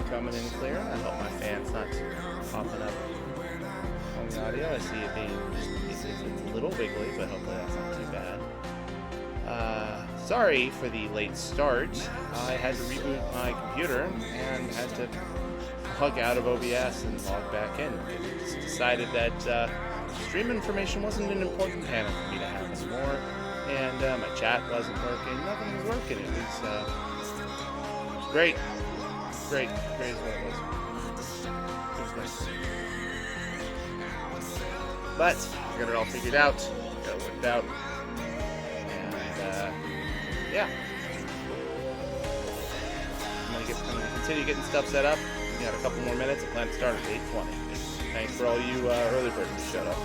coming in clear. I hope my fan's not popping up on the audio. I see it being it's a little wiggly, but hopefully that's not too bad. Sorry for the late start. I had to reboot my computer and had to log out of OBS and log back in. I just decided that stream information wasn't an important panel for me to have anymore, and my chat wasn't working. Nothing was working. It was great. Great is what it was. It was nice. But I got it all figured out. Got it worked out. And yeah. I'm gonna continue getting stuff set up. We got a couple more minutes. I plan to start at 8:20. Thanks for all you early birds who showed up.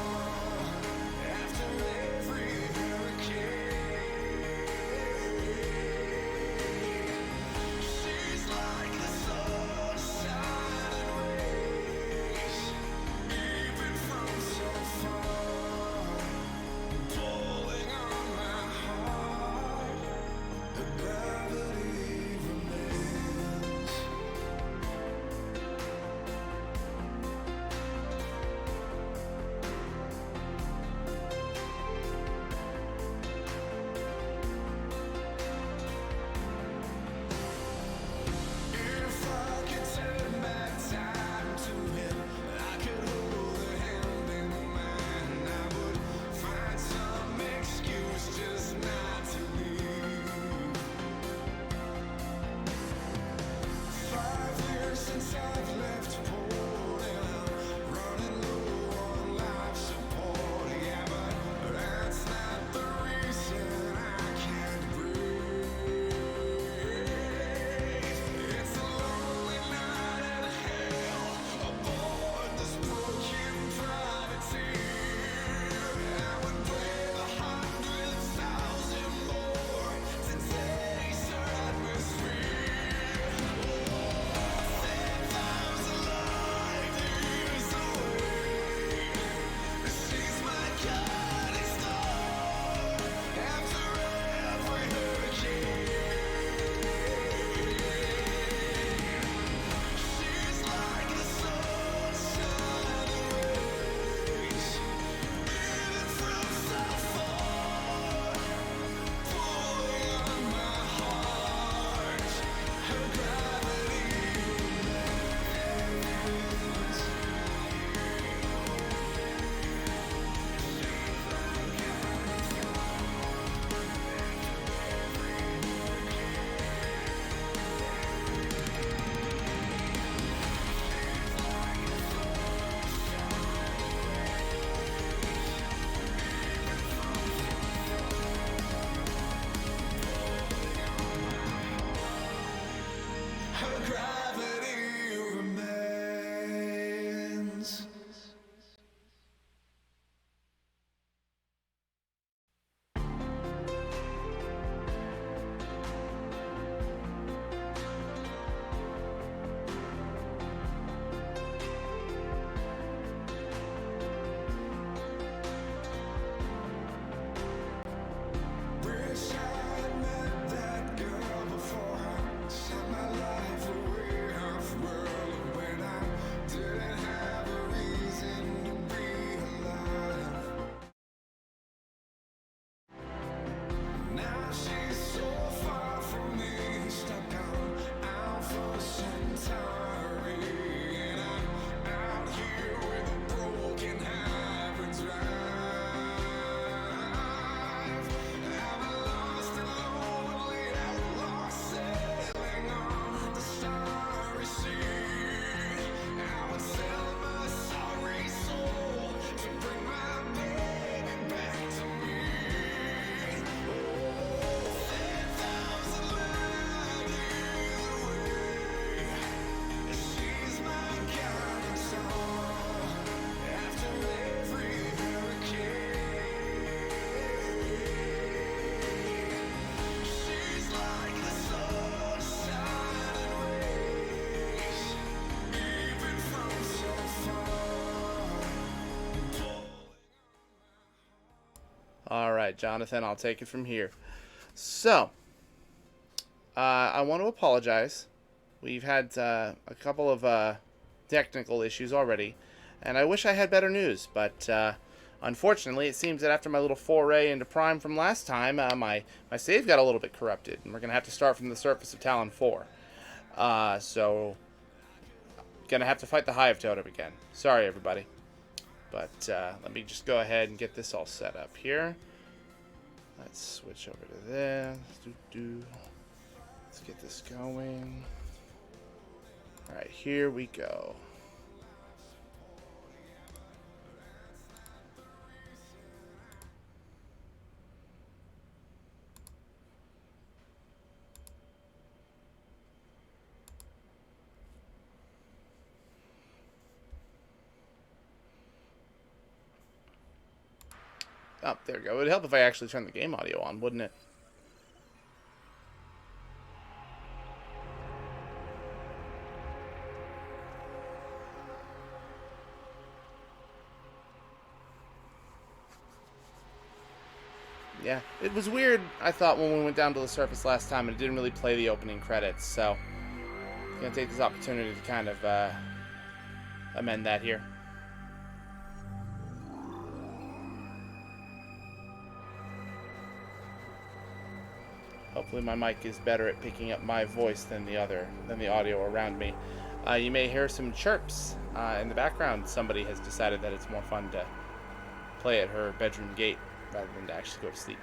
All right, Jonathan, I'll take it from here. So, I want to apologize We've had a couple of technical issues already, and I wish I had better news, but unfortunately, it seems that after my little foray into Prime from last time, my save got a little bit corrupted, and we're going to have to start from the surface of Talon 4. So, gonna have to fight the Hive Totem again. Sorry, everybody. But let me just go ahead and get this all set up here. Let's switch over to this. Let's get this going. Alright, here we go. Oh, there we go. It would help if I actually turned the game audio on, wouldn't it? Yeah, it was weird, I thought, when we went down to the surface last time, and it didn't really play the opening credits, so I'm going to take this opportunity to kind of amend that here. Hopefully my mic is better at picking up my voice than the audio around me. You may hear some chirps in the background. Somebody has decided that it's more fun to play at her bedroom gate rather than to actually go to sleep.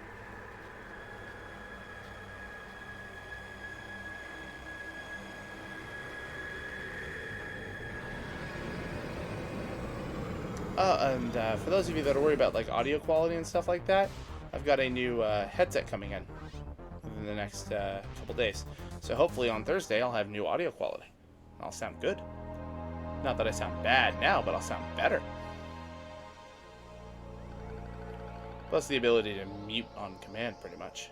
And for those of you that are worried about like audio quality and stuff like that, I've got a new headset coming in the next couple days. So hopefully on Thursday I'll have new audio quality. I'll sound good. Not that I sound bad now, but I'll sound better. Plus the ability to mute on command, pretty much.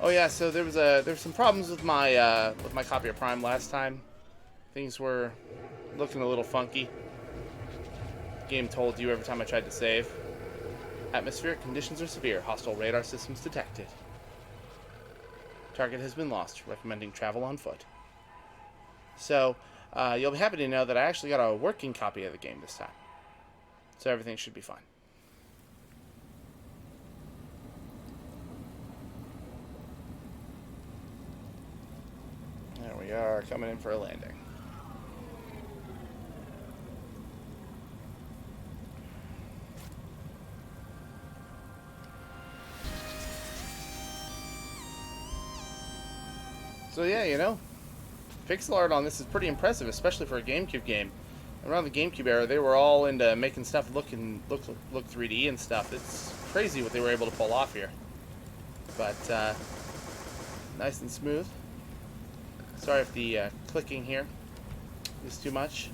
Oh yeah, so there was some problems with my copy of Prime last time. Things were looking a little funky. The game told you every time I tried to save. Atmospheric conditions are severe. Hostile radar systems detected. Target has been lost. Recommending travel on foot. So you'll be happy to know that I actually got a working copy of the game this time. So everything should be fine. There we are, coming in for a landing. So yeah, you know, pixel art on this is pretty impressive, especially for a GameCube game. Around the GameCube era, they were all into making stuff look 3D and stuff. It's crazy what they were able to pull off here. But nice and smooth. Sorry if the clicking here is too much.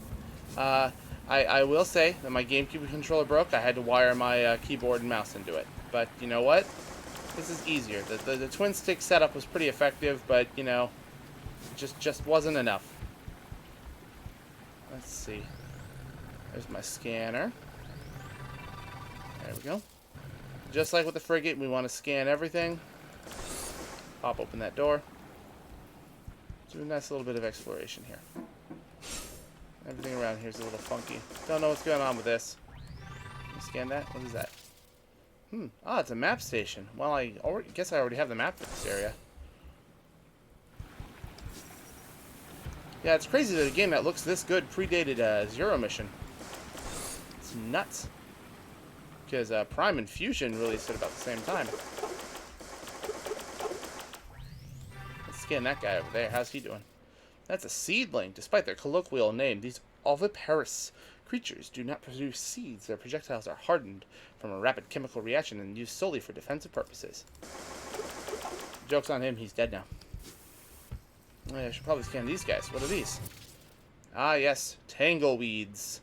I will say that my GameCube controller broke. I had to wire my keyboard and mouse into it. But you know what? This is easier. The twin stick setup was pretty effective, but you know, it just wasn't enough. Let's see. There's my scanner. There we go. Just like with the frigate, we want to scan everything. Pop open that door. Do a nice little bit of exploration here. Everything around here is a little funky. Don't know what's going on with this. Let me scan that. What is that? Ah, it's a map station. Well, I guess I already have the map for this area. Yeah, it's crazy that a game that looks this good predated Zero Mission. It's nuts. Because Prime and Fusion released at about the same time. Scan that guy over there. How's he doing? That's a seedling. Despite their colloquial name, these oviparous creatures do not produce seeds. Their projectiles are hardened from a rapid chemical reaction and used solely for defensive purposes. Joke's on him. He's dead now. I should probably scan these guys. What are these? Ah, yes. Tangleweeds.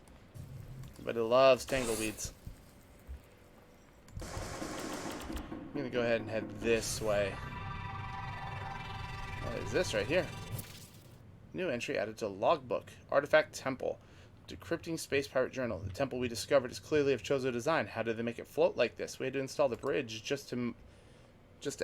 Everybody loves tangleweeds. I'm going to go ahead and head this way. What is this right here? New entry added to logbook. Artifact Temple. Decrypting Space Pirate Journal. The temple we discovered is clearly of Chozo design. How did they make it float like this? We had to install the bridge just to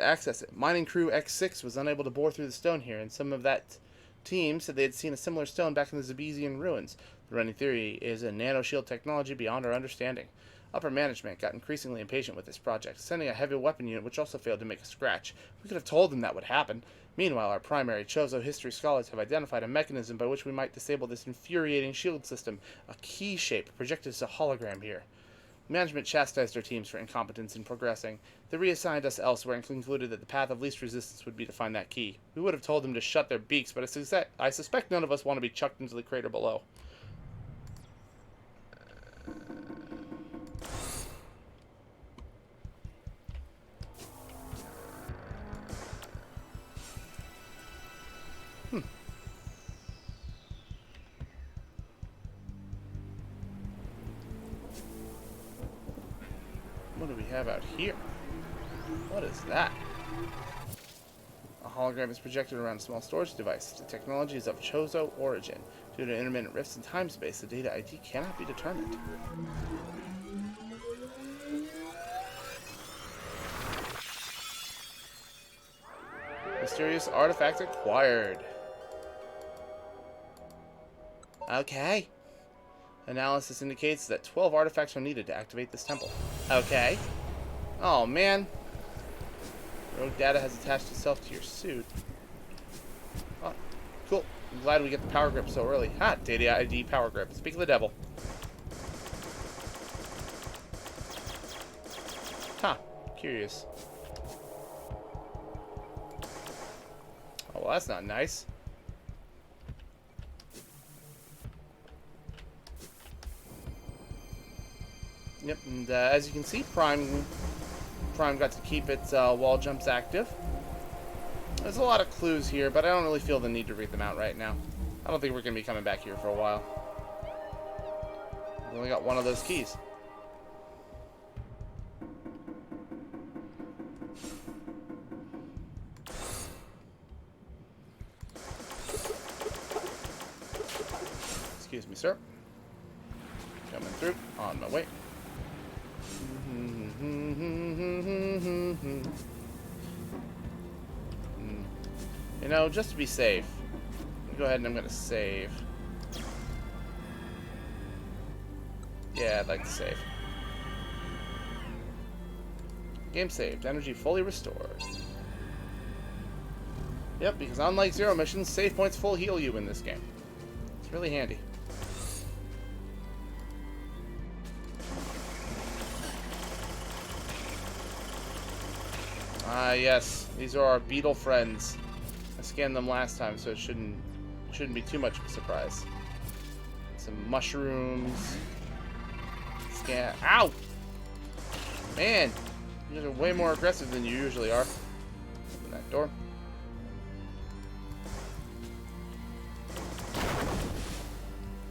access it. Mining crew X6 was unable to bore through the stone here, and some of that team said they had seen a similar stone back in the Zabezian ruins. The running theory is a nanoshield technology beyond our understanding. Upper management got increasingly impatient with this project, sending a heavy weapon unit which also failed to make a scratch. We could have told them that would happen. Meanwhile, our primary Chozo history scholars have identified a mechanism by which we might disable this infuriating shield system, a key shape projected as a hologram here. Management chastised our teams for incompetence in progressing. They reassigned us elsewhere and concluded that the path of least resistance would be to find that key. We would have told them to shut their beaks, but I suspect none of us want to be chucked into the crater below. What do we have out here? What is that? A hologram is projected around a small storage device. The technology is of Chozo origin. Due to intermittent rifts in time-space, the data ID cannot be determined. Mysterious artifact acquired. Okay. Analysis indicates that 12 artifacts are needed to activate this temple. Okay. Oh, man. Rogue data has attached itself to your suit. Oh, cool. I'm glad we get the power grip so early. Ha! Data ID power grip. Speak of the devil. Huh. Curious. Oh, well, that's not nice. Yep, and as you can see, Prime got to keep its wall jumps active. There's a lot of clues here, but I don't really feel the need to read them out right now. I don't think we're going to be coming back here for a while. We only got one of those keys. Excuse me, sir. Coming through, on my way. You know, just to be safe, go ahead and I'm going to save. Yeah, I'd like to save. Game saved. Energy fully restored. Yep, because unlike Zero missions, save points full heal you in this game. It's really handy. Ah, yes. These are our beetle friends. I scanned them last time, so it shouldn't be too much of a surprise. Some mushrooms. Scan. Ow! Man, you guys are way more aggressive than you usually are. Open that door.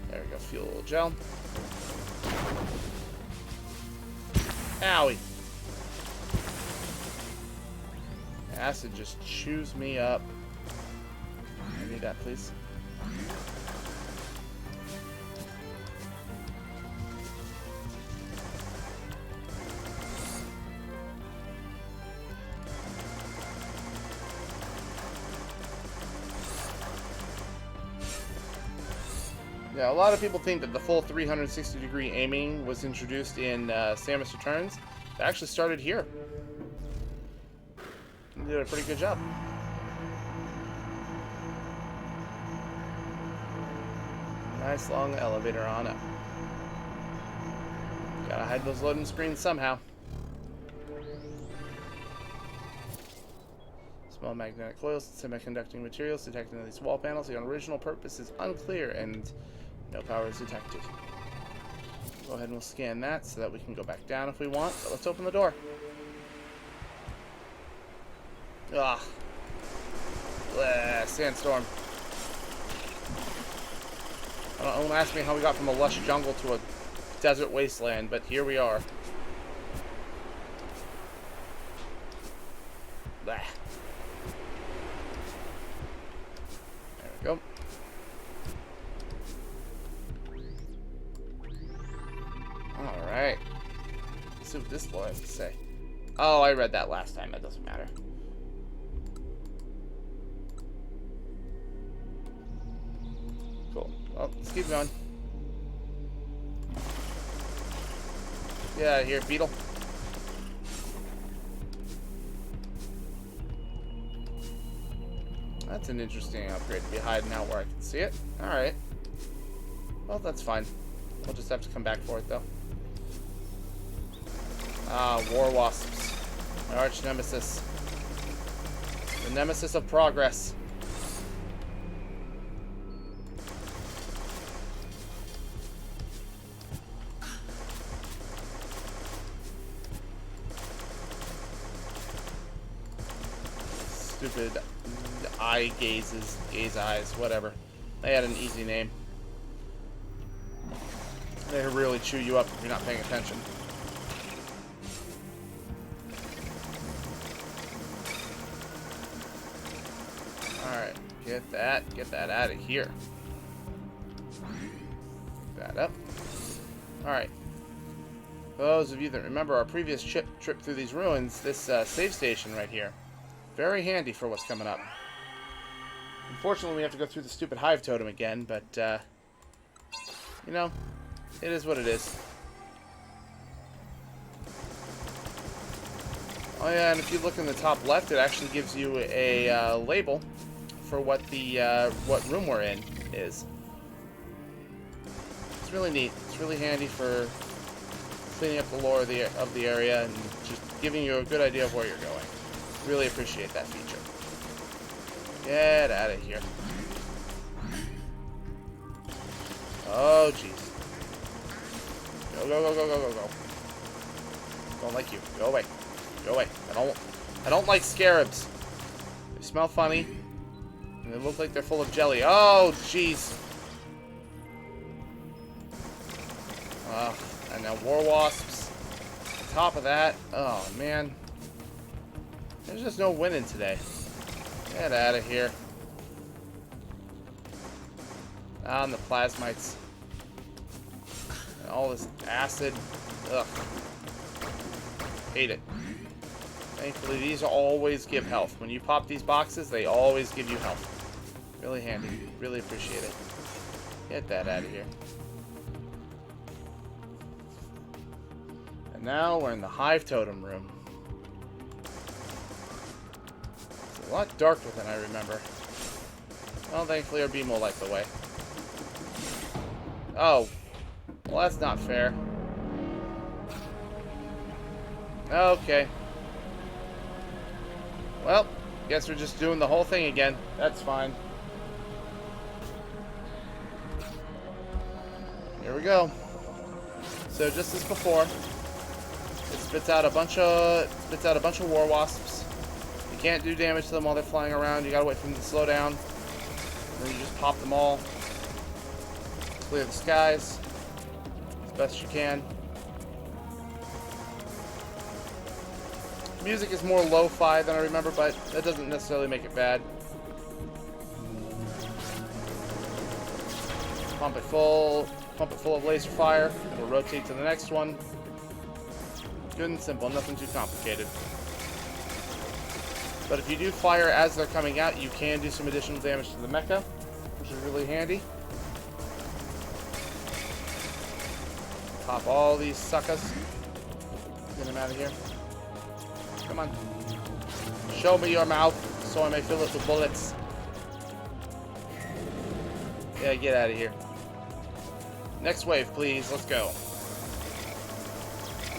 There we go. Fuel gel. Owie. Acid just chews me up. I need that, please. Yeah, a lot of people think that the full 360-degree aiming was introduced in Samus Returns. It actually started here. You did a pretty good job. Nice long elevator on up. Gotta hide those loading screens somehow. Small magnetic coils and semiconducting materials detected in these wall panels. The original purpose is unclear and no power is detected. Go ahead and we'll scan that so that we can go back down if we want. But let's open the door. Ugh. Bleh, sandstorm. Don't ask me how we got from a lush jungle to a desert wasteland, but here we are. Bleh. what I was to say. Oh, I read that last time. That doesn't matter. Cool. Well, let's keep going. Get out of here, beetle. That's an interesting upgrade to be hiding out where I can see it. Alright. Well, that's fine. We'll just have to come back for it, though. Ah, war wasps. My arch nemesis. The nemesis of progress. Stupid eye gazes, gaze eyes, whatever. They had an easy name. They really chew you up if you're not paying attention. Alright, get that out of here. That up. Alright. For those of you that remember our previous trip through these ruins, this save station right here, very handy for what's coming up. Unfortunately, we have to go through the stupid Hive Totem again, but, you know, it is what it is. Oh yeah, and if you look in the top left, it actually gives you a label for what the what room we're in is. It's really neat. It's really handy for cleaning up the lore of the area and just giving you a good idea of where you're going. Really appreciate that feature. Get out of here. Oh, jeez. Go, go, go, go, go, go, go. Don't like you. Go away. Go away. I don't like scarabs. They smell funny. And they look like they're full of jelly. Oh, jeez. And now war wasps. On top of that. Oh, man. There's just no winning today. Get out of here. And the plasmites. And all this acid. Ugh. Hate it. Thankfully, these always give health. When you pop these boxes, they always give you health. Really handy. Really appreciate it. Get that out of here. And now we're in the Hive Totem room. It's a lot darker than I remember. Well, thankfully our beam will light the way. Oh. Well, that's not fair. Okay. Well, guess we're just doing the whole thing again. That's fine. Here we go. So just as before, it spits out a bunch of war wasps. You can't do damage to them while they're flying around. You gotta wait for them to slow down. And then you just pop them all. Clear the skies as best you can. Music is more lo-fi than I remember, but that doesn't necessarily make it bad. Pump it full of laser fire. It'll rotate to the next one. Good and simple, nothing too complicated. But if you do fire as they're coming out, you can do some additional damage to the mecha, which is really handy. Pop all these suckers. Get them out of here. Come on. Show me your mouth so I may fill it with bullets. Yeah, get out of here. Next wave, please. Let's go.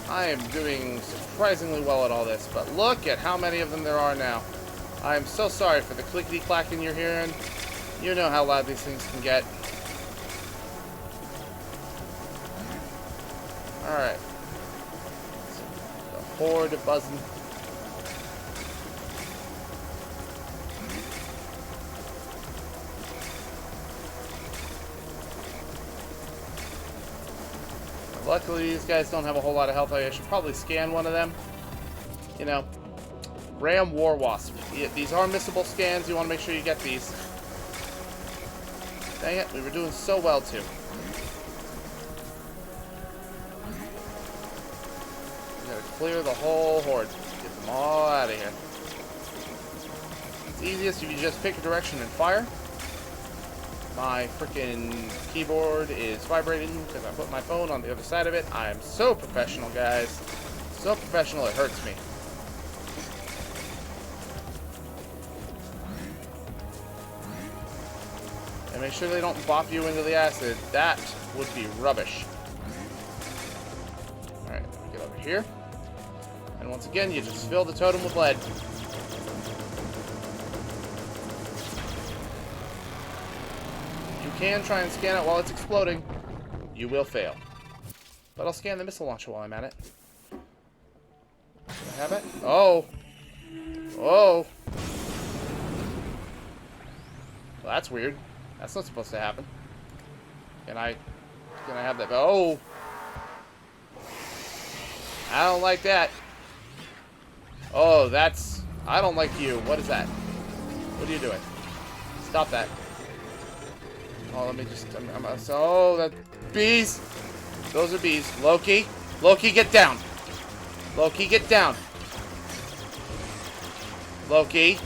I am doing surprisingly well at all this, but look at how many of them there are now. I am so sorry for the clickety-clacking you're hearing. You know how loud these things can get. Alright. The horde buzzing. Luckily, these guys don't have a whole lot of health. I should probably scan one of them. You know, Ram War Wasp. These are missable scans. You want to make sure you get these. Dang it, we were doing so well, too. We gotta clear the whole horde. Get them all out of here. It's easiest if you just pick a direction and fire. My freaking keyboard is vibrating because I put my phone on the other side of it. I am so professional, guys. So professional, it hurts me. And make sure they don't bop you into the acid. That would be rubbish. Alright, get over here. And once again, you just fill the totem with lead. You can try and scan it while it's exploding. You will fail. But I'll scan the missile launcher while I'm at it. Do I have it? Oh! Oh! Well, that's weird. That's not supposed to happen. Can I have that? Oh! I don't like that. Oh, that's... I don't like you. What is that? What are you doing? Stop that. Oh, let me just... oh, that... bees! Those are bees. Loki! Loki, get down! Loki, get down! Loki!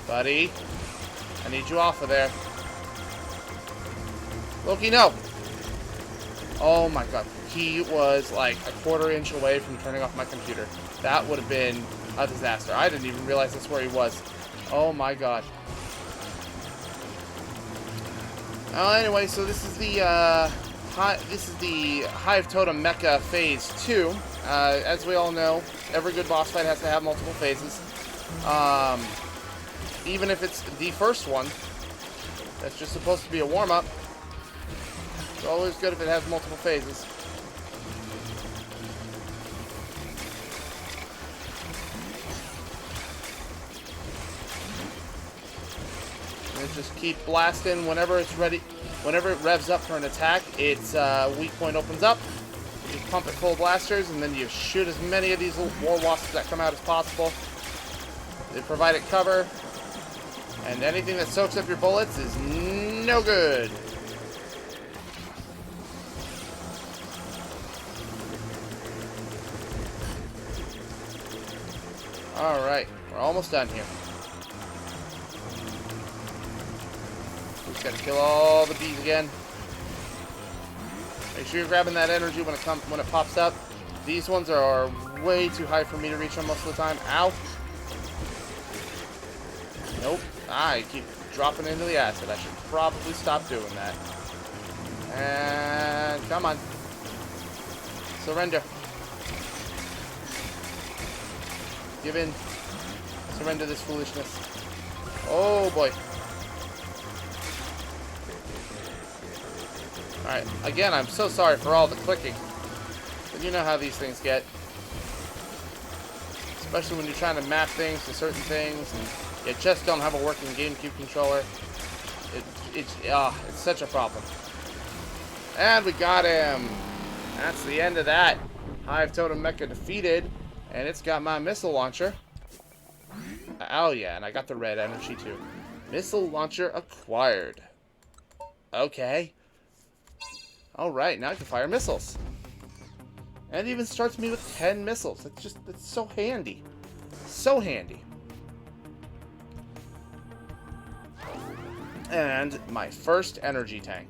Buddy! I need you off of there. Loki, no! Oh my god. He was like a quarter-inch away from turning off my computer. That would have been a disaster. I didn't even realize that's where he was. Oh my god. Anyway, so this is the Hive Totem Mecha Phase 2. As we all know, every good boss fight has to have multiple phases. Even if it's the first one, that's just supposed to be a warm-up. It's always good if it has multiple phases. And just keep blasting whenever it's ready. Whenever it revs up for an attack, its weak point opens up. You just pump it full of blasters, and then you shoot as many of these little war wasps that come out as possible. They provide it cover. And anything that soaks up your bullets is no good. Alright, we're almost done here. Just gotta kill all the bees again. Make sure you're grabbing that energy when it pops up. These ones are way too high for me to reach them most of the time. Ow. Nope. I keep dropping into the acid. I should probably stop doing that. And come on. Surrender. Give in. Surrender this foolishness. Oh boy. Alright, again, I'm so sorry for all the clicking. But you know how these things get. Especially when you're trying to map things to certain things and you just don't have a working GameCube controller. It's such a problem. And we got him. That's the end of that. Hive Totem Mecha defeated. And it's got my missile launcher. Oh yeah, and I got the red energy too. Missile launcher acquired. Okay. Alright, now I can fire missiles. And it even starts me with 10 missiles. It's so handy. So handy. And my first energy tank.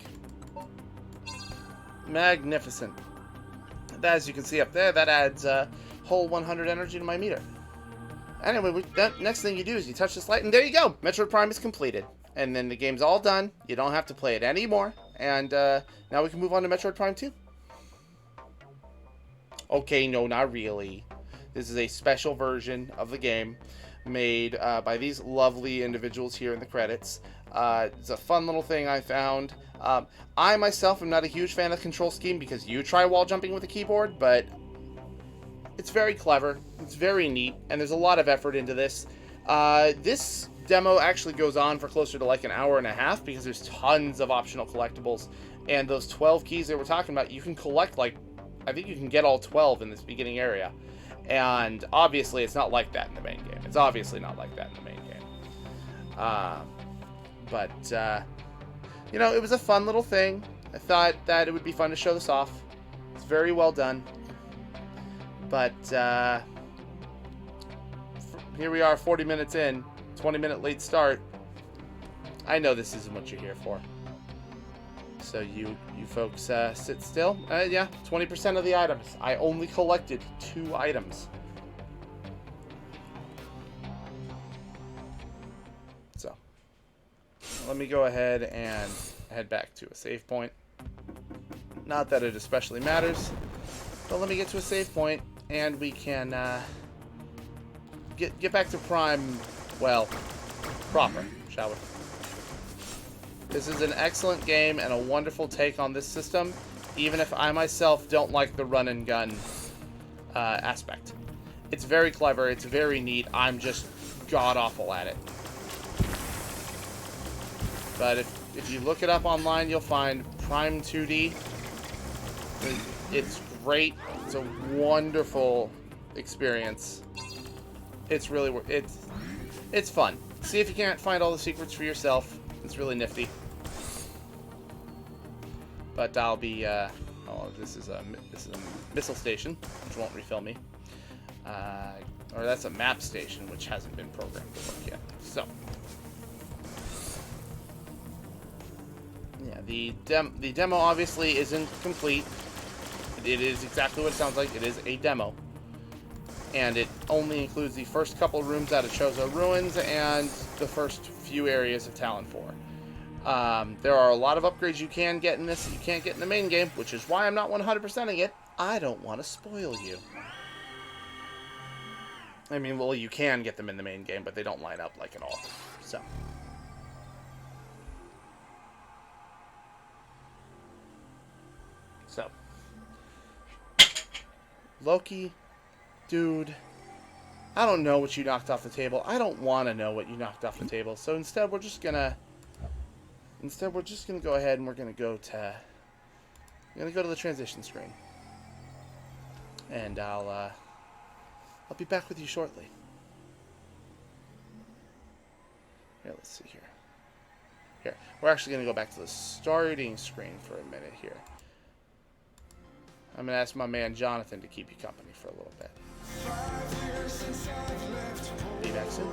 Magnificent. As you can see up there, that adds a whole 100 energy to my meter. Anyway, next thing you do is you touch this light, and there you go! Metroid Prime is completed. And then the game's all done. You don't have to play it anymore. And now we can move on to Metroid Prime 2. Okay, no, not really. This is a special version of the game made by these lovely individuals here in the credits. It's a fun little thing I found. I myself am not a huge fan of the control scheme because you try wall jumping with a keyboard, but it's very clever, it's very neat, and there's a lot of effort into this. This demo actually goes on for closer to like an hour and a half because there's tons of optional collectibles, and those 12 keys that we're talking about, you can collect like, I think you can get all 12 in this beginning area. And obviously it's not like that in the main game. It's obviously not like that in the main game. You know, it was a fun little thing. I thought that it would be fun to show this off. It's very well done. But here we are, 40 minutes in, 20-minute late start. I know this isn't what you're here for. So you folks sit still. Yeah, 20% of the items. I only collected 2 items. So let me go ahead and head back to a save point. Not that it especially matters, but let me get to a save point and we can get back to Prime, well, proper, shall we? This is an excellent game and a wonderful take on this system, even if I myself don't like the run and gun aspect. It's very clever, it's very neat, I'm just god-awful at it. But if you look it up online, you'll find Prime 2D. It's great, it's a wonderful experience. It's really, it's fun. See if you can't find all the secrets for yourself. It's really nifty. But I'll be, oh, this is a missile station, which won't refill me. Or that's a map station, which hasn't been programmed to work yet. So, yeah, the demo obviously isn't complete. It is exactly what it sounds like. It is a demo. And it only includes the first couple rooms out of Chozo Ruins and the first few areas of Talon 4. There are a lot of upgrades you can get in this that you can't get in the main game, which is why I'm not 100%ing it. I don't want to spoil you. I mean, well, you can get them in the main game, but they don't line up like at all. So. Loki, dude, I don't know what you knocked off the table. I don't want to know what you knocked off the table. So instead, we're just gonna go ahead and we're gonna go to the transition screen, and I'll be back with you shortly. Here, let's see here. Here, we're actually gonna go back to the starting screen for a minute here. I'm going to ask my man Jonathan to keep you company for a little bit. Be back soon.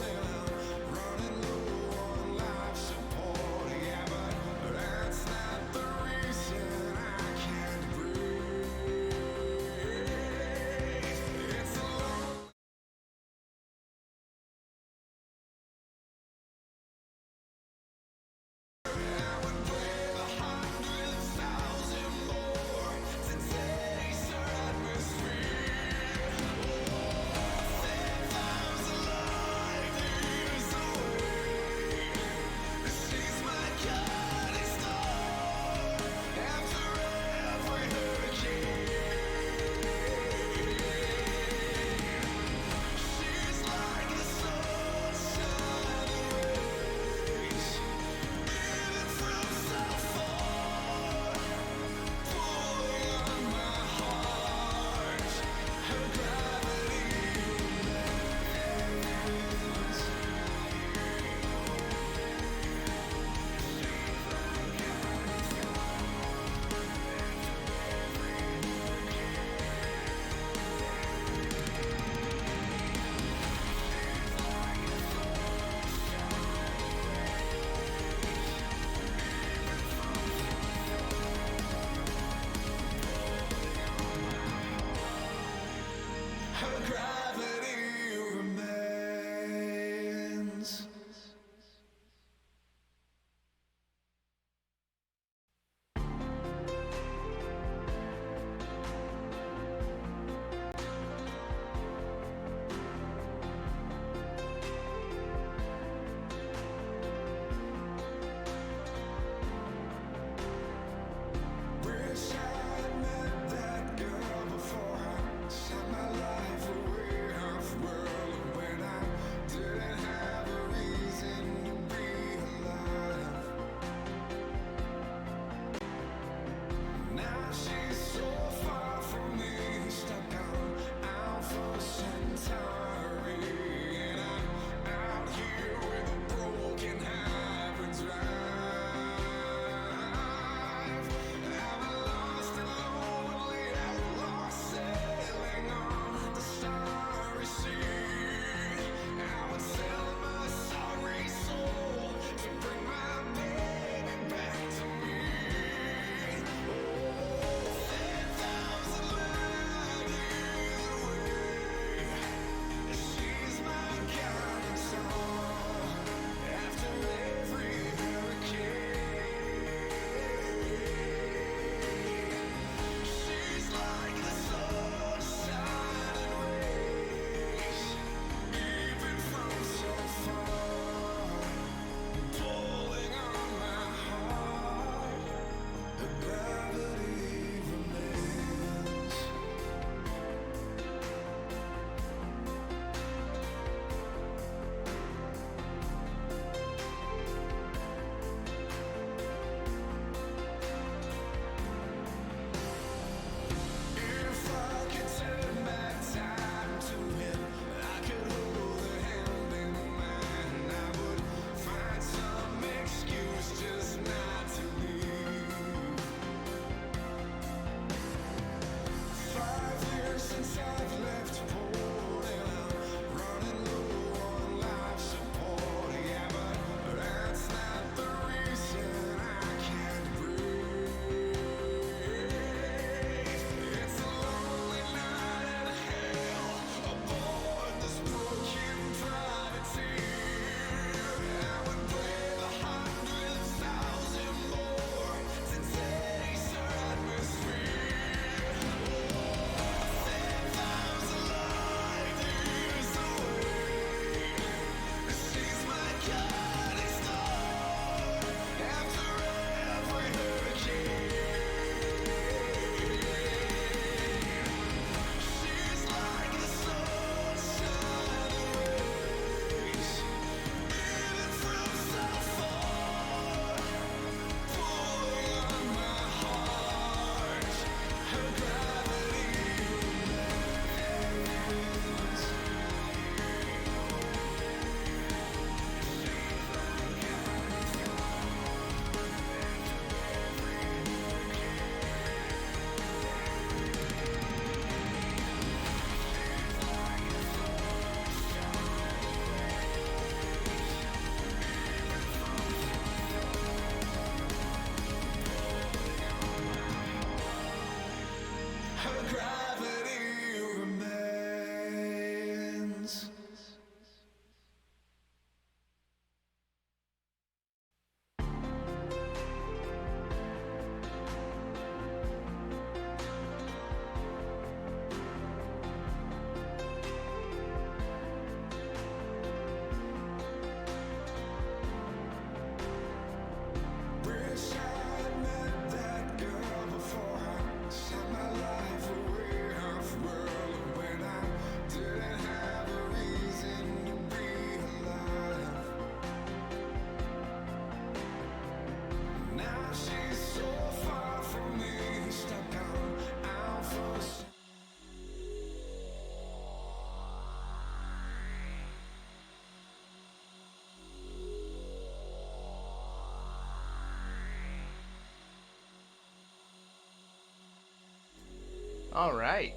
All right.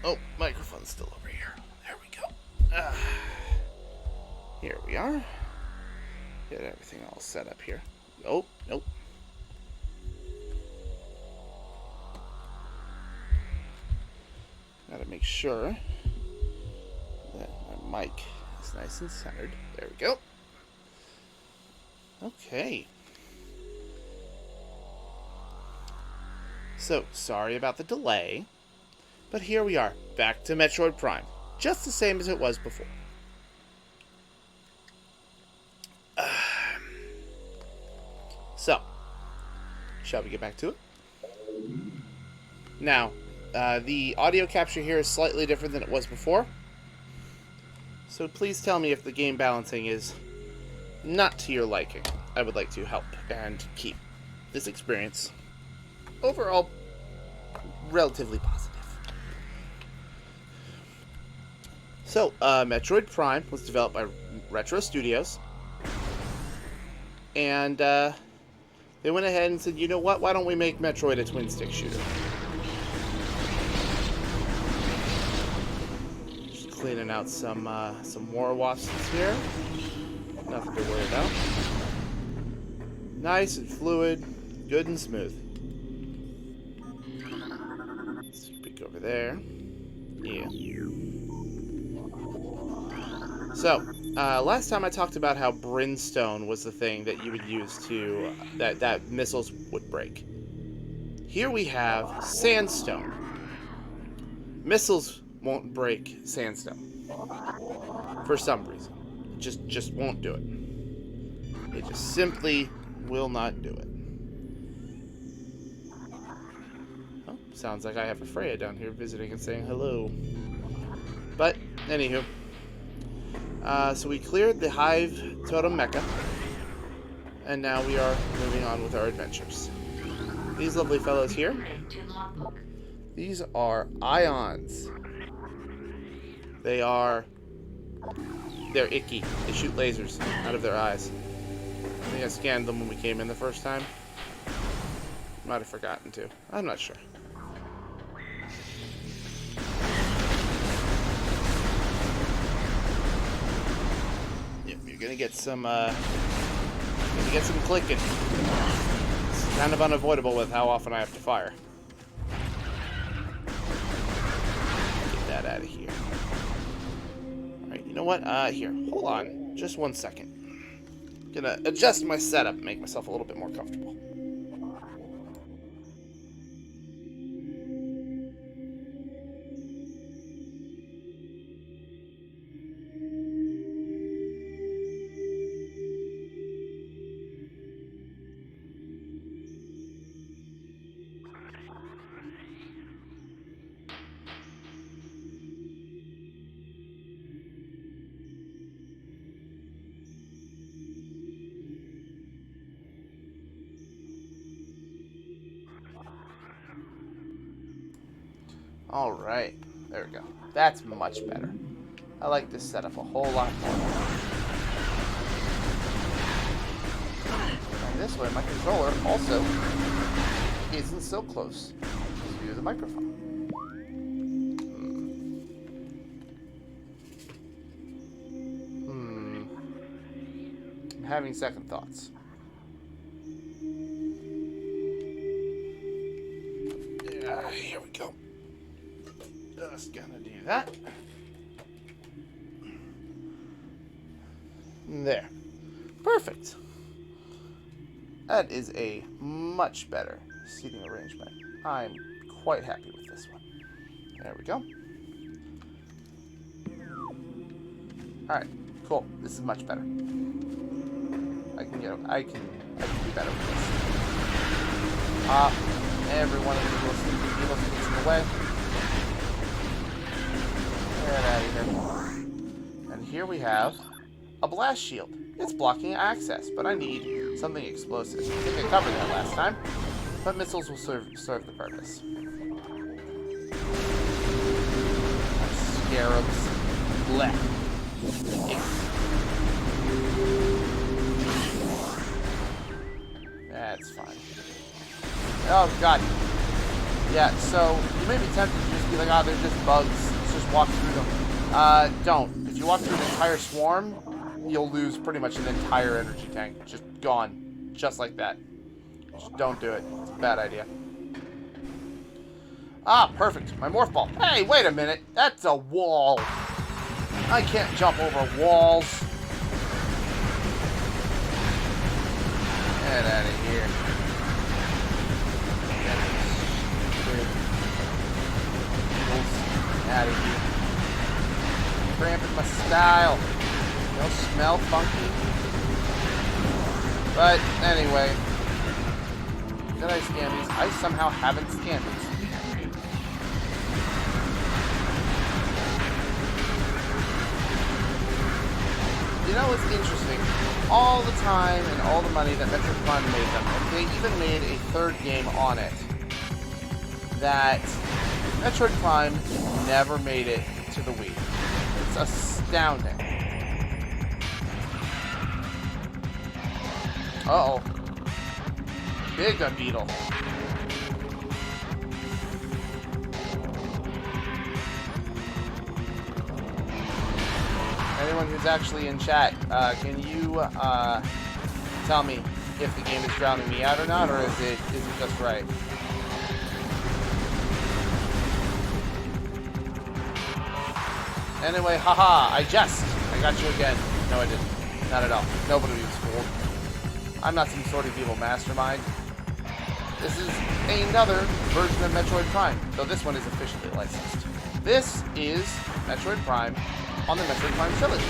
Oh, microphone's still over here. There we go. Here we are. Get everything all set up here. Oh, nope. Gotta make sure that my mic is nice and centered. There we go. Okay. So, sorry about the delay, but here we are, back to Metroid Prime, just the same as it was before. So, shall we get back to it? Now, the audio capture here is slightly different than it was before, so please tell me if the game balancing is not to your liking. I would like to help and keep this experience overall relatively positive. So, Metroid Prime was developed by Retro Studios, and they went ahead and said, you know what, why don't we make Metroid a twin-stick shooter? Just cleaning out some war wasps here. Nothing to worry about. Nice and fluid, good and smooth. Let's peek over there. Yeah. So, last time I talked about how brimstone was the thing that you would use to that missiles would break. Here we have sandstone. Missiles won't break sandstone for some reason. Just won't do it. It just simply will not do it. Oh, sounds like I have a Freya down here visiting and saying hello. But, anywho. So we cleared the Hive Totem Mecha. And now we are moving on with our adventures. These lovely fellows here. These are ions. They're icky. They shoot lasers out of their eyes. I think I scanned them when we came in the first time. Might have forgotten to. I'm not sure. Yep, you're gonna get some clicking. It's kind of unavoidable with how often I have to fire. Get that out of here. Alright, you know what? Here, hold on. Just 1 second. Gonna adjust my setup, make myself a little bit more comfortable. Alright, there we go. That's much better. I like this setup a whole lot more. And this way, my controller also isn't so close to the microphone. I'm having second thoughts. Here we go. Just gonna do that. There. Perfect. That is a much better seating arrangement. I'm quite happy with this one. There we go. Alright, cool. This is much better. I can do better with this. Every one of these little things in the way. Get out of here. And here we have a blast shield. It's blocking access, but I need something explosive. I think I covered that last time, but missiles will serve the purpose. Scarabs. Blech. That's fine. Oh, God. Yeah, so you may be tempted to just be like, oh, they're just bugs. Let's just walk through them. Don't. If you walk through an entire swarm, you'll lose pretty much an entire energy tank. Just gone. Just like that. Just don't do it. It's a bad idea. Ah, perfect. My morph ball. Hey, wait a minute. That's a wall. I can't jump over walls. Get out of here. Out of here. Cramping my style. Don't smell funky. But anyway. Did I scan these? I somehow haven't scanned these. You know what's interesting? All the time and all the money that Metroid Prime made them, and they even made a third game on it, that Metroid Prime never made it to the Wii. It's astounding. Uh-oh. Big beetle. Anyone who's actually in chat, can you tell me if the game is drowning me out or not, or is it just right? Anyway, haha, I got you again. No, I didn't. Not at all. Nobody was fooled. I'm not some sort of evil mastermind. This is another version of Metroid Prime, though this one is officially licensed. This is Metroid Prime on the Metroid Prime Trilogy,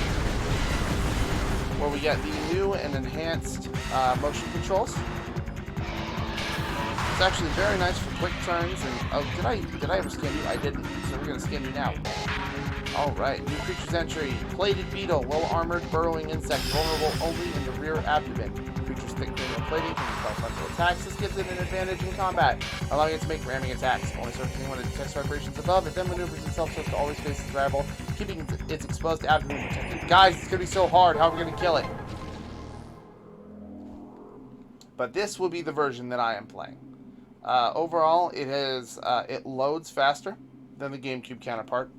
where we get the new and enhanced motion controls. It's actually very nice for quick turns. And oh, did I ever scan you? I didn't. So we're gonna scan you now. All right, new creature's entry: plated beetle, well-armored, burrowing insect, vulnerable only in the rear abdomen. Creature's thick cranial plating can repel frontal attacks. This gives it an advantage in combat, allowing it to make ramming attacks. Only surfacing when it detects vibrations above. It then maneuvers itself so as to always face its rival, keeping its exposed abdomen protected. Guys, it's gonna be so hard. How are we gonna kill it? But this will be the version that I am playing. Overall, it loads faster than the GameCube counterpart,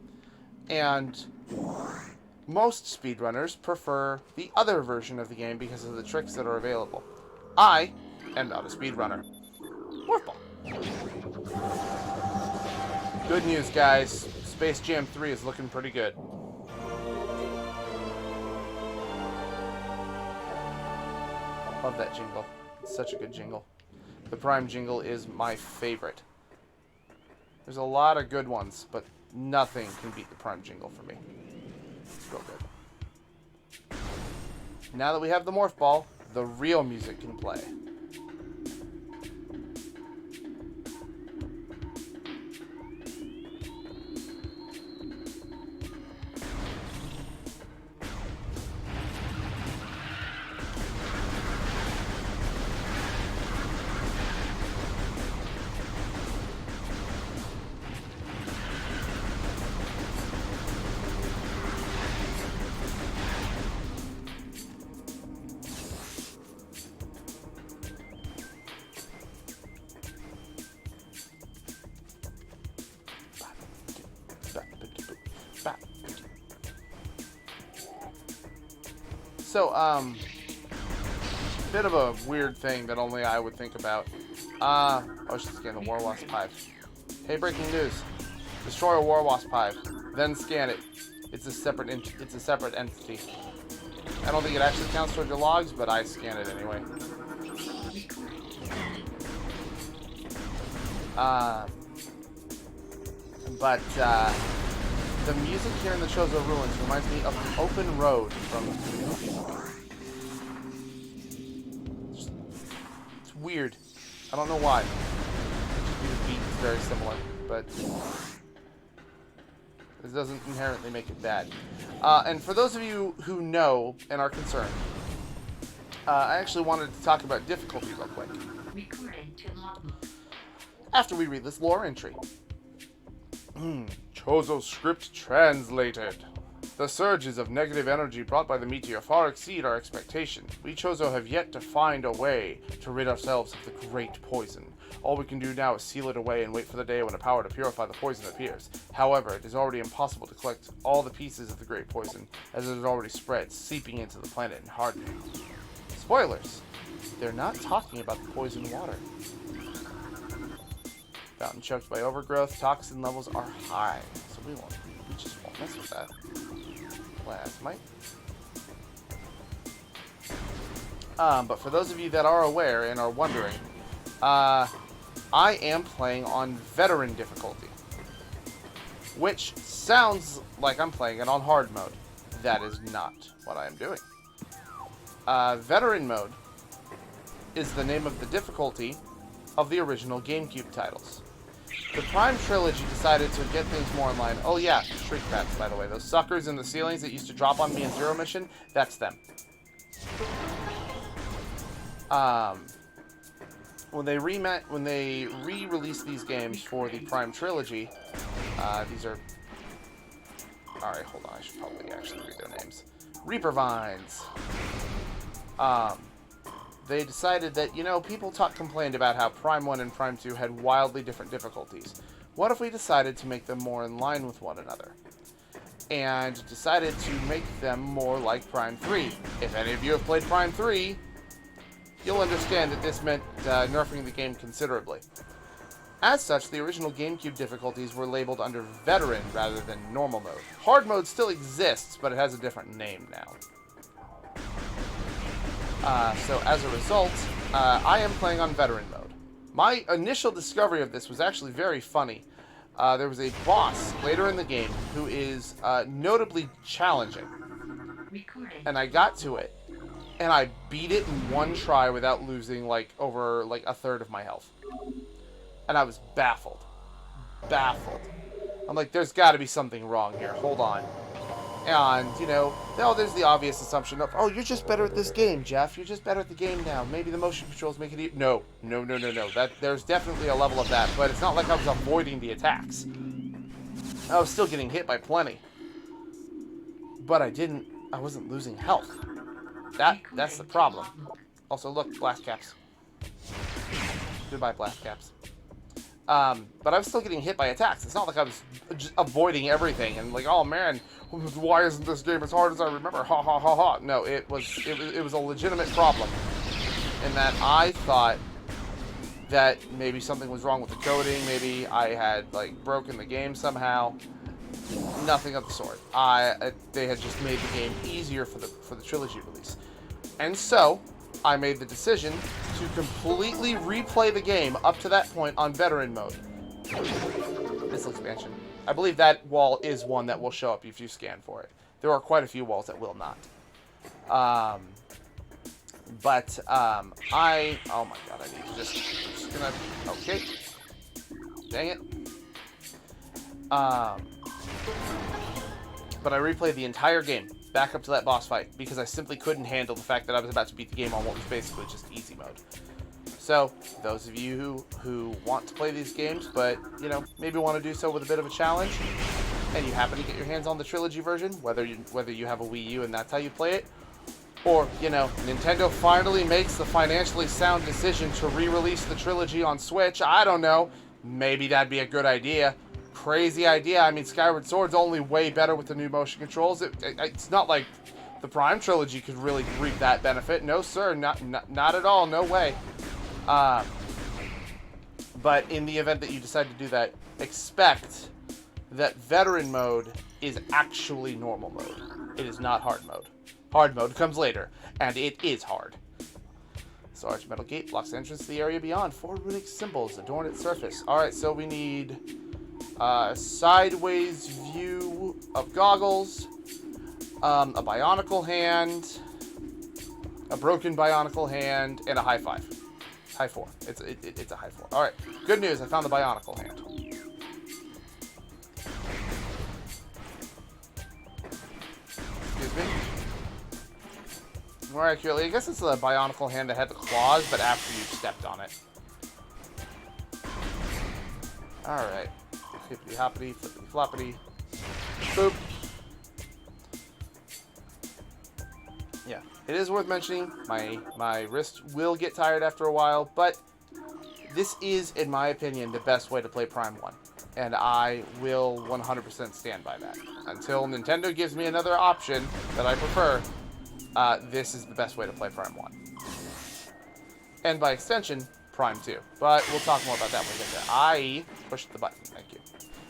and most speedrunners prefer the other version of the game because of the tricks that are available. I am not a speedrunner. Morph ball. Good news, guys. Space Jam 3 is looking pretty good. Love that jingle. It's such a good jingle. The Prime jingle is my favorite. There's a lot of good ones, but nothing can beat the Prime jingle for me. It's real good. Now that we have the Morph Ball, the real music can play. So, bit of a weird thing that only I would think about. I should scan the War Wasp Hive. Hey, breaking news. Destroy a War Wasp Hive, then scan it. It's a separate entity. I don't think it actually counts towards your logs, but I scan it anyway. The music here in the Chozo Ruins reminds me of the open road from the movie. It's weird. I don't know why. The beat is very similar, but this doesn't inherently make it bad. And for those of you who know and are concerned, I actually wanted to talk about difficulty real quick. After we read this lore entry. Chozo script translated. The surges of negative energy brought by the meteor far exceed our expectation. We Chozo have yet to find a way to rid ourselves of the great poison. All we can do now is seal it away and wait for the day when a power to purify the poison appears. However, it is already impossible to collect all the pieces of the great poison, as it has already spread, seeping into the planet and hardening. Spoilers! They're not talking about the poison water. Fountain choked by overgrowth, toxin levels are high, so we just won't mess with that. Plasmite. But for those of you that are aware and are wondering, I am playing on veteran difficulty, which sounds like I'm playing it on hard mode. That is not what I am doing. Veteran mode is the name of the difficulty of the original GameCube titles. The Prime trilogy decided to get things more in line. Oh yeah, Shriek Rats, by the way. Those suckers in the ceilings that used to drop on me in Zero Mission, that's them. When they re-released these games for the Prime trilogy, these are... Alright, hold on, I should probably actually read their names. Reaper Vines. They decided that, you know, people complained about how Prime 1 and Prime 2 had wildly different difficulties. What if we decided to make them more in line with one another? And decided to make them more like Prime 3. If any of you have played Prime 3, you'll understand that this meant nerfing the game considerably. As such, the original GameCube difficulties were labeled under Veteran rather than Normal mode. Hard mode still exists, but it has a different name now. So as a result, I am playing on Veteran mode. My initial discovery of this was actually very funny. There was a boss later in the game who is notably challenging. And I got to it, and I beat it in one try without losing over a third of my health. And I was baffled. Baffled. I'm like, there's got to be something wrong here. Hold on. And, you know, there's the obvious assumption of, oh, you're just better at this game, Jeff. You're just better at the game now. Maybe the motion controls make it... No. There's definitely a level of that, but it's not like I was avoiding the attacks. I was still getting hit by plenty. But I wasn't losing health. That's the problem. Also, look, blast caps. Goodbye, blast caps. But I was still getting hit by attacks. It's not like I was just avoiding everything and like, oh man, why isn't this game as hard as I remember? Ha ha ha ha. No, it was a legitimate problem in that I thought that maybe something was wrong with the coding. Maybe I had broken the game somehow. Nothing of the sort. They had just made the game easier for the trilogy release, and so I made the decision to completely replay the game up to that point on Veteran mode. Missile expansion. I believe that wall is one that will show up if you scan for it. There are quite a few walls that will not. Oh my god, I need to just gonna... Okay. Dang it. But I replayed the entire game back up to that boss fight because I simply couldn't handle the fact that I was about to beat the game on what was basically just easy mode. So, those of you who want to play these games, but, you know, maybe want to do so with a bit of a challenge, and you happen to get your hands on the trilogy version, whether you have a Wii U and that's how you play it, or, you know, Nintendo finally makes the financially sound decision to re-release the trilogy on Switch, I don't know, maybe that'd be a good idea. Crazy idea. I mean, Skyward Sword's only way better with the new motion controls. It's not like the Prime trilogy could really reap that benefit. No, sir. Not at all. No way. But in the event that you decide to do that, expect that Veteran mode is actually normal mode. It is not hard mode. Hard mode comes later, and it is hard. So Archmetal Gate blocks entrance to the area beyond. 4 runic symbols adorn its surface. Alright, so we need sideways view of goggles, a bionicle hand, a broken bionicle hand, and a high 5. High 4. It's a high 4. Alright, good news, I found the bionicle hand. Excuse me. More accurately, I guess it's the bionicle hand that had the claws, but after you stepped on it. Alright. Hippity hoppity, flippity floppity. Boop. Yeah, it is worth mentioning. My wrist will get tired after a while, but This is, in my opinion, the best way to play Prime 1. And I will 100% stand by that. Until Nintendo gives me another option that I prefer, this is the best way to play Prime 1. And by extension, Prime 2. But we'll talk more about that when we get there. I pushed the button. Thank you.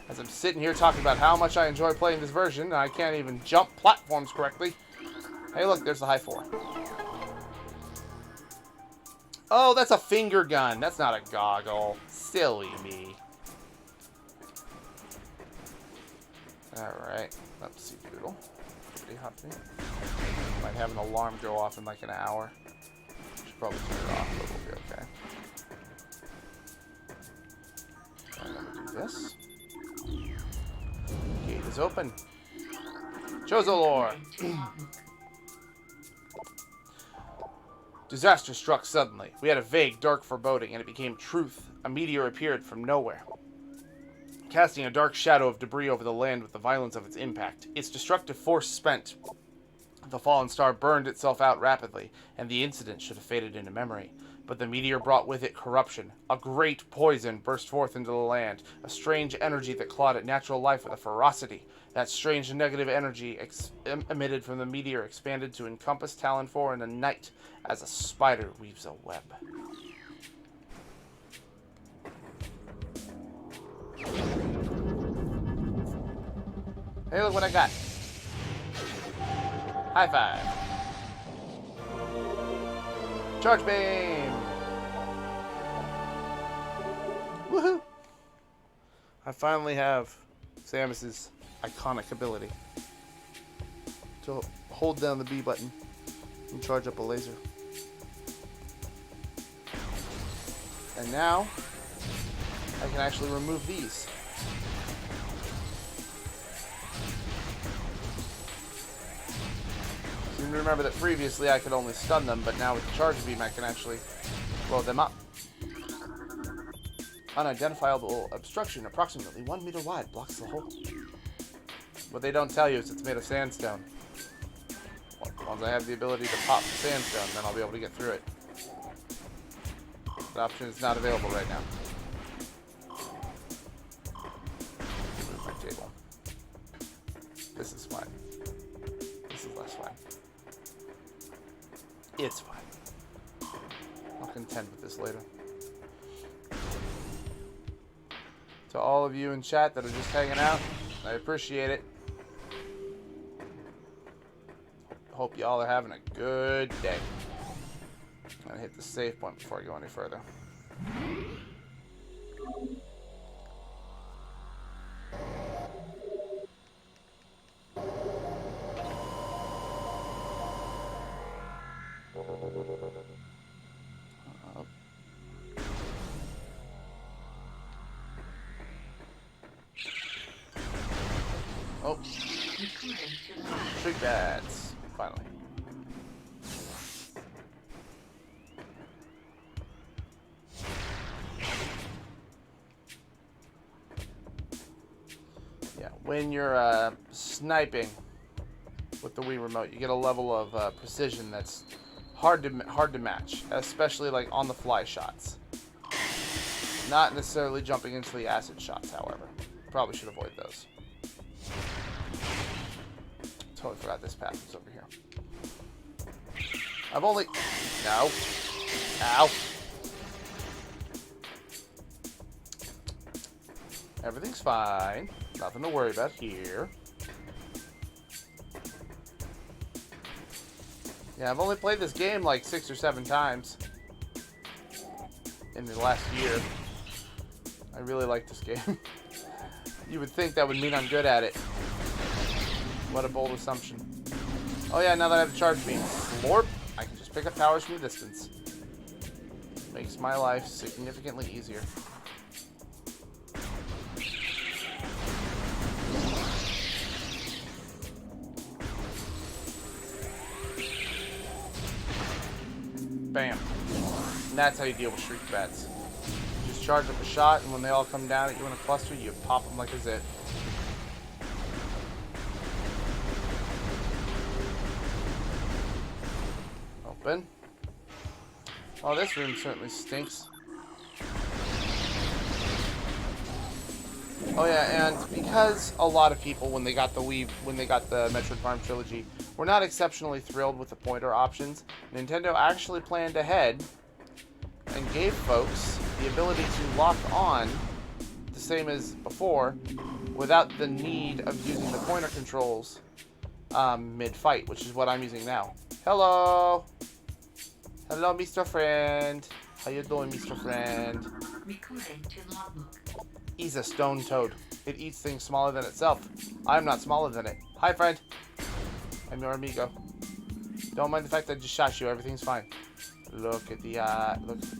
As I'm sitting here talking about how much I enjoy playing this version, and I can't even jump platforms correctly. Hey, look, there's the Hive 4. Oh, that's a finger gun. That's not a goggle. Silly me. Alright. Upsy doodle. Pretty happy. Might have an alarm go off in like an hour. Should probably turn it off, but we'll be okay. I'm gonna do this. Gate is open. Chozo lore. Disaster struck suddenly. We had a vague, dark foreboding, and it became truth. A meteor appeared from nowhere, casting a dark shadow of debris over the land with the violence of its impact. Its destructive force spent. The fallen star burned itself out rapidly, and the incident should have faded into memory. But the meteor brought with it corruption. A great poison burst forth into the land, a strange energy that clawed at natural life with a ferocity. That strange negative energy emitted from the meteor expanded to encompass Talon 4 in a night, as a spider weaves a web. Hey, look what I got. High five. Charge beam. Woohoo! I finally have Samus's iconic ability to hold down the B button and charge up a laser. And now I can actually remove these. So you remember that previously I could only stun them, but now with the charge beam I can actually blow them up. Unidentifiable obstruction approximately 1 meter wide blocks the hole. What they don't tell you is it's made of sandstone. Once I have the ability to pop the sandstone, then I'll be able to get through it. That option is not available right now. Move my table. This is fine. This is less fine. It's fine. I'll contend with this later. To all of you in chat that are just hanging out, I appreciate it. Hope y'all are having a good day. I'm gonna hit the save point before I go any further. Oh. Trick bats. Finally. Yeah, when you're sniping with the Wii remote, you get a level of precision that's hard to match, especially like on the fly shots. Not necessarily jumping into the acid shots, however. Probably should avoid those. Totally forgot this path was over here. I've only... No. Ow. Everything's fine. Nothing to worry about here. Yeah, I've only played this game like 6 or 7 times in the last year. I really like this game. You would think that would mean I'm good at it. What a bold assumption. Oh yeah, now that I have the charge beam, Lorp, I can just pick up towers from a distance. Makes my life significantly easier. Bam. And that's how you deal with shriek bats. You just charge up a shot, and when they all come down at you in a cluster, you pop them like a zit. Open. Oh, this room certainly stinks. Oh yeah, and because a lot of people, when they got the Metroid Prime trilogy, were not exceptionally thrilled with the pointer options, Nintendo actually planned ahead and gave folks the ability to lock on, the same as before, without the need of using the pointer controls mid-fight, which is what I'm using now. Hello! Hello, Mr. Friend. How you doing, Mr. Friend? Recording to logbook. He's a stone toad. It eats things smaller than itself. I'm not smaller than it. Hi, friend. I'm your amigo. Don't mind the fact that I just shot you. Everything's fine. Look at the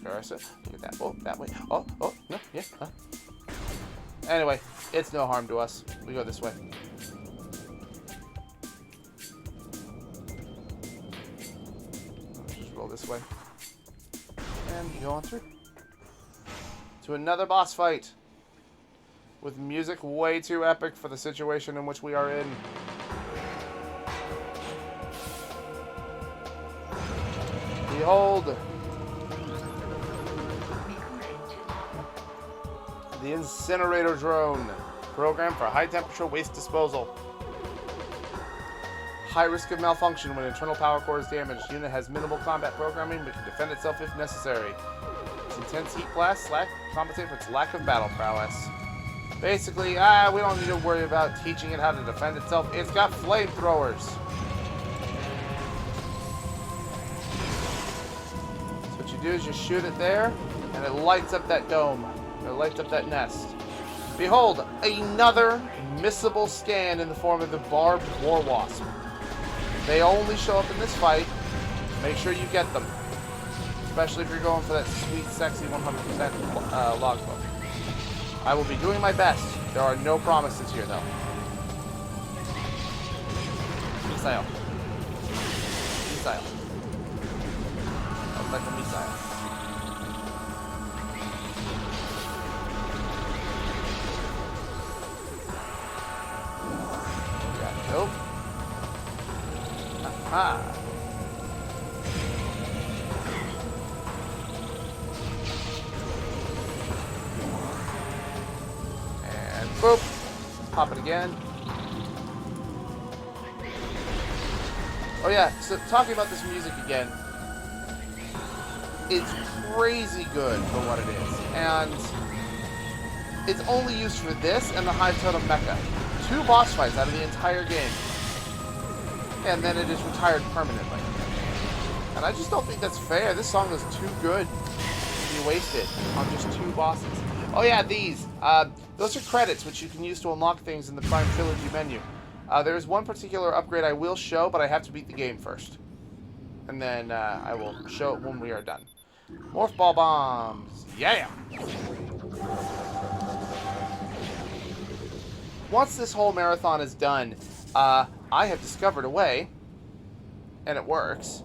cursor. Look at that. Oh, that way. Oh, no, yeah. Huh? Anyway, it's no harm to us. We go this way. Just roll this way. And go on through. To another boss fight. With music way too epic for the situation in which we are in. Behold! The incinerator drone. Programmed for high temperature waste disposal. High risk of malfunction when internal power core is damaged. Unit has minimal combat programming but can defend itself if necessary. Its intense heat blast compensate for its lack of battle prowess. Basically, we don't need to worry about teaching it how to defend itself. It's got flamethrowers. So what you do is you shoot it there, and it lights up that dome. It lights up that nest. Behold, another missable scan in the form of the barbed war wasp. They only show up in this fight. Make sure you get them. Especially if you're going for that sweet, sexy 100% logbook. I will be doing my best. There are no promises here, though. Missile. Missile. Looks like a missile. Yeah, nope. Aha. Boop. Pop it again. Oh yeah, so talking about this music again. It's crazy good for what it is. And it's only used for this and the Hive Totem Mecha. 2 boss fights out of the entire game. And then it is retired permanently. And I just don't think that's fair. This song is too good to be wasted on just 2 bosses. Oh yeah, these. Those are credits, which you can use to unlock things in the Prime Trilogy menu. There is one particular upgrade I will show, but I have to beat the game first. And then I will show it when we are done. Morph Ball Bombs. Yeah! Once this whole marathon is done, I have discovered a way, and it works.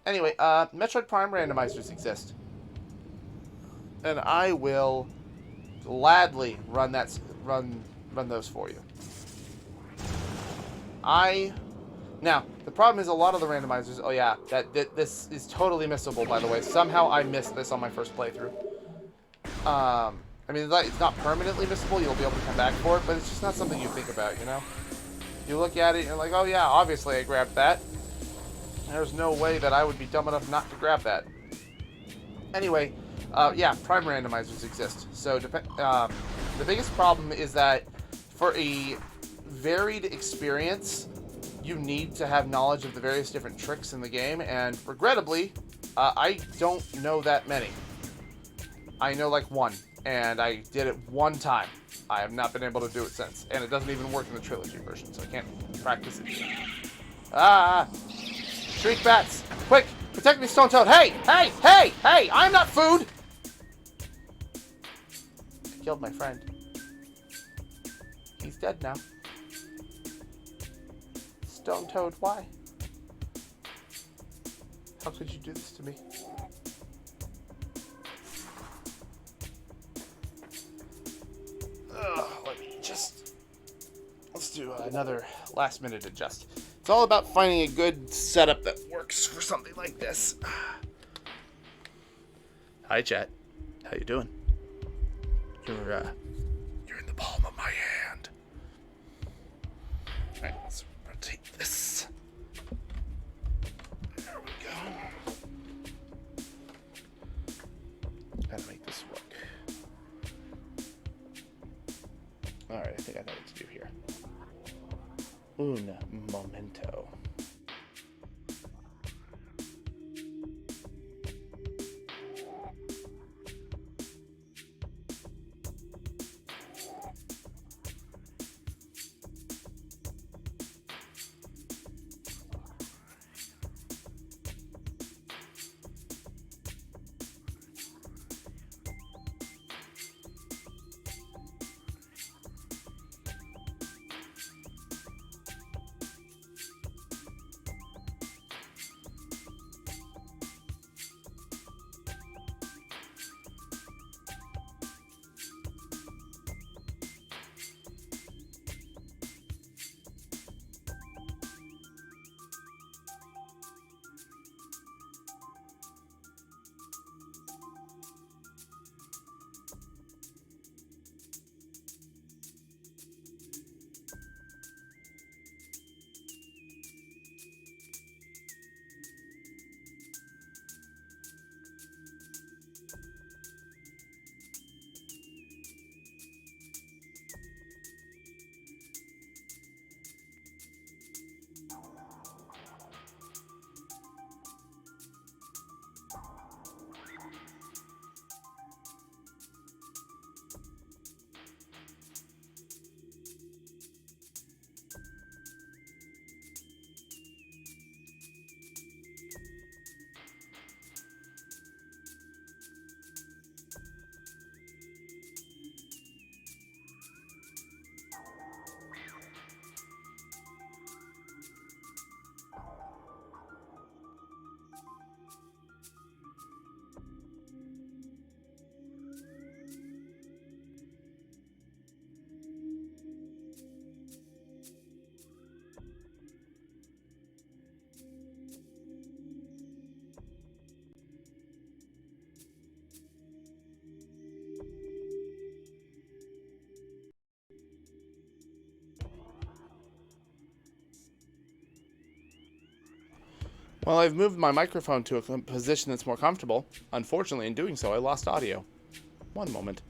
Anyway, Metroid Prime randomizers exist. And I will gladly run those for you. Now, the problem is a lot of the randomizers, oh yeah, this is totally missable, by the way. Somehow I missed this on my first playthrough. I mean, it's not permanently missable, you'll be able to come back for it, but it's just not something you think about, you know? You look at it and you're like, oh yeah, obviously I grabbed that. There's no way that I would be dumb enough not to grab that. Anyway, yeah, Prime randomizers exist. So the biggest problem is that for a varied experience, you need to have knowledge of the various different tricks in the game, and regrettably, I don't know that many. I know like 1, and I did it 1 time. I have not been able to do it since, and it doesn't even work in the trilogy version, so I can't practice it. Ah! Shriek bats! Quick! Protect me, Stone Toad! Hey! Hey! Hey! Hey! I'm not food! I killed my friend. He's dead now. Stone Toad, why? How could you do this to me? Let's do another last minute adjust. It's all about finding a good setup that works for something like this. Hi, chat. How you doing? You're in the palm of my hand. All right, let's rotate this. There we go. Gotta make this work. All right, I think I know what to do here. Un momento. Well, I've moved my microphone to a position that's more comfortable. Unfortunately, in doing so, I lost audio. One moment.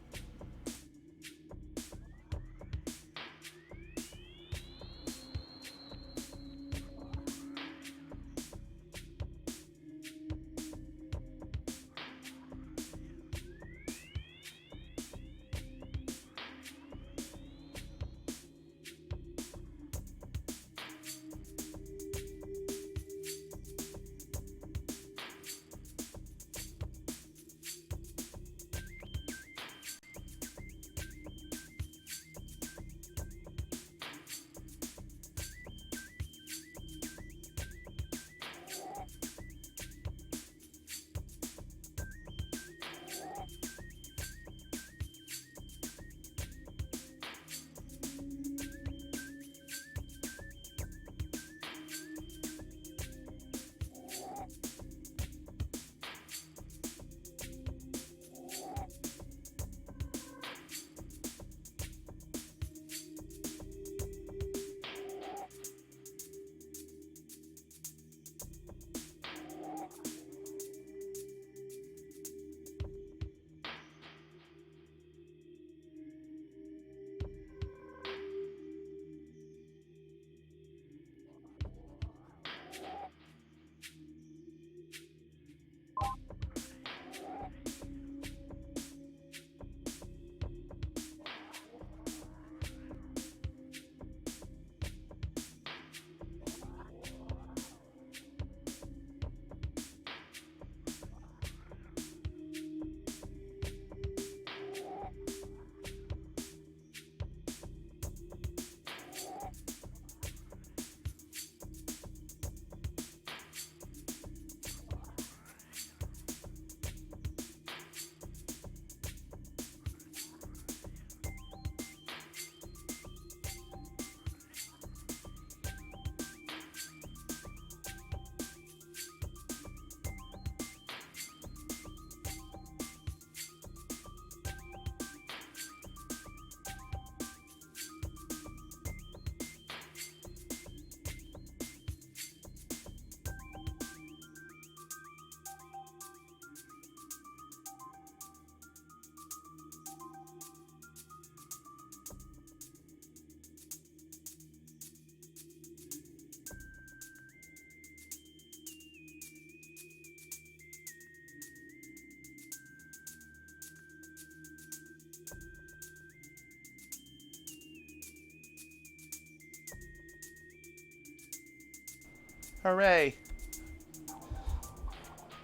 Hooray!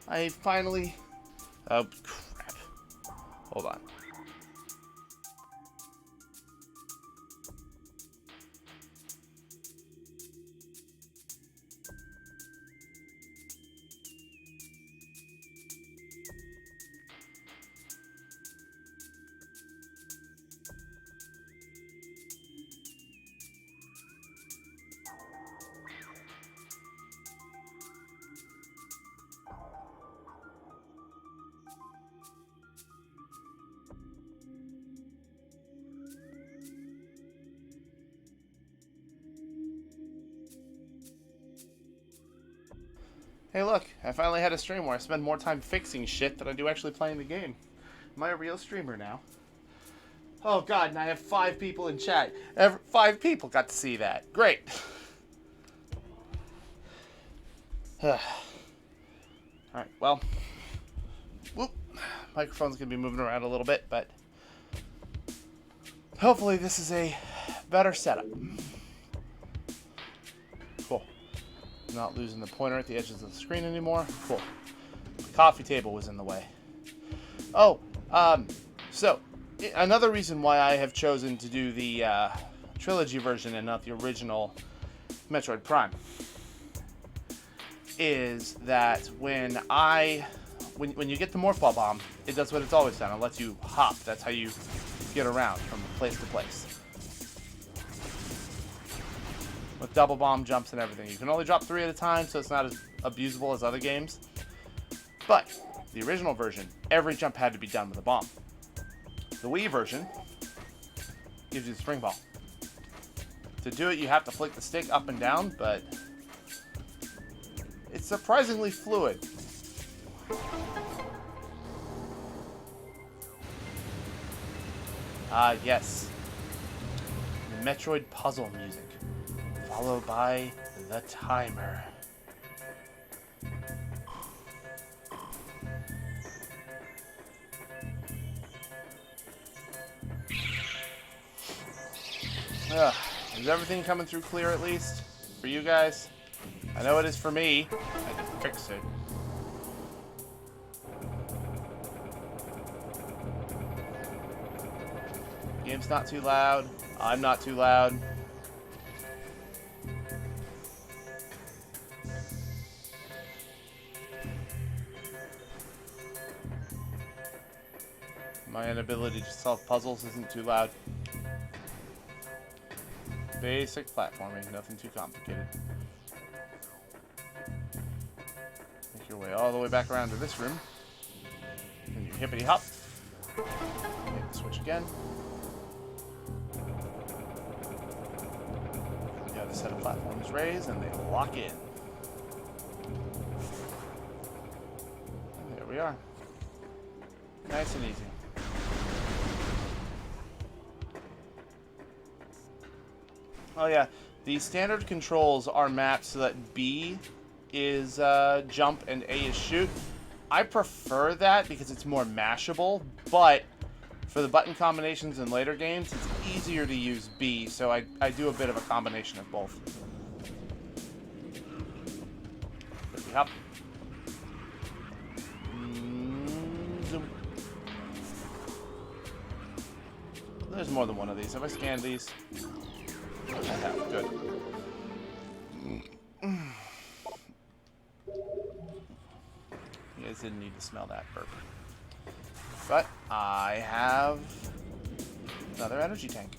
I finally... Oh, crap. Hold on. Hey look, I finally had a stream where I spend more time fixing shit than I do actually playing the game. Am I a real streamer now? Oh god, and I have 5 people in chat. 5 people got to see that. Great. Alright, well. Whoop. Microphone's going to be moving around a little bit, but hopefully this is a better setup. Cool. Not losing the pointer at the edges of the screen anymore. Cool. The coffee table was in the way. Oh, so another reason why I have chosen to do the trilogy version and not the original Metroid Prime is that when you get the Morph Ball Bomb, it does what it's always done. It lets you hop. That's how you get around from place to place. With double bomb jumps and everything. You can only drop 3 at a time, so it's not as abusable as other games. But the original version, every jump had to be done with a bomb. The Wii version gives you the spring ball. To do it, you have to flick the stick up and down, but it's surprisingly fluid. Ah, yes. The Metroid puzzle music. Followed by the timer. Is everything coming through clear at least? For you guys? I know it is for me. I can fix it. Game's not too loud. I'm not too loud. My inability to solve puzzles isn't too loud. Basic platforming, nothing too complicated. Make your way all the way back around to this room. Then you hippity hop. Hit the switch again. You got a set of platforms raised and they lock in. And there we are. Nice and easy. Oh yeah, the standard controls are mapped so that B is jump and A is shoot. I prefer that because it's more mashable, but for the button combinations in later games, it's easier to use B, so I do a bit of a combination of both. Quickly hop. Zoom. There's more than one of these. Have I scanned these? I have. Good. You guys didn't need to smell that burp. But I have another energy tank.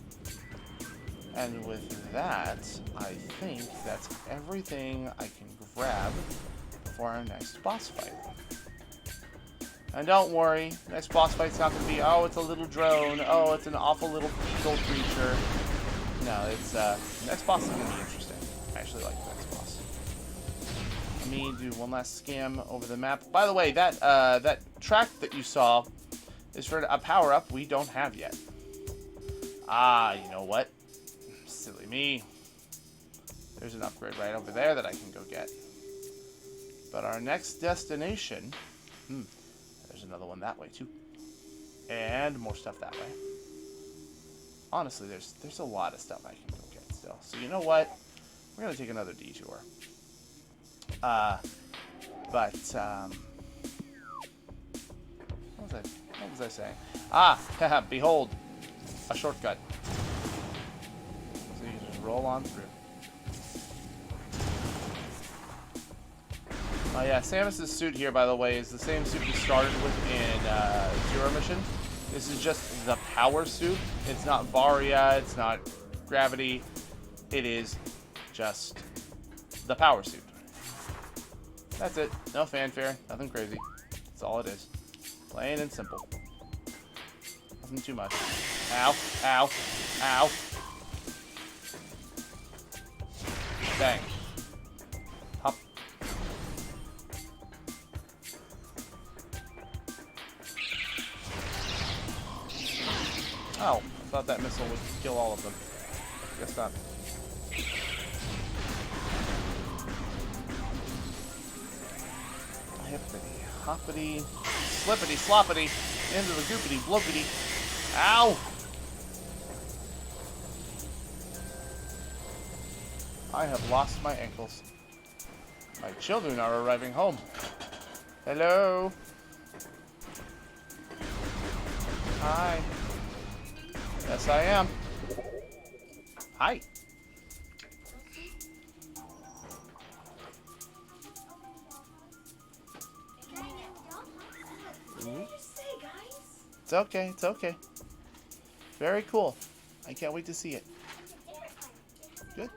And with that, I think that's everything I can grab for our next boss fight. And don't worry, next boss fight's not going to be, oh, it's a little drone, oh, it's an awful little beetle creature. No, it's, next boss is going to be interesting. I actually like the next boss. Let me do one last scam over the map. By the way, that track that you saw is for a power-up we don't have yet. Ah, you know what? Silly me. There's an upgrade right over there that I can go get. But our next destination... there's another one that way, too. And more stuff that way. Honestly, there's a lot of stuff I can go get still. So you know what? We're going to take another detour. But what was I saying? Haha, behold, a shortcut. So you just roll on through. Oh yeah, Samus's suit here, by the way, is the same suit we started with in Zero Mission. This is just the power suit. It's not Varia, it's not Gravity. It is just the power suit. That's it. No fanfare, nothing crazy. That's all it is. Plain and simple. Nothing too much. Ow, ow, ow. Bang. Hop. Oh, I thought that missile would kill all of them. Guess not. Hippity, hoppity, slippity, sloppity, into the goopity, bloopity. Ow! I have lost my ankles. My children are arriving home. Hello? Hi. Yes, I am. Hi. It's okay, it's okay. Very cool. I can't wait to see it. Good.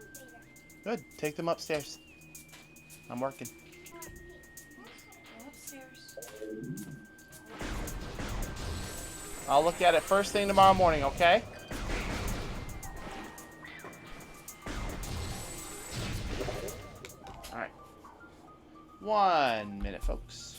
Good. Take them upstairs. I'm working. I'll look at it first thing tomorrow morning, okay? Alright. 1 minute, folks.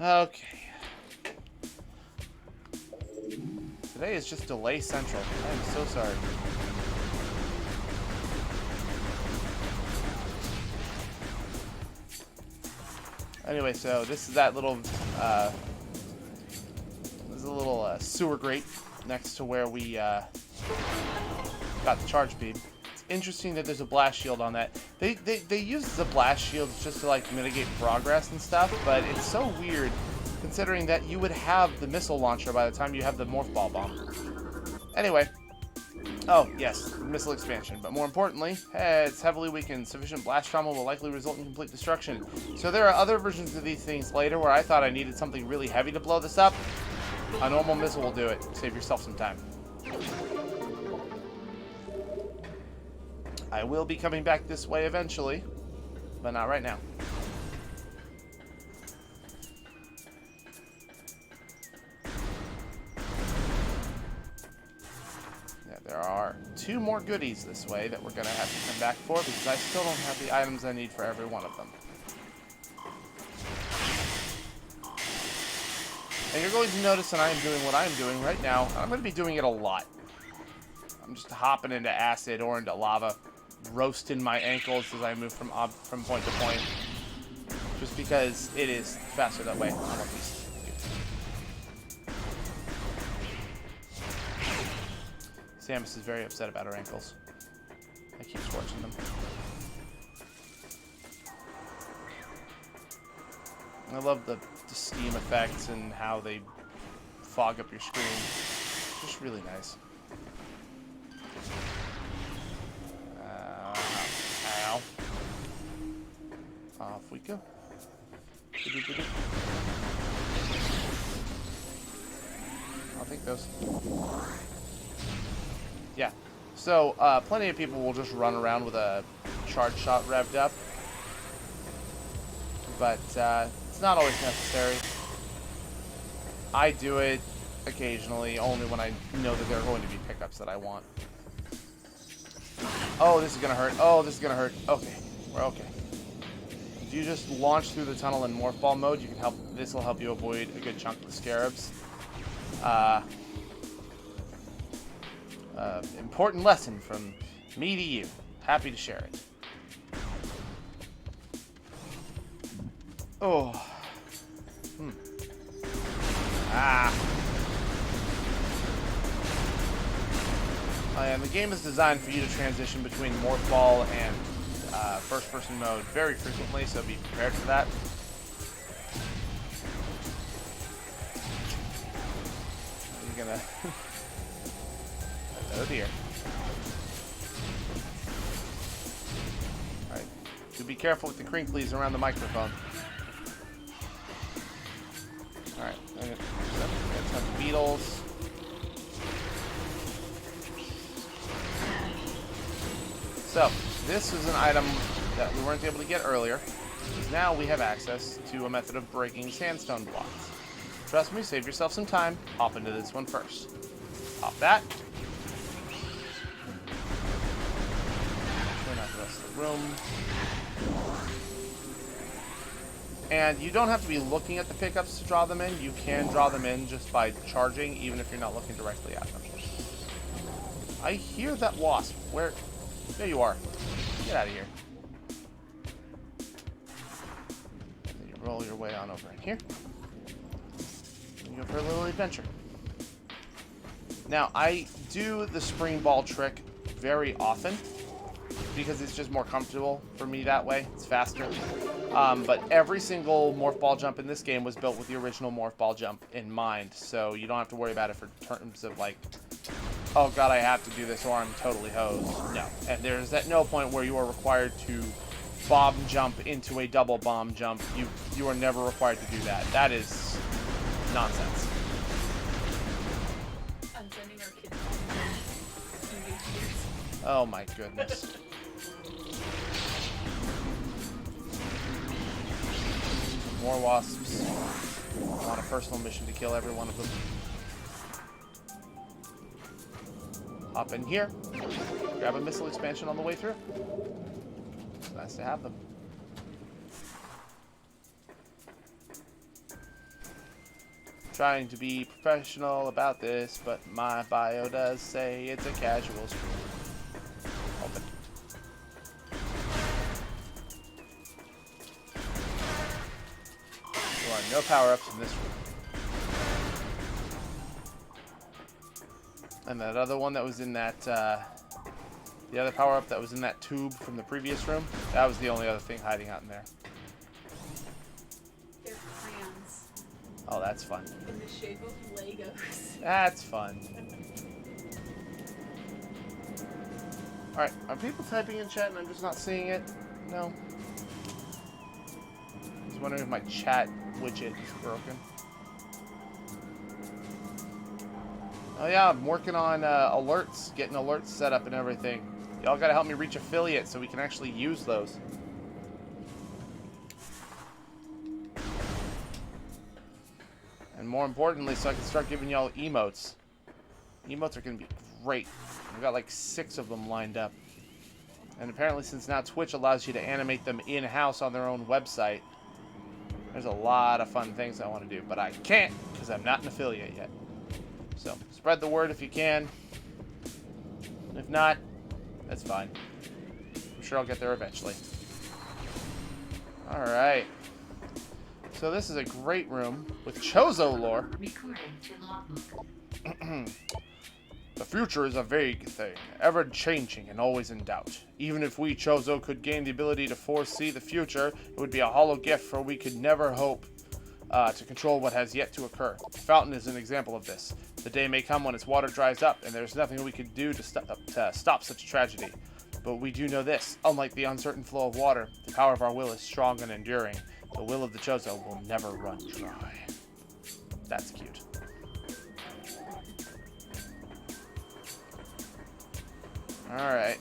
Okay. Today is just delay central. I am so sorry. Anyway, so this is that little, there's a little sewer grate next to where we got the charge beam. It's interesting that there's a blast shield on that. They use the blast shields just to like mitigate progress and stuff, but it's so weird considering that you would have the missile launcher by the time you have the morph ball bomb. Anyway, Oh, yes, missile expansion. But more importantly, it's heavily weakened. Sufficient blast trauma will likely result in complete destruction. So there are other versions of these things later where I thought I needed something really heavy to blow this up. A normal missile will do it. Save yourself some time. I will be coming back this way eventually, but not right now. There are 2 more goodies this way that we're going to have to come back for because I still don't have the items I need for every one of them. And you're going to notice that I am doing what I'm doing right now. I'm going to be doing it a lot. I'm just hopping into acid or into lava, roasting my ankles as I move from point to point. Just because it is faster that way. I want these. Samus is very upset about her ankles. I keep scorching them. I love the steam effects and how they fog up your screen. It's just really nice. Ow. Off we go. I'll take those. Yeah, so plenty of people will just run around with a charge shot revved up, but it's not always necessary. I do it occasionally, only when I know that there are going to be pickups that I want. Oh, this is gonna hurt. Oh, this is gonna hurt. Okay, we're okay. If you just launch through the tunnel in Morph Ball mode, you can help. This will help you avoid a good chunk of the scarabs. Important lesson from me to you. Happy to share it. Oh. Ah. Oh, yeah, and the game is designed for you to transition between Morph Ball and first-person mode very frequently, so be prepared for that. You're gonna... Oh dear. Alright. Do be careful with the crinklies around the microphone. Alright. I'm gonna get some beetles. So, this is an item that we weren't able to get earlier. Because now we have access to a method of breaking sandstone blocks. Trust me, save yourself some time. Hop into this one first. Pop that. Room. And you don't have to be looking at the pickups to draw them in. You can draw them in just by charging, even if you're not looking directly at them. I hear that wasp. Where? There you are. Get out of here. And then you roll your way on over in here. And you go for a little adventure. Now, I do the spring ball trick very often, because it's just more comfortable for me that way. It's faster. But every single Morph Ball jump in this game was built with the original Morph Ball jump in mind, so you don't have to worry about it for terms of like, oh god, I have to do this or I'm totally hosed. No. And there's at no point where you are required to bomb jump into a double bomb jump. You are never required to do that. That is nonsense. I'm sending our kids Oh my goodness. More wasps. I'm on a personal mission to kill every one of them. Hop in here. Grab a missile expansion on the way through. It's nice to have them. Trying to be professional about this, but my bio does say it's a casual stream. Open. There are no power-ups in this room. And that other one that was in that, the other power-up that was in that tube from the previous room, that was the only other thing hiding out in there. They're crayons. Oh, that's fun. In the shape of Legos. That's fun. Alright, are people typing in chat and I'm just not seeing it? No. I was wondering if my chat widget is broken. Oh yeah, I'm working on alerts, getting alerts set up and everything. Y'all gotta help me reach affiliates so we can actually use those. And more importantly, so I can start giving y'all emotes. Emotes are gonna be great. I've got like 6 of them lined up. And apparently since now Twitch allows you to animate them in-house on their own website, there's a lot of fun things I want to do, but I can't because I'm not an affiliate yet. So, spread the word if you can. If not, that's fine. I'm sure I'll get there eventually. Alright. So this is a great room with Chozo lore. Recording to logbook. The future is a vague thing, ever-changing and always in doubt. Even if we, Chozo, could gain the ability to foresee the future, it would be a hollow gift, for we could never hope to control what has yet to occur. The fountain is an example of this. The day may come when its water dries up, and there's nothing we could do to stop such a tragedy. But we do know this: unlike the uncertain flow of water, the power of our will is strong and enduring. The will of the Chozo will never run dry. That's cute. Alright.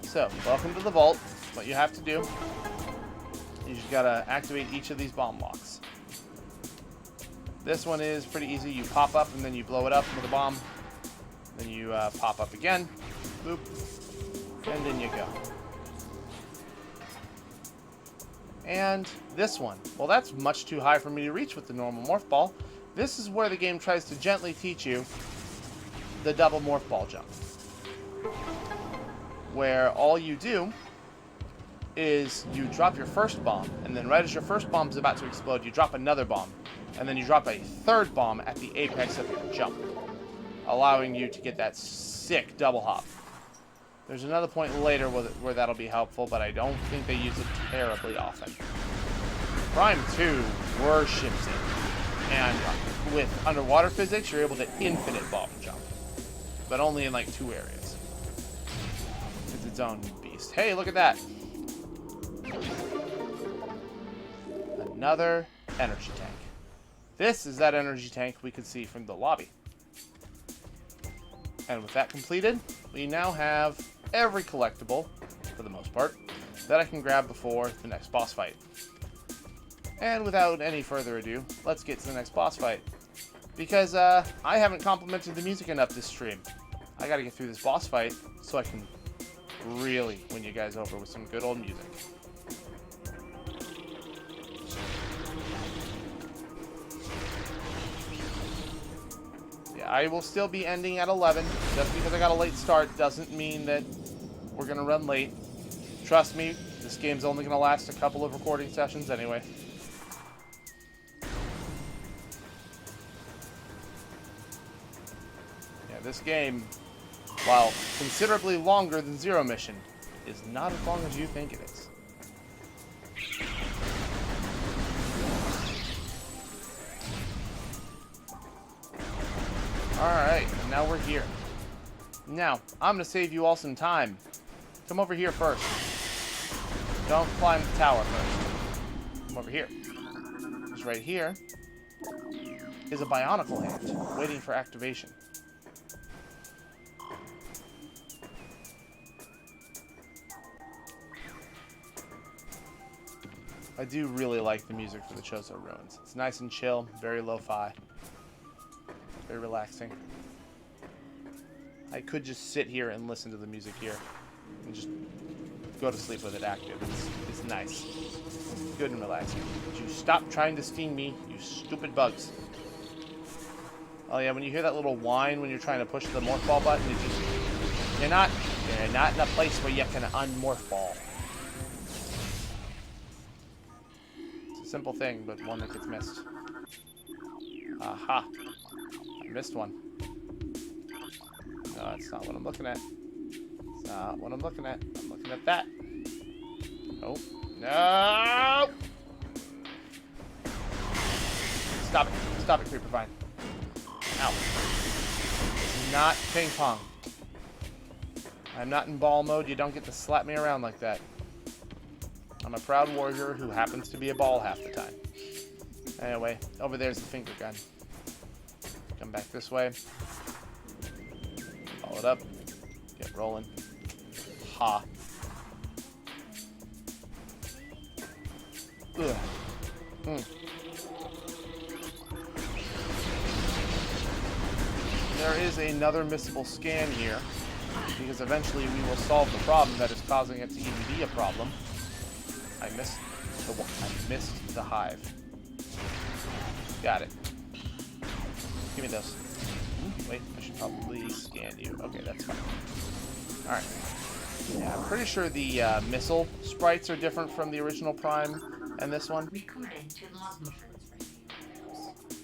So, welcome to the vault. What you have to do, you just gotta activate each of these bomb locks. This one is pretty easy. You pop up and then you blow it up with a bomb. Then you pop up again. Boop. And then you go. And this one. Well, that's much too high for me to reach with the normal morph ball. This is where the game tries to gently teach you the double morph ball jump. Where all you do is you drop your first bomb, and then right as your first bomb is about to explode, you drop another bomb, and then you drop a third bomb at the apex of your jump, allowing you to get that sick double hop. There's another point later where that'll be helpful, but I don't think they use it terribly often. Prime 2 worships it, and with underwater physics, you're able to infinite bomb jump, but only in like 2 areas. It's its own beast. Hey, look at that! Another energy tank. This is that energy tank we could see from the lobby. And with that completed, we now have every collectible, for the most part, that I can grab before the next boss fight. And without any further ado, let's get to the next boss fight. Because I haven't complimented the music enough this stream. I gotta get through this boss fight so I can really win you guys over with some good old music. Yeah, I will still be ending at 11. Just because I got a late start doesn't mean that we're gonna run late. Trust me, this game's only gonna last a couple of recording sessions anyway. Yeah, this game, while considerably longer than Zero Mission, is not as long as you think it is. Alright, now we're here. Now, I'm going to save you all some time. Come over here first. Don't climb the tower first. Come over here. Because right here is a Bionicle hand waiting for activation. I do really like the music for the Chozo Ruins. It's nice and chill, very lo-fi. Very relaxing. I could just sit here and listen to the music here and just go to sleep with it active. It's nice. Good and relaxing. Would you stop trying to sting me, you stupid bugs? Oh yeah, when you hear that little whine when you're trying to push the morph ball button, it just you're not in a place where you can unmorph ball. It's a simple thing, but one that gets missed. Aha. I missed one. No, that's not what I'm looking at. It's not what I'm looking at. I'm looking at that. Oh. No! Stop it. Stop it, Creeper Vine. Ow. This is not ping pong. I'm not in ball mode. You don't get to slap me around like that. I'm a proud warrior who happens to be a ball half the time. Anyway, over there's the finger gun. Come back this way. Follow it up. Get rolling. Ha. Ugh. There is another missable scan here, because eventually we will solve the problem that is causing it to even be a problem. I missed the hive. Got it. Give me those. Wait, I should probably scan you. Okay, that's fine. Alright. Yeah, I'm pretty sure the missile sprites are different from the original Prime and this one. Recording to logbook.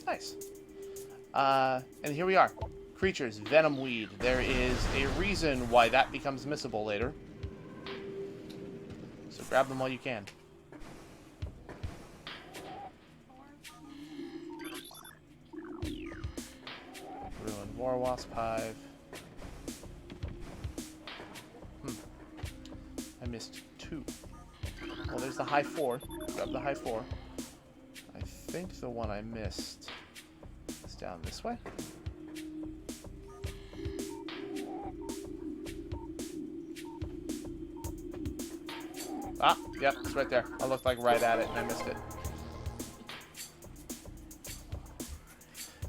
Nice. And here we are. Creatures, venom weed. There is a reason why that becomes missable later. So grab them while you can. Ruined War Wasp Hive. I missed 2. Well, there's the high 4. Grab the high 4. I think the one I missed is down this way. Ah, yep, it's right there. I looked like right at it and I missed it.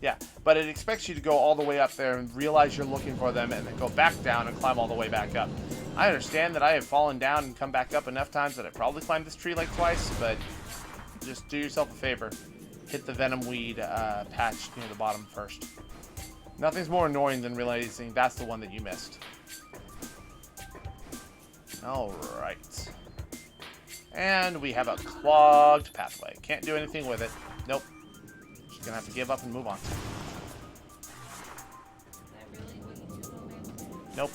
Yeah, but it expects you to go all the way up there and realize you're looking for them and then go back down and climb all the way back up. I understand that I have fallen down and come back up enough times that I probably climbed this tree like twice, but just do yourself a favor. Hit the venom weed patch near the bottom first. Nothing's more annoying than realizing that's the one that you missed. Alright. And we have a clogged pathway. Can't do anything with it. Nope. Just gonna have to give up and move on. Nope.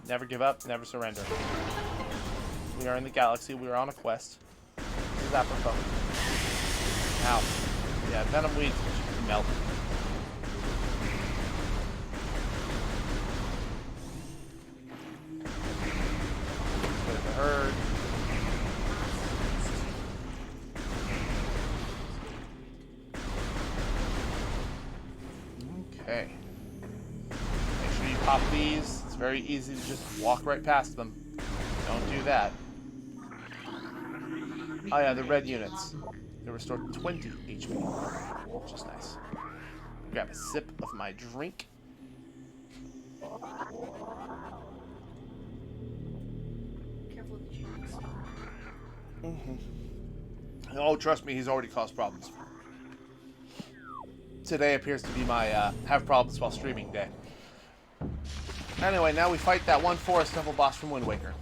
Never give up, never surrender. We are in the galaxy. We are on a quest. This is apropos. Ow. Yeah, venom weeds melt. Bit of a herd. Okay. Make sure you pop these. It's very easy to just walk right past them. Don't do that. Oh yeah, the red units. They restore 20 HP, which is nice. Grab a sip of my drink. Careful with the cheese. Oh, trust me, he's already caused problems. Today appears to be my have problems while streaming day. Anyway, now we fight that one Forest Temple boss from Wind Waker.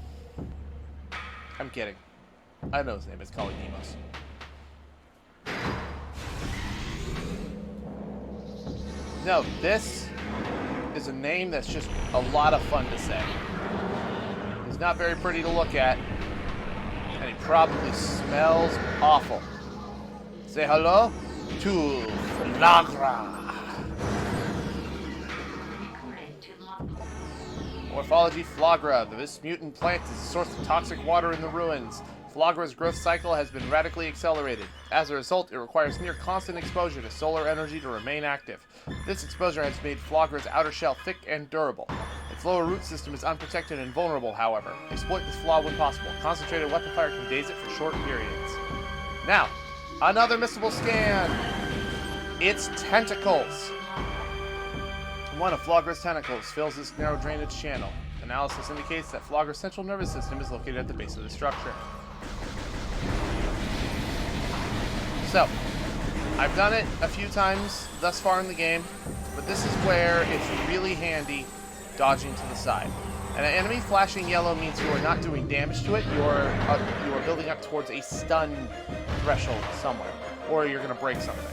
I'm kidding. I know his name is Kalidimos. No, this is a name that's just a lot of fun to say. He's not very pretty to look at, and he probably smells awful. Say hello to Flagra. Morphology Flagra. This mutant plant is a source of toxic water in the ruins. Flagra's growth cycle has been radically accelerated. As a result, it requires near constant exposure to solar energy to remain active. This exposure has made Flagra's outer shell thick and durable. Its lower root system is unprotected and vulnerable, however. Exploit this flaw when possible. Concentrated weapon fire can daze it for short periods. Now, another missable scan! It's tentacles! One of Flagra's tentacles fills this narrow drainage channel. Analysis indicates that Flagra's central nervous system is located at the base of the structure. So, I've done it a few times thus far in the game, but this is where it's really handy dodging to the side. An enemy flashing yellow means you are not doing damage to it, you are building up towards a stun threshold somewhere, or you're going to break something.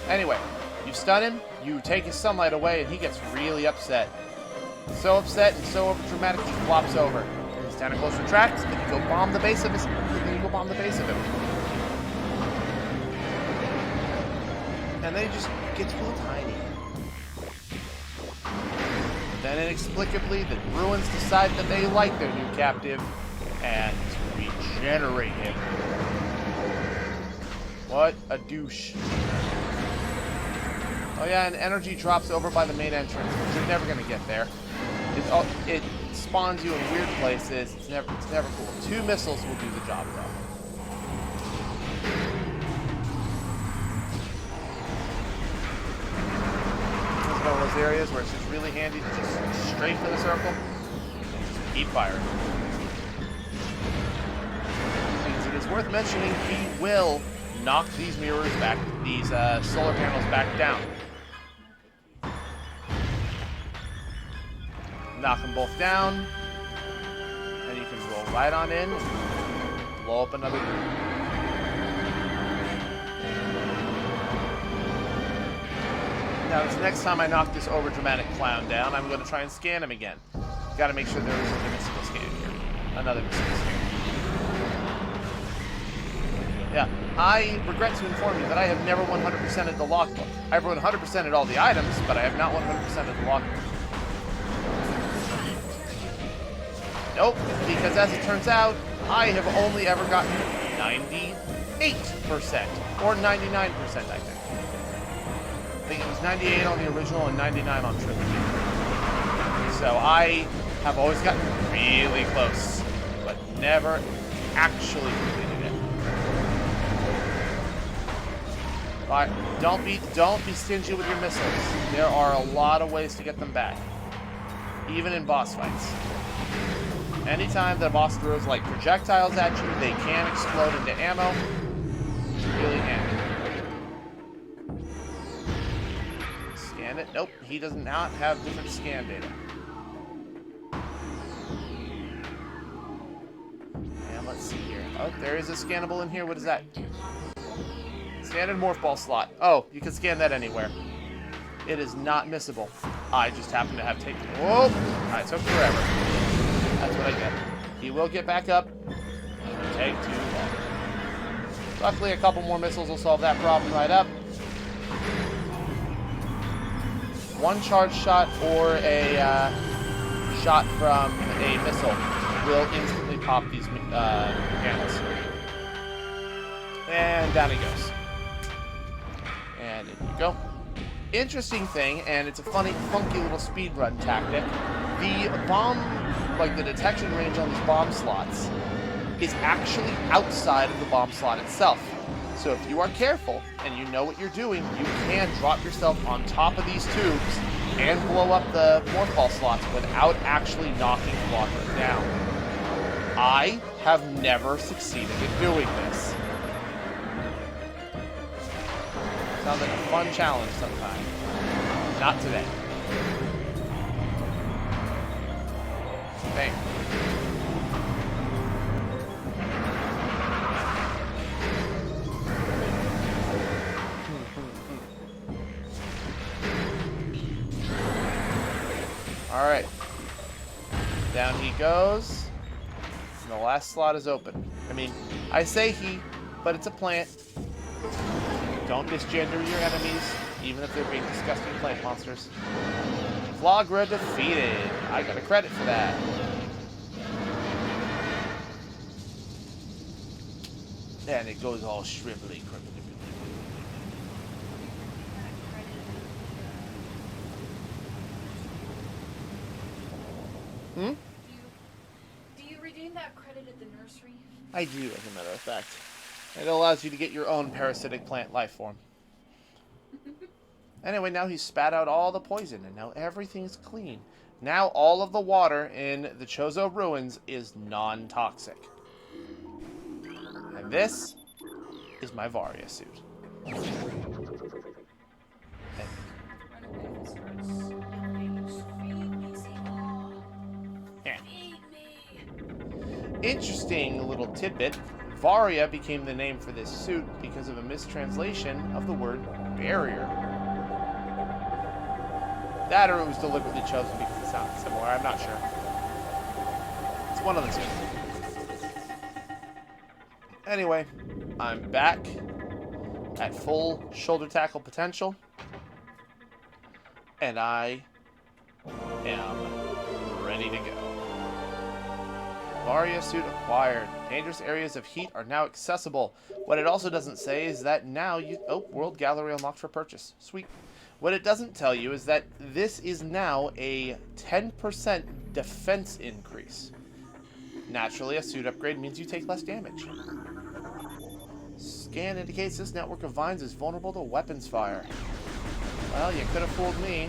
Anyway, you stun him, you take his sunlight away, and he gets really upset. So upset and so overdramatic, he flops over. His tentacles retract, and you go bomb the base of his. him. And then he just gets real tiny. then inexplicably, the Ruins decide that they like their new captive and regenerate him. What a douche. Oh yeah, and energy drops over by the main entrance, but you're never going to get there. It spawns you in weird places. It's never cool. 2 missiles will do the job, though. It's one of those areas where it's just really handy to just strafe in a circle and just keep firing. Because it is worth mentioning, he will knock these mirrors back, these solar panels back down. Knock them both down, and you can roll right on in and blow up another group. Now, this next time I knock this overdramatic clown down, I'm going to try and scan him again. Got to make sure there isn't a mystical scan here. Another mystical scan. Yeah, I regret to inform you that I have never 100%ed the logbook. I've 100%ed all the items, but I have not 100%ed the logbook. Nope, because as it turns out, I have only ever gotten 98%, or 99%, I think. I think it was 98 on the original and 99 on Trilogy. So I have always gotten really close, but never actually completed it. But don't be stingy with your missiles. There are a lot of ways to get them back, even in boss fights. Anytime the boss throws like projectiles at you, they can explode into ammo. It's really handy. Scan it. Nope, he does not have different scan data. And let's see here. Oh, there is a scannable in here. What is that? Standard morph ball slot. Oh, you can scan that anywhere. It is not missable. I just happen to have taken... Whoa! I took forever. That's what I get. He will get back up. It'll take too long. Luckily, a couple more missiles will solve that problem right up. One charge shot or a shot from a missile will instantly pop these panels. And down he goes. And in you go. Interesting thing, and it's a funky little speedrun tactic. The bomb, like the detection range on these bomb slots, is actually outside of the bomb slot itself. So if you are careful and you know what you're doing, you can drop yourself on top of these tubes and blow up the morph ball slots without actually knocking the blocker down. I have never succeeded in doing this. Sounds like a fun challenge sometime. Not today. Thank you. Alright. Down he goes. And the last slot is open. I mean, I say he, but it's a plant. Don't misgender your enemies, even if they're being disgusting plant monsters. Vlogra defeated. I got a credit for that. And it goes all shrivelly. Hmm? Do you redeem that credit at the nursery? I do, as a matter of fact. It allows you to get your own parasitic plant life form. Anyway, now he's spat out all the poison, and now everything's clean. Now all of the water in the Chozo Ruins is non-toxic. And this is my Varia suit. Interesting little tidbit. Varia became the name for this suit because of a mistranslation of the word barrier. That or it was deliberately chosen because it sounded similar. I'm not sure. It's one of the two. Anyway, I'm back at full shoulder tackle potential. And I am ready to go. Varia suit acquired. Dangerous areas of heat are now accessible. What it also doesn't say is that now you... Oh, World Gallery unlocked for purchase. Sweet. What it doesn't tell you is that this is now a 10% defense increase. Naturally, a suit upgrade means you take less damage. Scan indicates this network of vines is vulnerable to weapons fire. Well, you could have fooled me.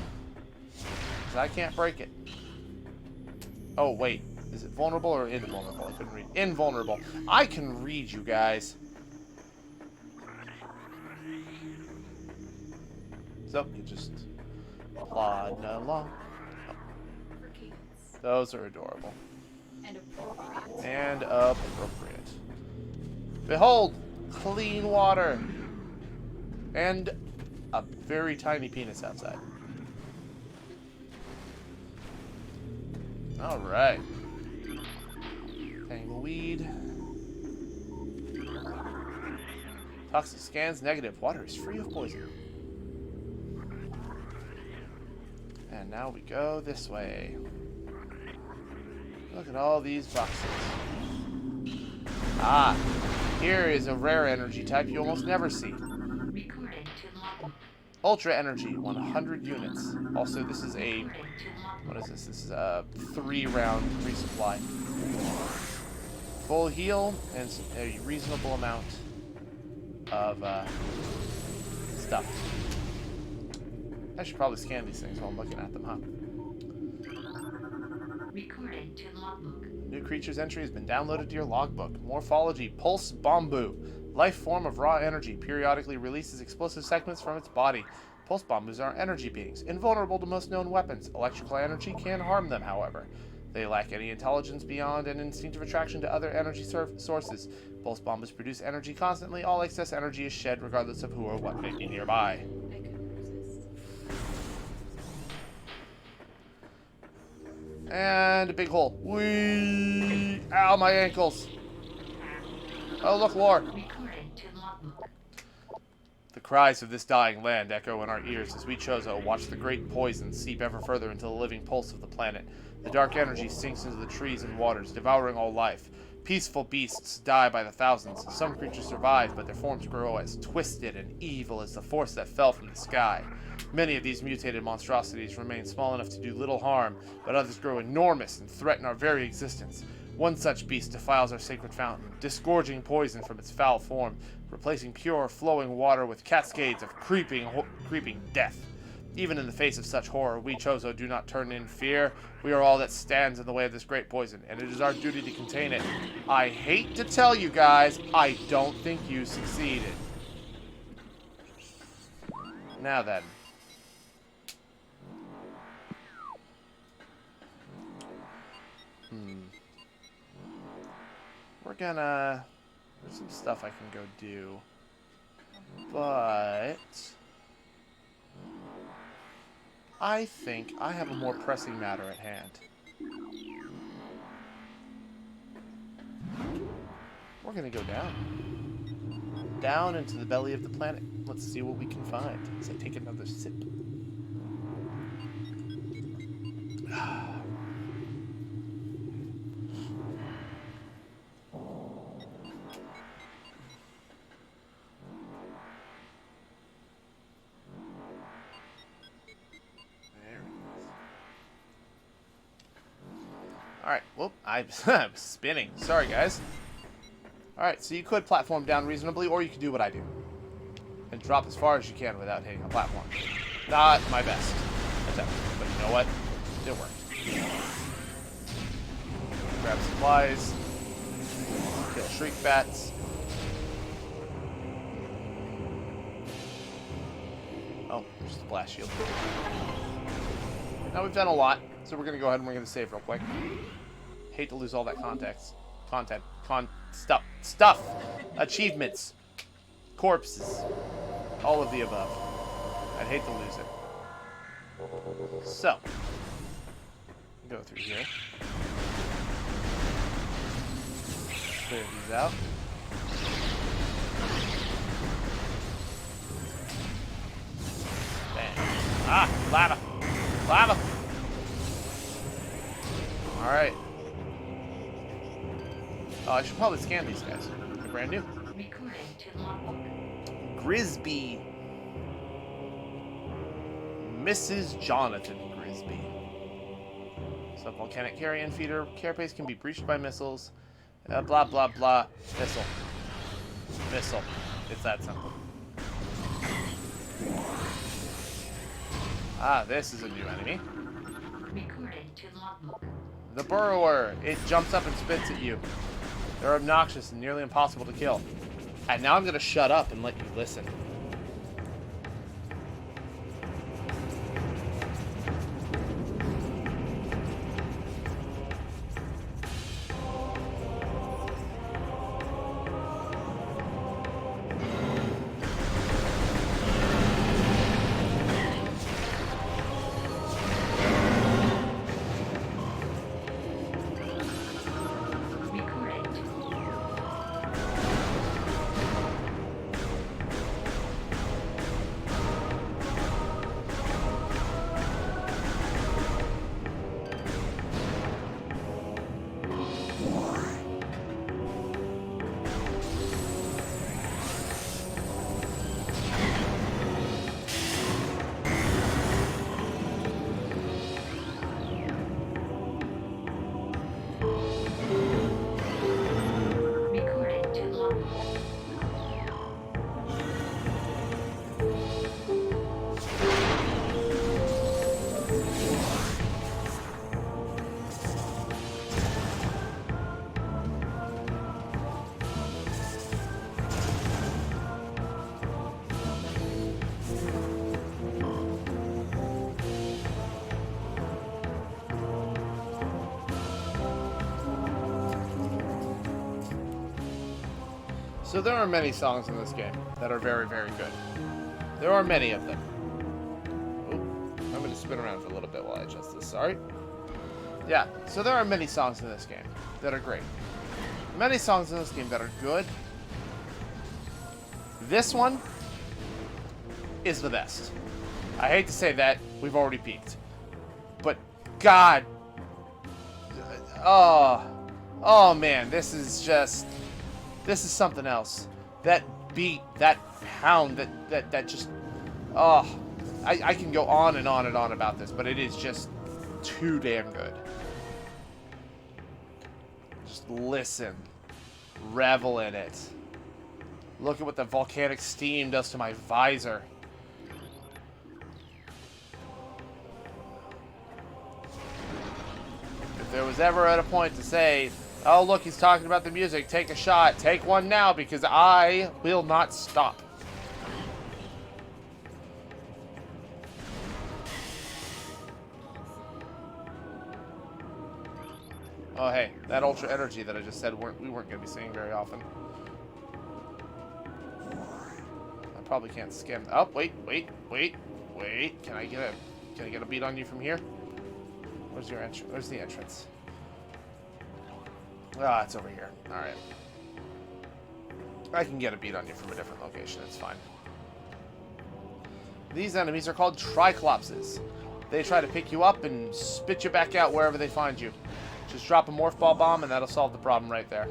Because I can't break it. Oh, wait. Is it vulnerable or invulnerable? I couldn't read. Invulnerable. I can read, you guys. So, you just plod along. For cadence. Those are adorable. And appropriate. And appropriate. Behold! Clean water! And a very tiny penis outside. Alright. Tangleweed. Toxic scans negative. Water is free of poison. And now we go this way. Look at all these boxes. Ah, here is a rare energy type you almost never see. Recorded to logbook. Ultra energy, 100 units. Also, this is a... Recorded to logbook. What is this? This is a 3-round resupply. Full heal and a reasonable amount of stuff. I should probably scan these things while I'm looking at them, huh? Recorded to logbook. New creature's entry has been downloaded to your logbook. Morphology, Pulse Bombu. Life form of raw energy. Periodically releases explosive segments from its body. Pulse Bombus are energy beings, invulnerable to most known weapons. Electrical energy can harm them, however. They lack any intelligence beyond an instinctive attraction to other energy sources. Pulse Bombus produce energy constantly. All excess energy is shed regardless of who or what may be nearby. I couldn't resist. And a big hole. Whee! Ow, my ankles. Oh, look, lore. Recorded to logbook. The cries of this dying land echo in our ears as we Chozo watch the great poison seep ever further into the living pulse of the planet. The dark energy sinks into the trees and waters, devouring all life. Peaceful beasts die by the thousands. Some creatures survive, but their forms grow as twisted and evil as the force that fell from the sky. Many of these mutated monstrosities remain small enough to do little harm, but others grow enormous and threaten our very existence. One such beast defiles our sacred fountain, disgorging poison from its foul form, replacing pure, flowing water with cascades of creeping death. Even in the face of such horror, we Chozo do not turn in fear. We are all that stands in the way of this great poison, and it is our duty to contain it. I hate to tell you guys, I don't think you succeeded. Now then. We're gonna... There's some stuff I can go do. But... I think I have a more pressing matter at hand. We're gonna go down. Down into the belly of the planet. Let's see what we can find as I take another sip. Alright, whoop, I'm spinning. Sorry, guys. Alright, so you could platform down reasonably, or you could do what I do. And drop as far as you can without hitting a platform. Not my best attempt, but you know what? It worked. Grab supplies. Kill shriek bats. Oh, there's the blast shield. Now we've done a lot, so we're gonna go ahead and we're gonna save real quick. Hate to lose all that stuff, achievements, corpses, all of the above. I'd hate to lose it. So, go through here. Clear these out. Bam. Ah, lava. Lava. Alright. Oh, I should probably scan these guys. They're brand new. Recording to logbook. Grisby. Mrs. Jonathan Grisby. Subvolcanic carrion feeder. Carapace can be breached by missiles. Blah, blah, blah. Missile. Missile. It's that simple. Ah, this is a new enemy. Recording to logbook. The Burrower. It jumps up and spits at you. They're obnoxious and nearly impossible to kill. And now I'm going to shut up and let you listen. Recording to recording to logbook. So there are many songs in this game that are very, very good. There are many of them. Oh, I'm going to spin around for a little bit while I adjust this. Sorry. Yeah, so there are many songs in this game that are great. Many songs in this game that are good. This one is the best. I hate to say that. We've already peaked. But, God. Oh man, this is something else. That beat, that pound, that just, I can go on and on and on about this, but it is just too damn good. Just listen, revel in it. Look at what the volcanic steam does to my visor. If there was ever at a point to say, oh, look, he's talking about the music. Take a shot. Take one now, because I will not stop. Oh, hey, that ultra energy that I just said we weren't going to be seeing very often. I probably can't skim. Oh, wait. Can I get a beat on you from here? Where's your entrance? Where's the entrance? Ah, it's over here. Alright. I can get a beat on you from a different location. It's fine. These enemies are called Triclopses. They try to pick you up and spit you back out wherever they find you. Just drop a Morph Ball Bomb and that'll solve the problem right there.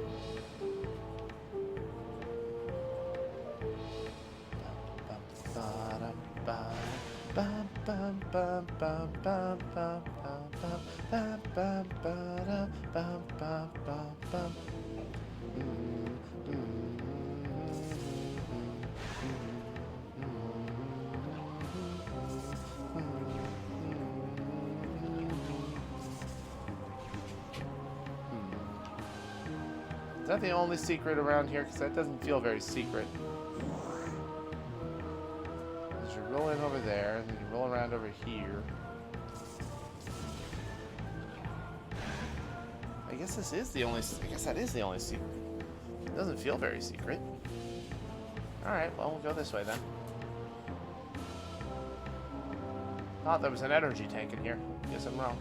Is that the only secret around here? Because that doesn't feel very secret. Because you roll in over there, and then you roll around over here. I guess this is the only... I guess that is the only secret. It doesn't feel very secret. Alright, well, we'll go this way then. Thought there was an energy tank in here. Guess I'm wrong.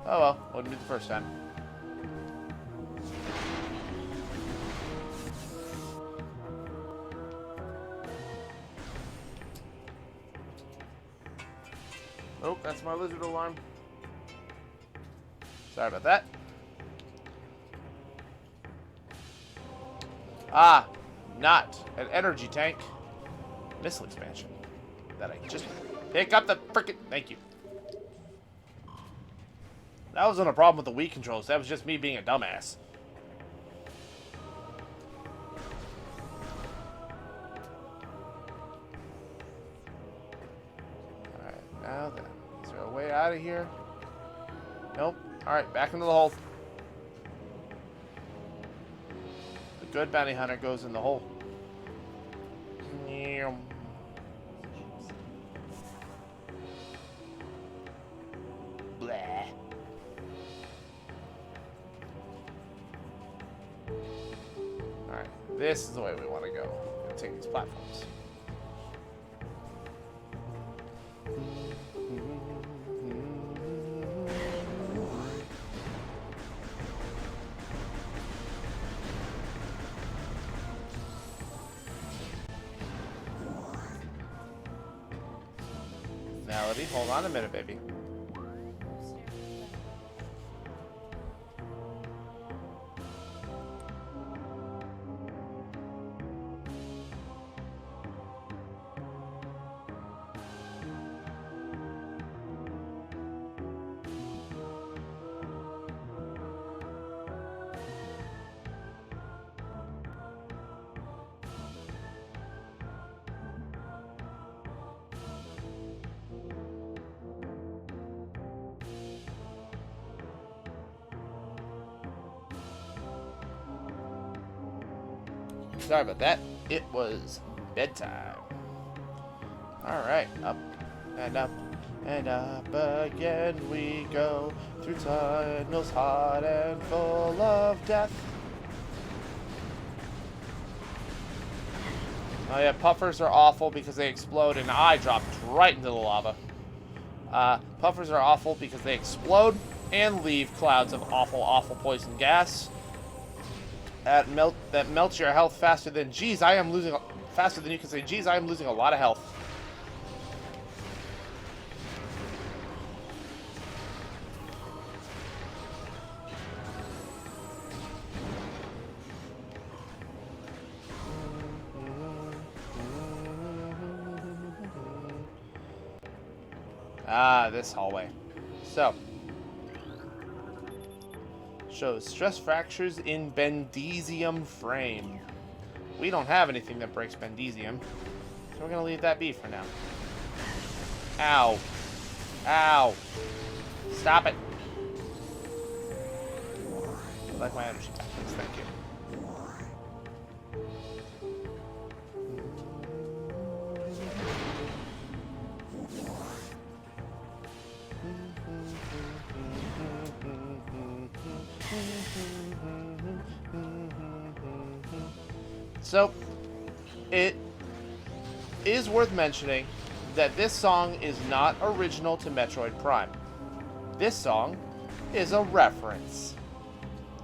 Oh well, wouldn't be the first time. Oh, that's my lizard alarm. Sorry about that. Ah, not an energy tank. Missile expansion. That I just pick up the frickin'. Thank you. That wasn't a problem with the Wii controls. That was just me being a dumbass. Alright, now then. Is there a way out of here? Nope. Alright, back into the hole. The good bounty hunter goes in the hole. Blah. Alright, this is the way we want to go. We'll take these platforms. Melody, hold on a minute, baby. Sorry about that. It was bedtime. Alright, up and up and up again we go through tunnels hot and full of death. Oh yeah, puffers are awful because they explode and I dropped right into the lava. Puffers are awful because they explode and leave clouds of awful, awful poison gas. That melts your health faster than, geez, I am losing, faster than you can say, geez, I am losing a lot of health. Ah, this hallway. So. Shows stress fractures in bendesium frame. We don't have anything that breaks bendesium, so we're gonna leave that be for now. Ow. Ow. Stop it. I like my energy tactics, thank you. So, it is worth mentioning that this song is not original to Metroid Prime. This song is a reference.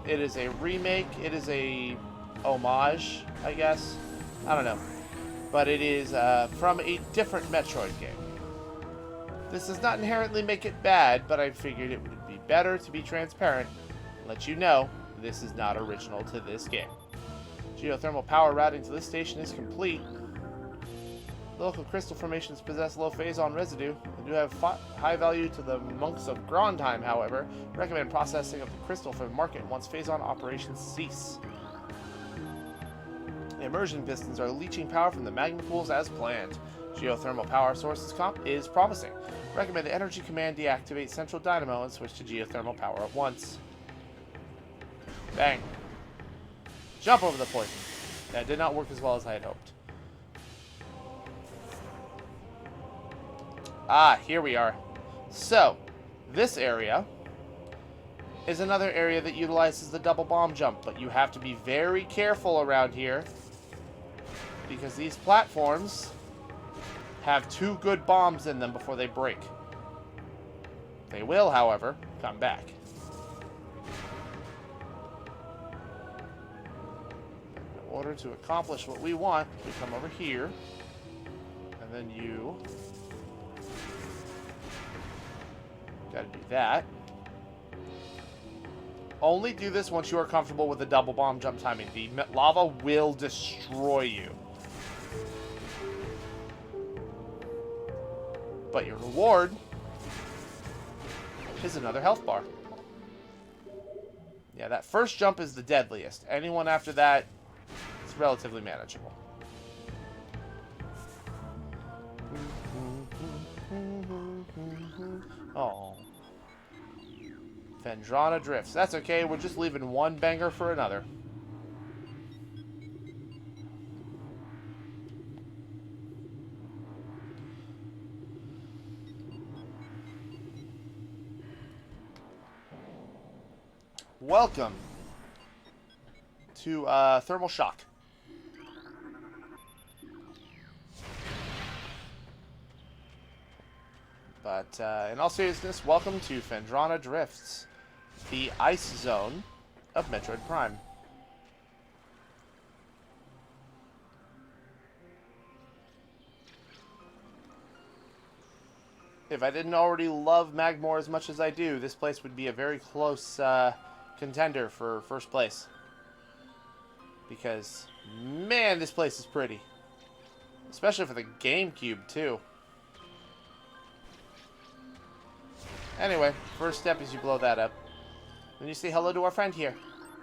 It is a remake, it is a homage, I guess. I don't know. But it is from a different Metroid game. This does not inherently make it bad, but I figured it would be better to be transparent and let you know this is not original to this game. Geothermal power routing to this station is complete. The local crystal formations possess low phazon residue. They do have high value to the monks of Grondheim, however. Recommend processing of the crystal for market once phazon operations cease. The immersion pistons are leaching power from the magma pools as planned. Geothermal power sources is promising. Recommend the energy command deactivate central dynamo and switch to geothermal power at once. Bang. Jump over the poison. That did not work as well as I had hoped. Ah, here we are. So, this area is another area that utilizes the double bomb jump, but you have to be very careful around here because these platforms have 2 good bombs in them before they break. They will, however, come back. In order to accomplish what we want, we come over here, and then you gotta do that. Only do this once you are comfortable with the double bomb jump timing. The lava will destroy you. But your reward is another health bar. Yeah, that first jump is the deadliest. Anyone after that, it's relatively manageable. Oh. Phendrana drifts. That's okay, we're just leaving one banger for another. Welcome to Thermal Shock. But in all seriousness, welcome to Phendrana Drifts, the ice zone of Metroid Prime. If I didn't already love Magmore as much as I do, this place would be a very close contender for first place. Because, man, this place is pretty. Especially for the GameCube, too. Anyway, first step is you blow that up. Then you say hello to our friend here.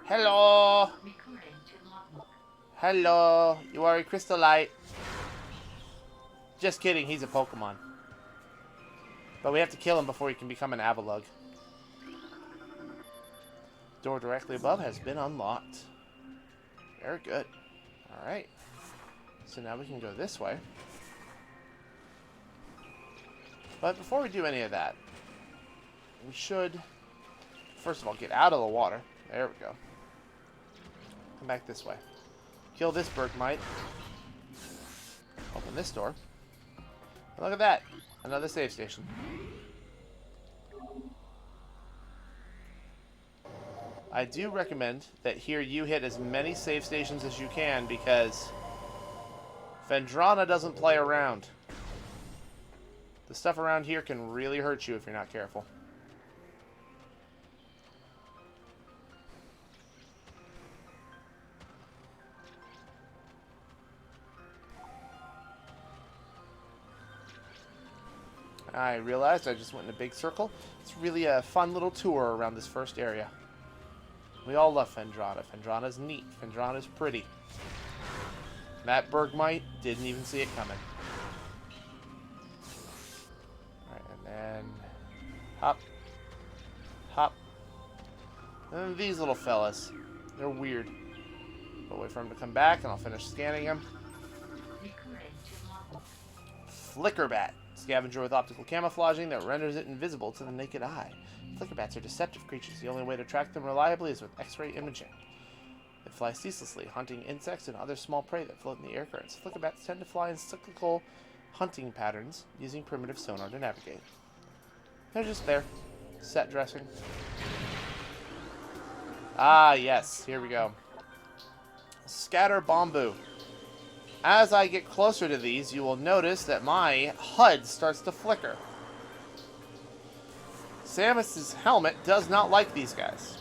Hello! Recording to logbook. Hello! You are a Crystallite. Just kidding, he's a Pokemon. But we have to kill him before he can become an Avalugg. Door directly above has been unlocked. Very good. Alright. So now we can go this way. But before we do any of that, we should, first of all, get out of the water. There we go. Come back this way. Kill this Bergmite. Open this door. And look at that. Another save station. I do recommend that here you hit as many save stations as you can because Phendrana doesn't play around. The stuff around here can really hurt you if you're not careful. I realized I just went in a big circle. It's really a fun little tour around this first area. We all love Phendrana. Phendrana's neat. Phendrana's pretty. That Bergmite didn't even see it coming. Alright, and then hop. Hop. And then these little fellas. They're weird. But wait for him to come back and I'll finish scanning him. Recording to logbook. Flickerbat. Scavenger with optical camouflaging that renders it invisible to the naked eye. Flickerbats are deceptive creatures. The only way to track them reliably is with X-ray imaging. They fly ceaselessly, hunting insects and other small prey that float in the air currents. Flickerbats tend to fly in cyclical hunting patterns, using primitive sonar to navigate. They're just there, set dressing. Ah, yes, here we go. Scatter Bombu. As I get closer to these, you will notice that my HUD starts to flicker. Samus's helmet does not like these guys.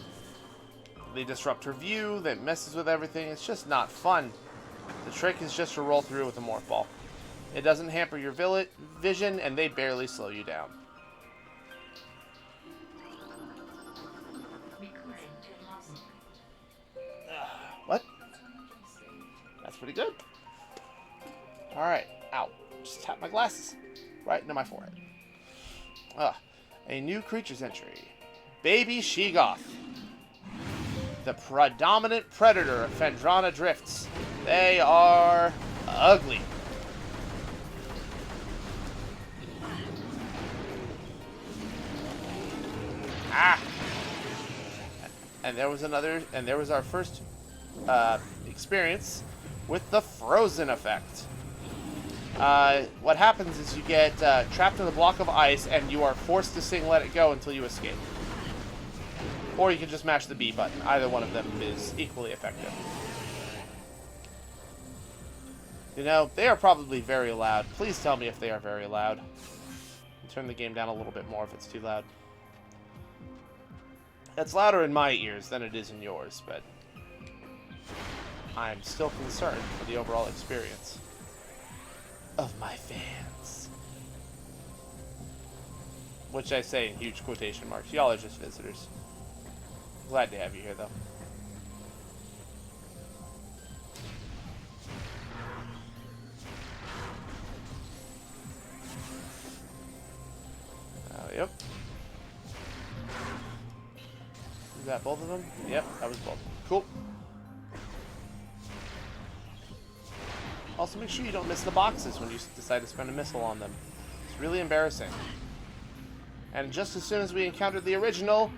They disrupt her view, that messes with everything, it's just not fun. The trick is just to roll through with a Morph Ball. It doesn't hamper your vision, and they barely slow you down. Recording to logbook. What? That's pretty good. Alright, ow. Just tap my glasses. Right into my forehead. A new creature's entry. Baby Sheegoth. The predominant predator of Phendrana Drifts. They are ugly. Ah! And there was our first experience with the frozen effect. What happens is you get trapped in a block of ice and you are forced to sing Let It Go until you escape. Or you can just mash the B button. Either one of them is equally effective. You know, they are probably very loud. Please tell me if they are very loud. I'll turn the game down a little bit more if it's too loud. It's louder in my ears than it is in yours, but I'm still concerned for the overall experience of my fans. Which I say in huge quotation marks. Y'all are just visitors. Glad to have you here, though. Yep. Is that both of them? Yep, that was both. Cool. Also, make sure you don't miss the boxes when you decide to spend a missile on them. It's really embarrassing. And just as soon as we encountered the original,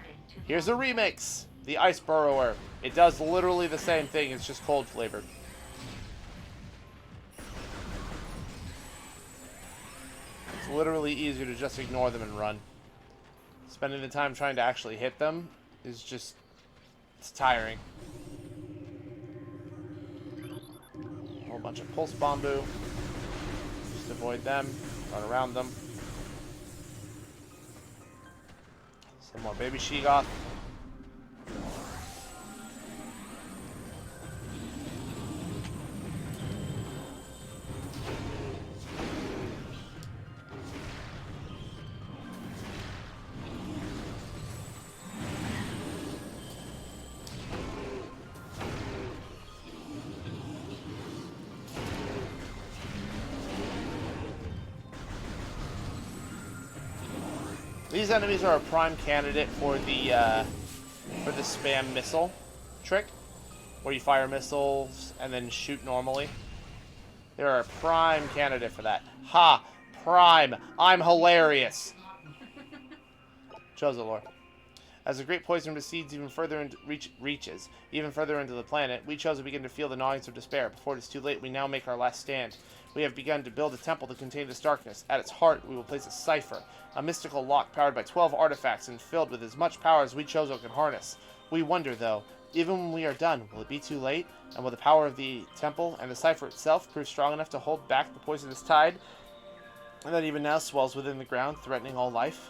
here's a remix. The Ice Burrower. It does literally the same thing, it's just cold flavored. It's literally easier to just ignore them and run. Spending the time trying to actually hit them is just... it's tiring. A whole bunch of pulse bamboo. Just avoid them. Run around them. Some more baby Sheegoth. These enemies are a prime candidate for the spam missile trick, where you fire missiles and then shoot normally. They're a prime candidate for that. Ha! Prime! I'm hilarious! Chozo lore. As the great poison recedes even further into reaches even further into the planet, we Chozo begin to feel the gnawings of despair. Before it is too late, we now make our last stand. We have begun to build a temple to contain this darkness. At its heart, we will place a cipher, a mystical lock powered by 12 artifacts and filled with as much power as we Chozo can harness. We wonder, though, even when we are done, will it be too late? And will the power of the temple and the cipher itself prove strong enough to hold back the poisonous tide that even now swells within the ground, threatening all life?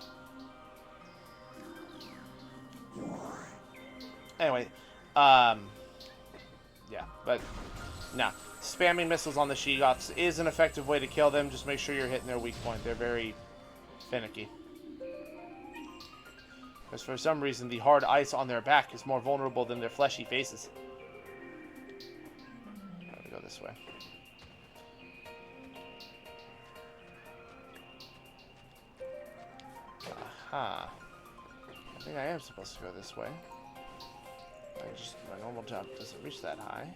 Anyway, yeah, but no. Spamming missiles on the Sheegoths is an effective way to kill them. Just make sure you're hitting their weak point. They're very finicky. Because for some reason, the hard ice on their back is more vulnerable than their fleshy faces. I'm gonna go this way. Aha. I think I am supposed to go this way. My normal jump doesn't reach that high.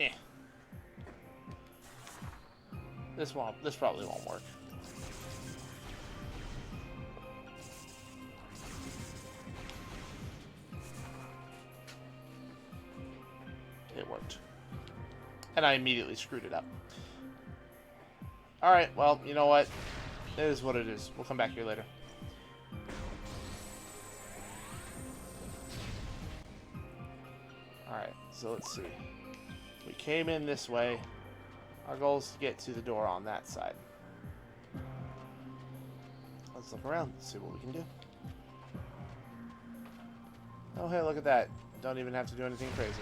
Eh. This probably won't work. It worked. And I immediately screwed it up. Alright, well, you know what? It is what it is. We'll come back here later. Alright, so let's see. We came in this way. Our goal is to get to the door on that side. Let's look around, see what we can do. Oh, hey, look at that. Don't even have to do anything crazy.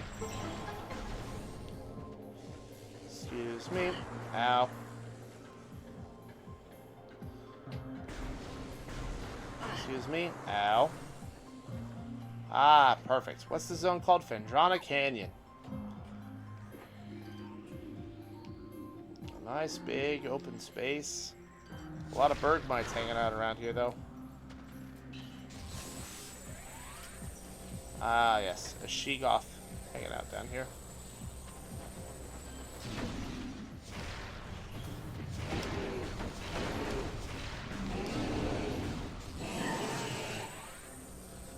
Excuse me. Ow. Excuse me. Ow. Ah, perfect. What's the zone called? Fendrana Canyon. A nice big open space. A lot of bird mites hanging out around here, though. Ah, yes. A Sheegoth hanging out down here.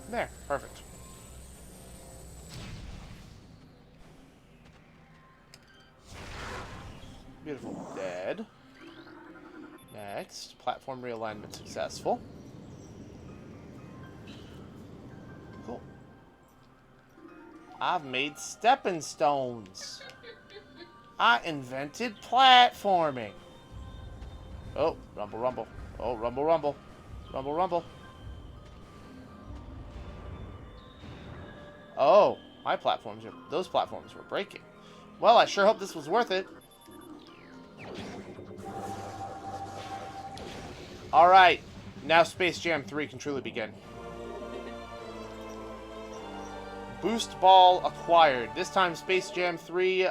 There, perfect. Beautiful. Dead. Next, platform realignment successful. Cool. I've made stepping stones. I invented platforming. Oh, rumble, rumble. Oh, rumble, rumble. Rumble, rumble. Oh, those platforms were breaking. Well, I sure hope this was worth it. Alright, now Space Jam 3 can truly begin. Boost Ball acquired. This time Space Jam 3,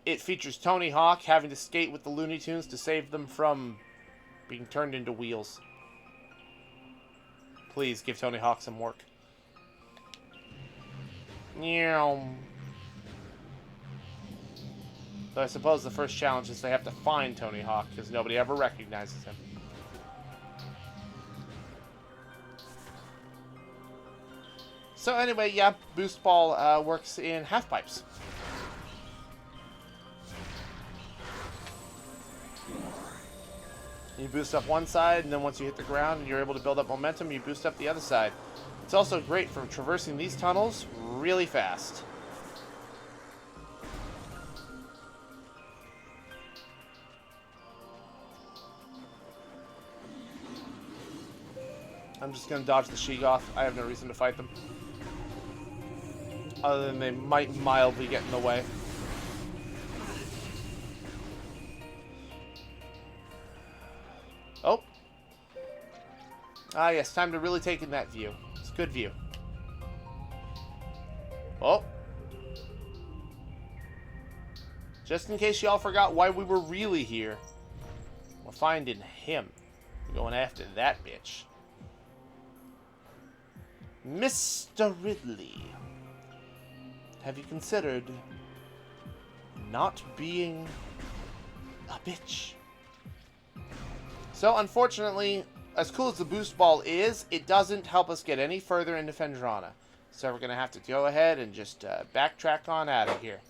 it features Tony Hawk having to skate with the Looney Tunes to save them from being turned into wheels. Please give Tony Hawk some work. Meow. So I suppose the first challenge is they have to find Tony Hawk, because nobody ever recognizes him. So anyway, yeah, Boost Ball works in half pipes. You boost up one side, and then once you hit the ground and you're able to build up momentum, you boost up the other side. It's also great for traversing these tunnels really fast. I'm just going to dodge the Sheegoth. I have no reason to fight them. Other than they might mildly get in the way. Oh. Ah, yes, time to really take in that view. It's a good view. Oh. Just in case y'all forgot why we were really here. We're finding him. We're going after that bitch. Mr. Ridley, have you considered not being a bitch? So, unfortunately, as cool as the boost ball is, it doesn't help us get any further into Fendrana. So we're going to have to go ahead and just backtrack on out of here.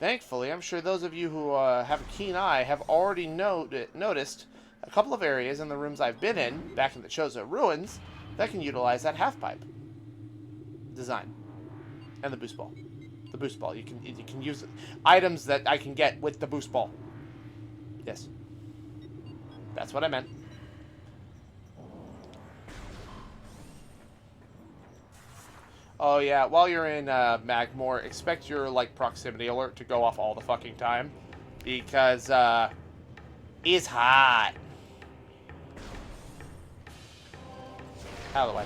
Thankfully, I'm sure those of you who have a keen eye have already noticed a couple of areas in the rooms I've been in, back in the Chozo Ruins, that can utilize that half-pipe design. And the boost ball. The boost ball. You can use it. Items that I can get with the boost ball. Yes. That's what I meant. Oh yeah, while you're in Magmore, expect your proximity alert to go off all the fucking time. Because it's hot. Out of the way.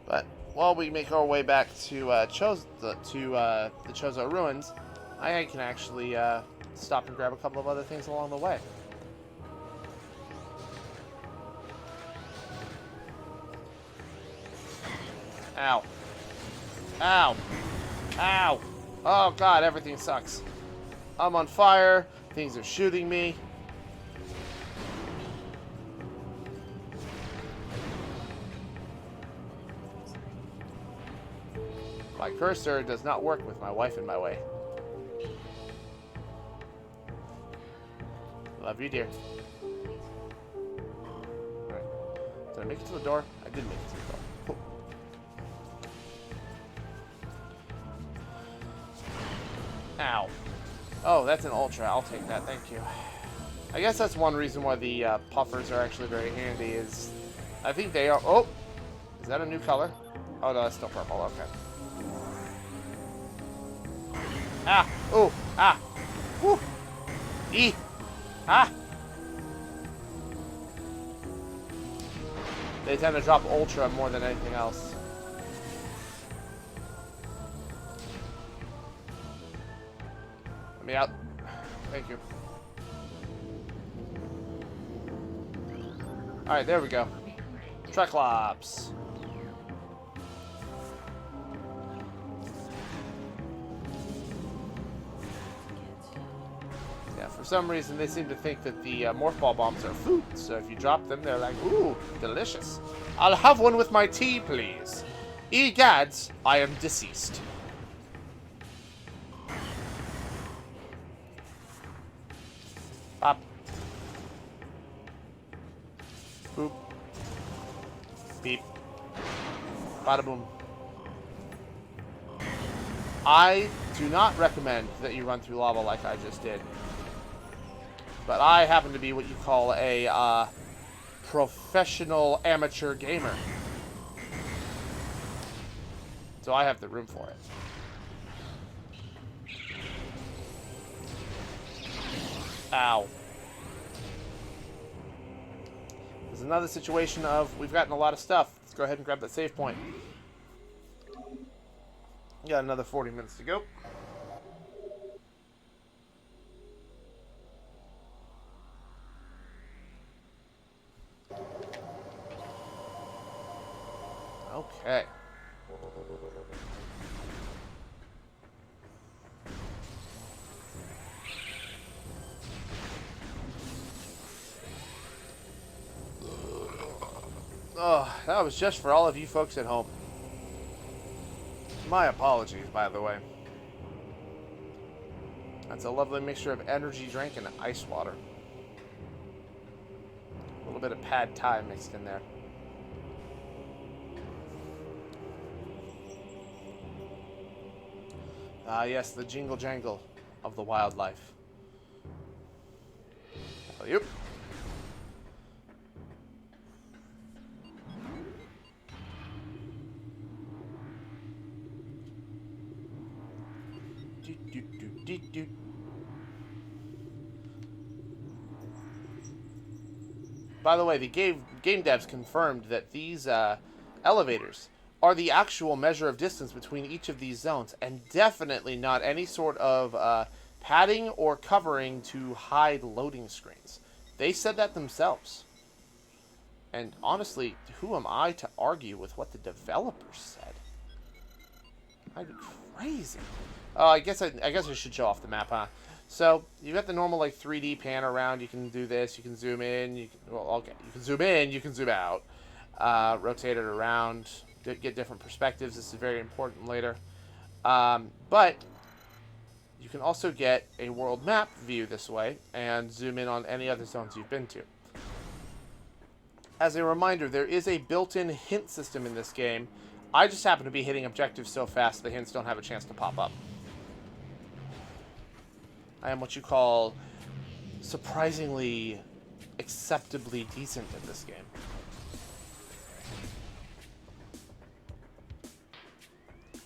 But while we make our way back to the Chozo Ruins, I can actually stop and grab a couple of other things along the way. Ow. Ow. Ow. Oh god, everything sucks. I'm on fire. Things are shooting me. My cursor does not work with my wife in my way. Love you, dear. Alright. Did I make it to the door? I did make it to the door. Cool. Ow. Oh, that's an ultra. I'll take that. Thank you. I guess that's one reason why the puffers are actually very handy is... I think they are... Oh! Is that a new color? Oh, no, that's still purple. Okay. Ah! Oh! Ah! Woo! E! Ah! They tend to drop ultra more than anything else. Let me out. Thank you. Alright, there we go. Triclops. Yeah, for some reason they seem to think that the Morph Ball bombs are food, so if you drop them, they're like, ooh, delicious. I'll have one with my tea, please. Egads, I am deceased. Pop. Boop. Beep. Bada boom. I do not recommend that you run through lava like I just did. But I happen to be what you call a professional amateur gamer. So I have the room for it. Ow. There's another situation of we've gotten a lot of stuff. Let's go ahead and grab that save point. Got another 40 minutes to go. Okay. Oh, that was just for all of you folks at home. My apologies, by the way. That's a lovely mixture of energy drink and ice water. A little bit of pad thai mixed in there. Ah, yes, the jingle jangle of the wildlife. Yep. By the way, the game devs confirmed that these elevators are the actual measure of distance between each of these zones, and definitely not any sort of padding or covering to hide loading screens. They said that themselves. And honestly, who am I to argue with what the developers said? I'd be crazy. Oh, I guess I should show off the map, huh? So you got the normal like 3D pan around. You can do this. You can zoom in. You can zoom in. You can zoom out. Rotate it around. Get different perspectives. This is very important later. But you can also get a world map view this way and zoom in on any other zones you've been to. As a reminder, there is a built-in hint system in this game. I just happen to be hitting objectives so fast the hints don't have a chance to pop up. I am what you call surprisingly acceptably decent at this game.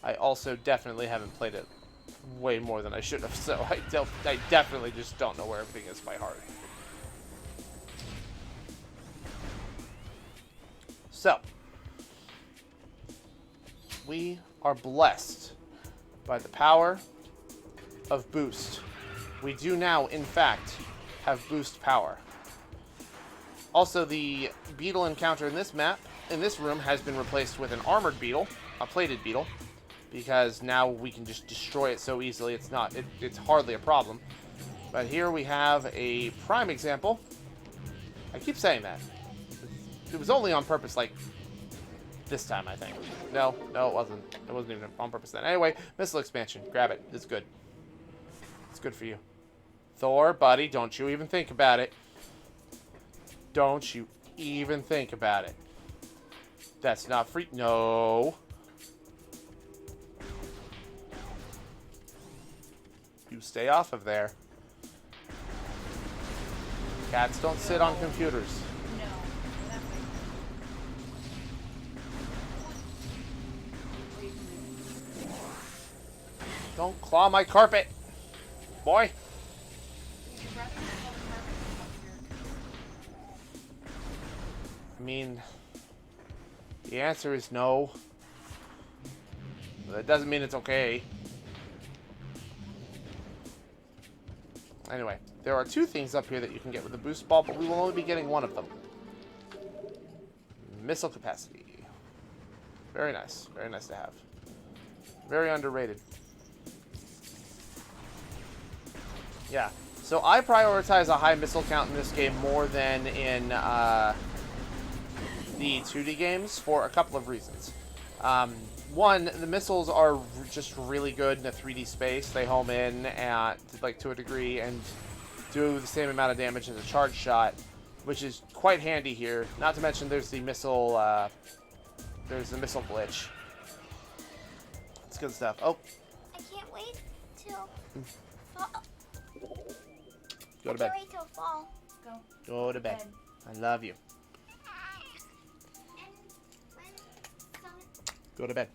I also definitely haven't played it way more than I should have, so I definitely just don't know where everything is by heart. So, we are blessed by the power of boost. We do now, in fact, have boost power. Also, the beetle encounter in this map, in this room, has been replaced with an armored beetle, a plated beetle, because now we can just destroy it so easily. It's hardly a problem. But here we have a prime example. I keep saying that. It was only on purpose, like, this time, I think. No, it wasn't. It wasn't even on purpose then. Anyway, missile expansion. Grab it. It's good. It's good for you. Thor, buddy, don't you even think about it. Don't you even think about it. That's not free. No. You stay off of there. Cats don't sit on computers. No. Don't claw my carpet, boy. Would you rather not have a carpet I mean, the answer is no. But that doesn't mean it's okay. Anyway, there are two things up here that you can get with the boost ball, but we will only be getting one of them. Missile capacity. Very nice. Very nice to have. Very underrated. Yeah. So I prioritize a high missile count in this game more than in the 2D games for a couple of reasons. One, the missiles are just really good in a 3D space. They home in at, like, to a degree and do the same amount of damage as a charge shot, which is quite handy here. Not to mention there's the missile glitch. It's good stuff. Oh, I can't wait till fall. go to bed. I can't wait till fall. Go. Go to bed. I love you. And when summer. Go to bed.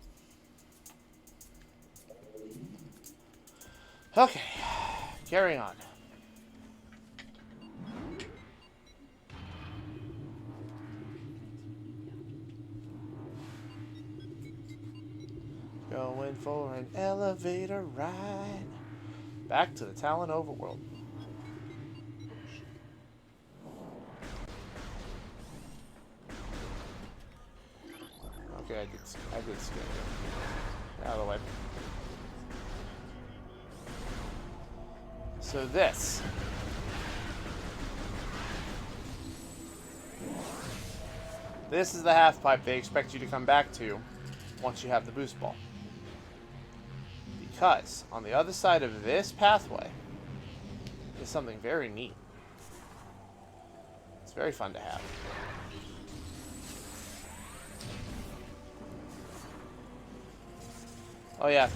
Okay, carry on. Going for an elevator ride. Back to the Talon overworld. Okay, I did scan it. Out of the way. So this. This is the half pipe they expect you to come back to once you have the boost ball. Because on the other side of this pathway is something very neat. It's very fun to have. Oh yeah.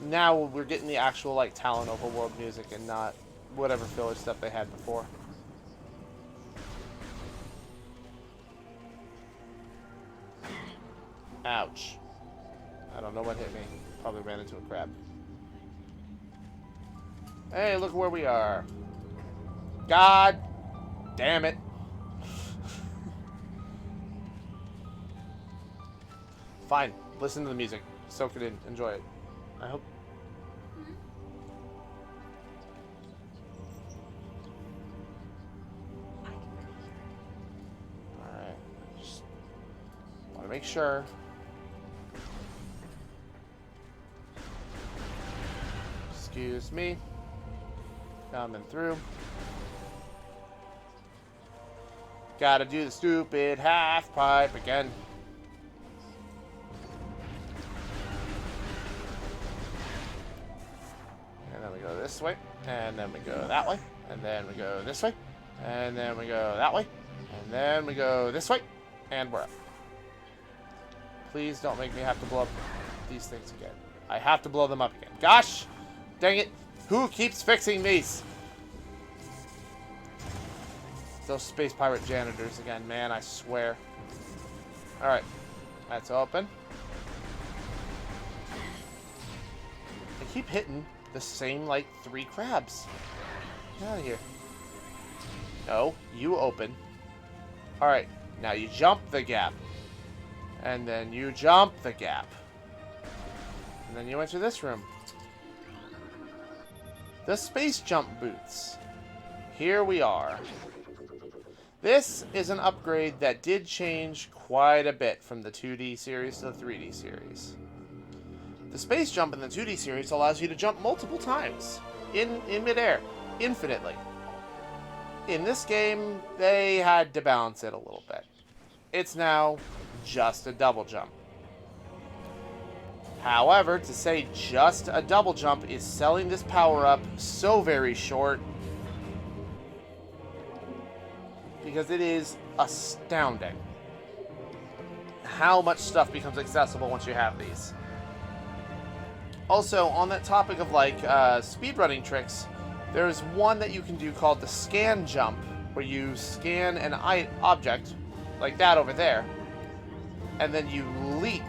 Now we're getting the actual like Talon overworld music and not whatever filler stuff they had before. Ouch. I don't know what hit me. Probably ran into a crab. Hey, look where we are. God damn it. Fine. Listen to the music. Soak it in. Enjoy it. I hope. Alright. Just want to make sure. Excuse me. Coming through. Gotta do the stupid half pipe again. And then we go this way. And then we go that way. And then we go this way. And then we go that way. And then we go this way. And we're up. Please don't make me have to blow up these things again. I have to blow them up again. Gosh! Dang it. Who keeps fixing these? Those space pirate janitors again, man, I swear. Alright. That's open. I keep hitting the same, like, 3 crabs. Get out of here. No, you open. Alright, now you jump the gap. And then you jump the gap. And then you enter this room. The space jump boots. Here we are. This is an upgrade that did change quite a bit from the 2D series to the 3D series. The space jump in the 2D series allows you to jump multiple times in midair, infinitely. In this game, they had to balance it a little bit. It's now just a double jump. However, to say just a double jump is selling this power-up so very short because it is astounding how much stuff becomes accessible once you have these. Also, on that topic of like speedrunning tricks, there's one that you can do called the scan jump, where you scan an object, like that over there, and then you leap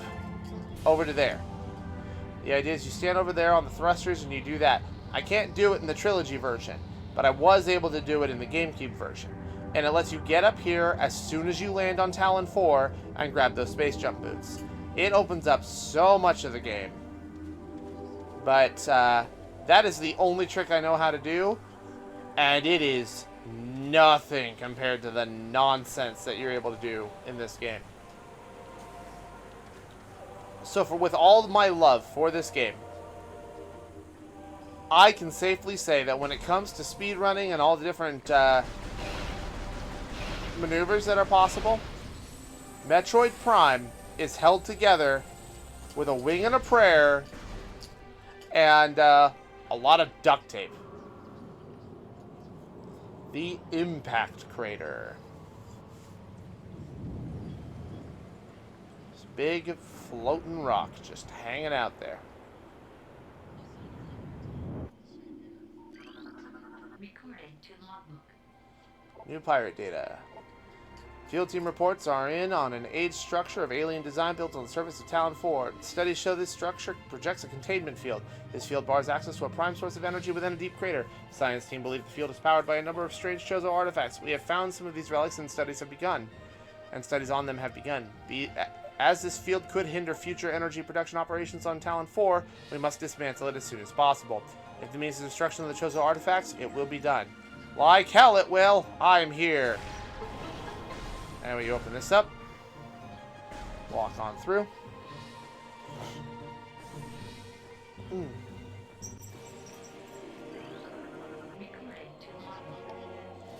over to there. The idea is you stand over there on the thrusters and you do that. I can't do it in the trilogy version, but I was able to do it in the GameCube version. And it lets you get up here as soon as you land on Talon 4 and grab those space jump boots. It opens up so much of the game. But that is the only trick I know how to do, and it is nothing compared to the nonsense that you're able to do in this game. So with all my love for this game, I can safely say that when it comes to speedrunning and all the different maneuvers that are possible, Metroid Prime is held together with a wing and a prayer and a lot of duct tape. The impact crater. This big floating rock just hanging out there. Recording to logbook. New pirate data. Field team reports are in on an aged structure of alien design built on the surface of Talon 4. Studies show this structure projects a containment field. This field bars access to a prime source of energy within a deep crater. The science team believe the field is powered by a number of strange Chozo artifacts. We have found some of these relics and studies on them have begun. As this field could hinder future energy production operations on Talon 4, we must dismantle it as soon as possible. If it means the destruction of the Chozo artifacts, it will be done. Like hell it will! I'm here! And we open this up. Walk on through.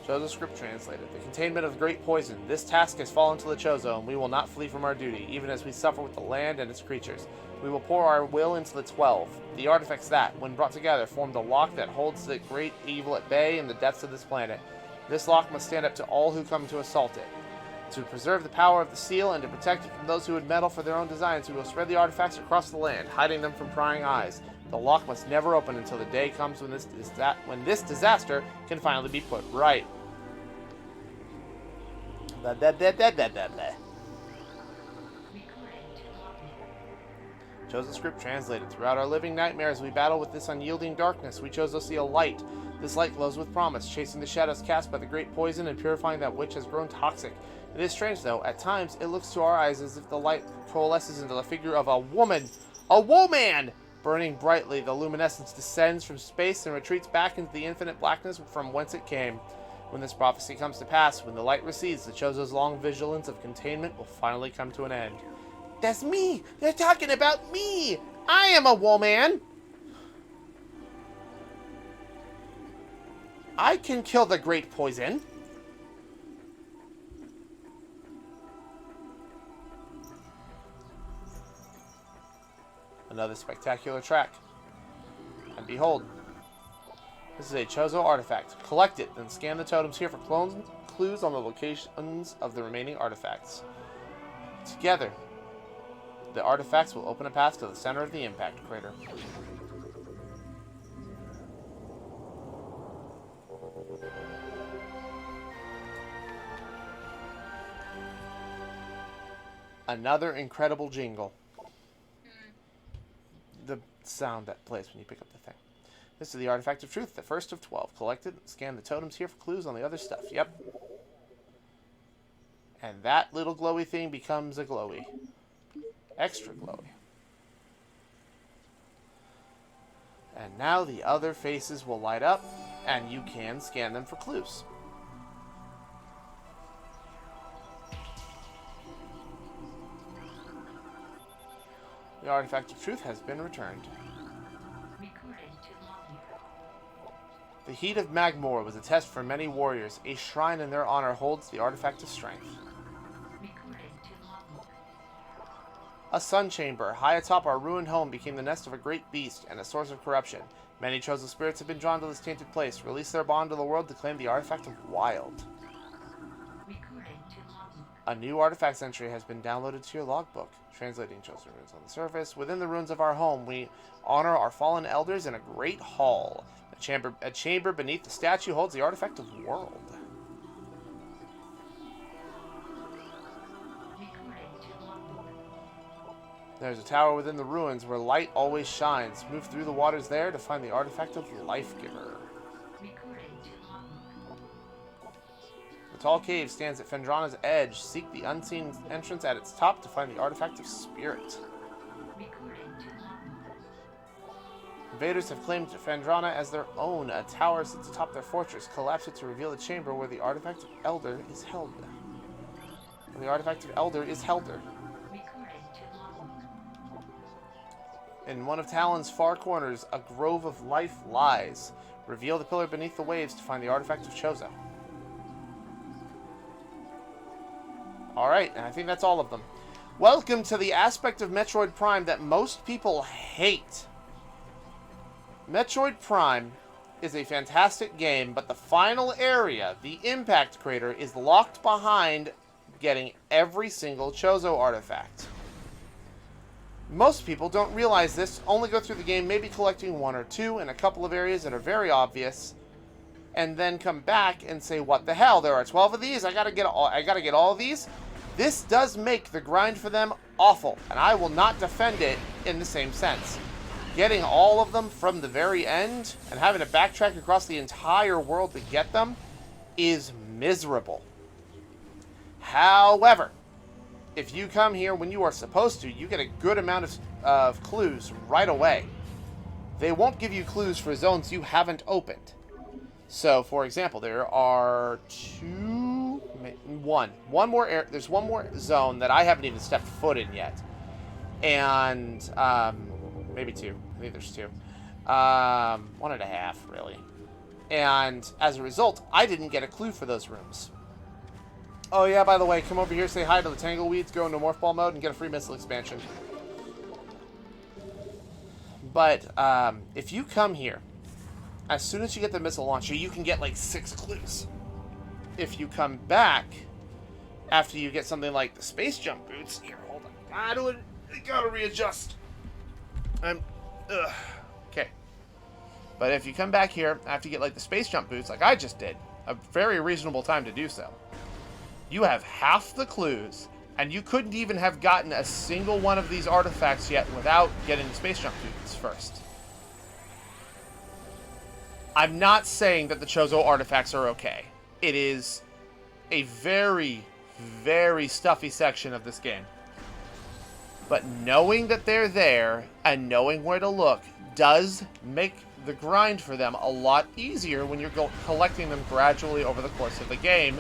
Chozo script translated. The containment of the great poison. This task has fallen to the Chozo, and we will not flee from our duty, even as we suffer with the land and its creatures. We will pour our will into the 12. The artifacts that, when brought together, form the lock that holds the great evil at bay in the depths of this planet. This lock must stand up to all who come to assault it. To preserve the power of the seal and to protect it from those who would meddle for their own designs, we will spread the artifacts across the land, hiding them from prying eyes. The lock must never open until the day comes when this disaster can finally be put right. Blah, blah, blah, blah, blah, blah, blah. Chozo script translated. Throughout our living nightmares, we battle with this unyielding darkness. We chose to see a light. This light glows with promise, chasing the shadows cast by the great poison and purifying that which has grown toxic. It is strange, though. At times, it looks to our eyes as if the light coalesces into the figure of a woman. A woman! Burning brightly, the luminescence descends from space and retreats back into the infinite blackness from whence it came. When this prophecy comes to pass, when the light recedes, the Chozo's long vigilance of containment will finally come to an end. That's me! They're talking about me! I am a woman! I can kill the great poison. Another spectacular track. And behold, this is a Chozo artifact. Collect it, then scan the totems here for clues on the locations of the remaining artifacts. Together, the artifacts will open a path to the center of the impact crater. Another incredible jingle. The sound that plays when you pick up the thing. This is the Artifact of Truth, the first of 12. Collect it, scan the totems here for clues on the other stuff. Yep. And that little glowy thing becomes a glowy. Extra glowy. And now the other faces will light up, and you can scan them for clues. The Artifact of Truth has been returned. Recording to logbook. The heat of Magmor was a test for many warriors. A shrine in their honor holds the Artifact of Strength. Recording to logbook. A sun chamber high atop our ruined home became the nest of a great beast and a source of corruption. Many Chozo spirits have been drawn to this tainted place. Release their bond to the world to claim the Artifact of Wild. Recording to logbook. A new artifacts entry has been downloaded to your logbook. Translating Chozo Ruins on the surface. Within the ruins of our home, we honor our fallen elders in a great hall. A chamber beneath the statue holds the Artifact of World. Recording to logbook. There's a tower within the ruins where light always shines. Move through the waters there to find the Artifact of Life Giver. Recording to logbook. The tall cave stands at Fendrana's edge. Seek the unseen entrance at its top to find the Artifact of Spirit. Recording to logbook. Invaders have claimed Fendrana as their own. A tower sits atop their fortress. Collapse it to reveal the chamber where the Artifact of Elder is held. Where the Artifact of Elder is held. Recording to logbook. In one of Talon's far corners, a grove of life lies. Reveal the pillar beneath the waves to find the Artifact of Chozo. Alright, and I think that's all of them. Welcome to the aspect of Metroid Prime that most people hate. Metroid Prime is a fantastic game, but the final area, the Impact Crater, is locked behind getting every single Chozo artifact. Most people don't realize this, only go through the game maybe collecting one or two in a couple of areas that are very obvious, and then come back and say, what the hell, there are 12 of these, I gotta get all of these? This does make the grind for them awful, and I will not defend it in the same sense. Getting all of them from the very end and having to backtrack across the entire world to get them is miserable. However, if you come here when you are supposed to, you get a good amount of clues right away. They won't give you clues for zones you haven't opened. So, for example, there are one more. There's one more zone that I haven't even stepped foot in yet, and maybe two. I think there's two. 1.5, really. And as a result, I didn't get a clue for those rooms. Oh yeah, by the way, come over here, say hi to the Tangleweeds, go into Morph Ball mode, and get a free missile expansion. But if you come here, as soon as you get the missile launcher, you can get like 6 clues. If you come back after you get something like the space jump boots, here, hold on. I gotta readjust. Okay. But if you come back here after you get like the space jump boots, like I just did, a very reasonable time to do so, you have half the clues, and you couldn't even have gotten a single one of these artifacts yet without getting the space jump boots first. I'm not saying that the Chozo artifacts are okay. It is a very, very stuffy section of this game. But knowing that they're there and knowing where to look does make the grind for them a lot easier when you're collecting them gradually over the course of the game,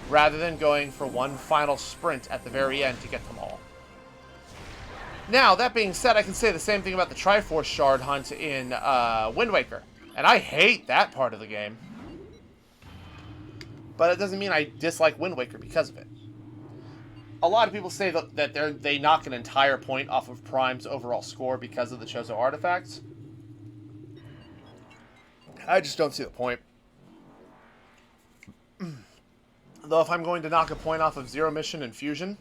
rather than going for one final sprint at the very end to get them all. Now, that being said, I can say the same thing about the Triforce Shard hunt in Wind Waker. And I hate that part of the game. But it doesn't mean I dislike Wind Waker because of it. A lot of people say that they knock an entire point off of Prime's overall score because of the Chozo artifacts. I just don't see the point. Though if I'm going to knock a point off of Zero Mission and Fusion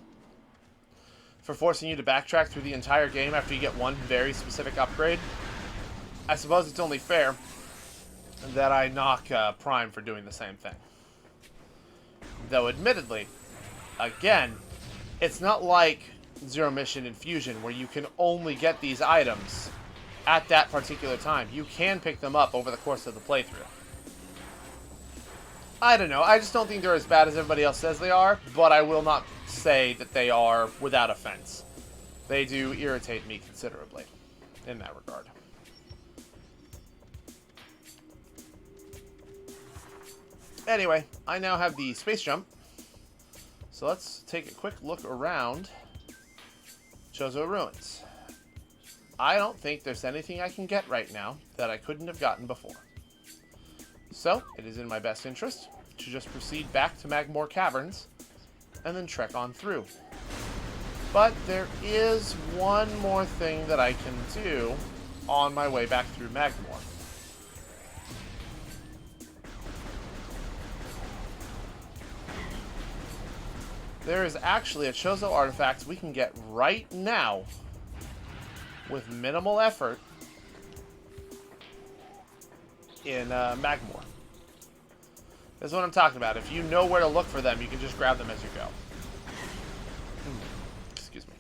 for forcing you to backtrack through the entire game after you get one very specific upgrade, I suppose it's only fair that I knock Prime for doing the same thing. Though admittedly, again, it's not like Zero Mission and Fusion where you can only get these items at that particular time. You can pick them up over the course of the playthrough. I don't know. I just don't think they're as bad as everybody else says they are, but I will not say that they are without offense. They do irritate me considerably in that regard. Anyway, I now have the space jump, so let's take a quick look around Chozo Ruins. I don't think there's anything I can get right now that I couldn't have gotten before. So, it is in my best interest to just proceed back to Magmoor Caverns and then trek on through. But there is one more thing that I can do on my way back through Magmoor. There is actually a Chozo artifact we can get right now with minimal effort in Magmoor. That's what I'm talking about. If you know where to look for them, you can just grab them as you go. Excuse me.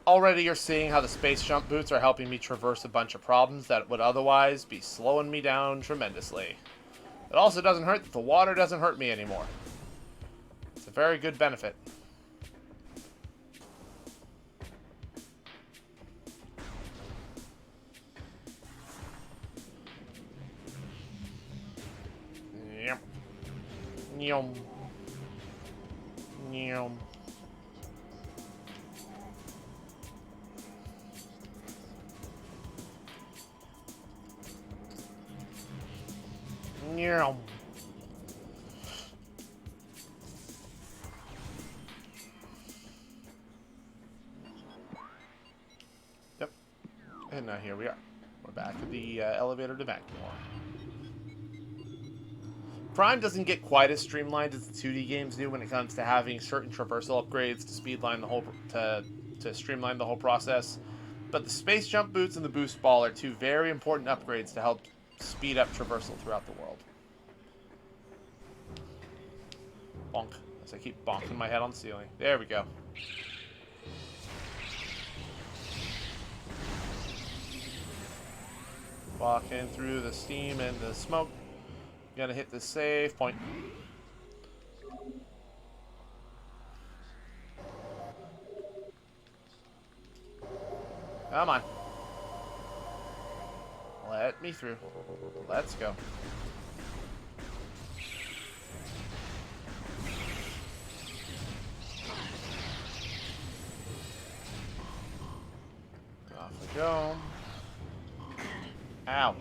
Already you're seeing how the space jump boots are helping me traverse a bunch of problems that would otherwise be slowing me down tremendously. It also doesn't hurt that the water doesn't hurt me anymore. It's a very good benefit. Yep. Yum. Yum. Yum. Yep. And now here we are. We're back at the elevator to Magmore. Prime doesn't get quite as streamlined as the 2D games do when it comes to having certain traversal upgrades to speedline the whole to streamline the whole process. But the space jump boots and the boost ball are two very important upgrades to help speed up traversal throughout the world. Bonk. As I keep bonking my head on the ceiling. There we go. Walking through the steam and the smoke. Gonna hit the save point. Come on. Let me through. Let's go. Off we go. Ow.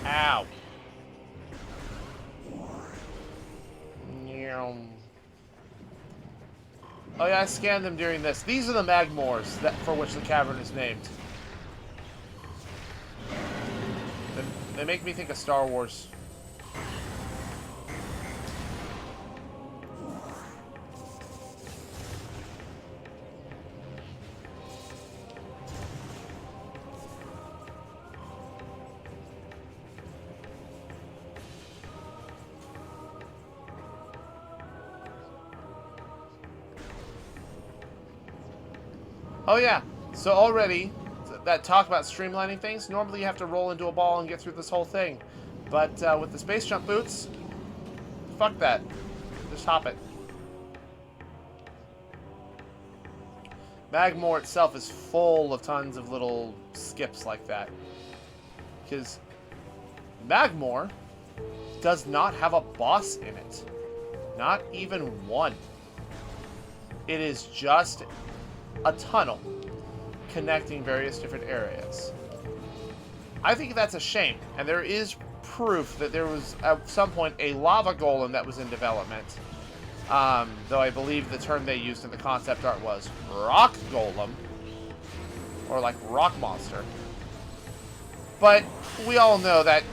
Ow. Oh yeah, I scanned them during this. These are the Magmores that for which the cavern is named. They make me think of Star Wars. Oh yeah, so already, that talk about streamlining things, normally you have to roll into a ball and get through this whole thing. But with the space jump boots, fuck that. Just hop it. Magmore itself is full of tons of little skips like that. Because Magmore does not have a boss in it. Not even one. It is just a tunnel connecting various different areas. I think that's a shame, and there is proof that there was at some point a lava golem that was in development. Though I believe the term they used in the concept art was rock golem, or like rock monster. But we all know that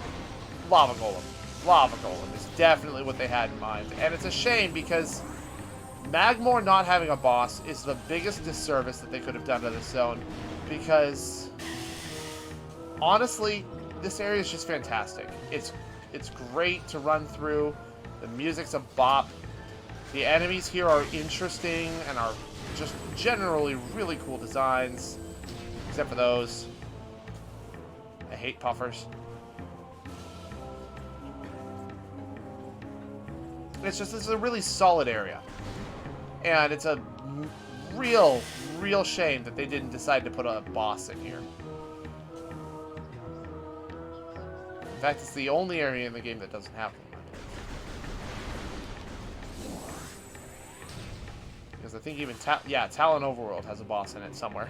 lava golem is definitely what they had in mind, and it's a shame because Magmore not having a boss is the biggest disservice that they could have done to this zone, because honestly, this area is just fantastic. It's great to run through. The music's a bop. The enemies here are interesting and are just generally really cool designs, except for those. I hate puffers. It's a really solid area. And it's a real shame that they didn't decide to put a boss in here. In fact, it's the only area in the game that doesn't have one, I believe. Because I think even Talon Overworld has a boss in it somewhere.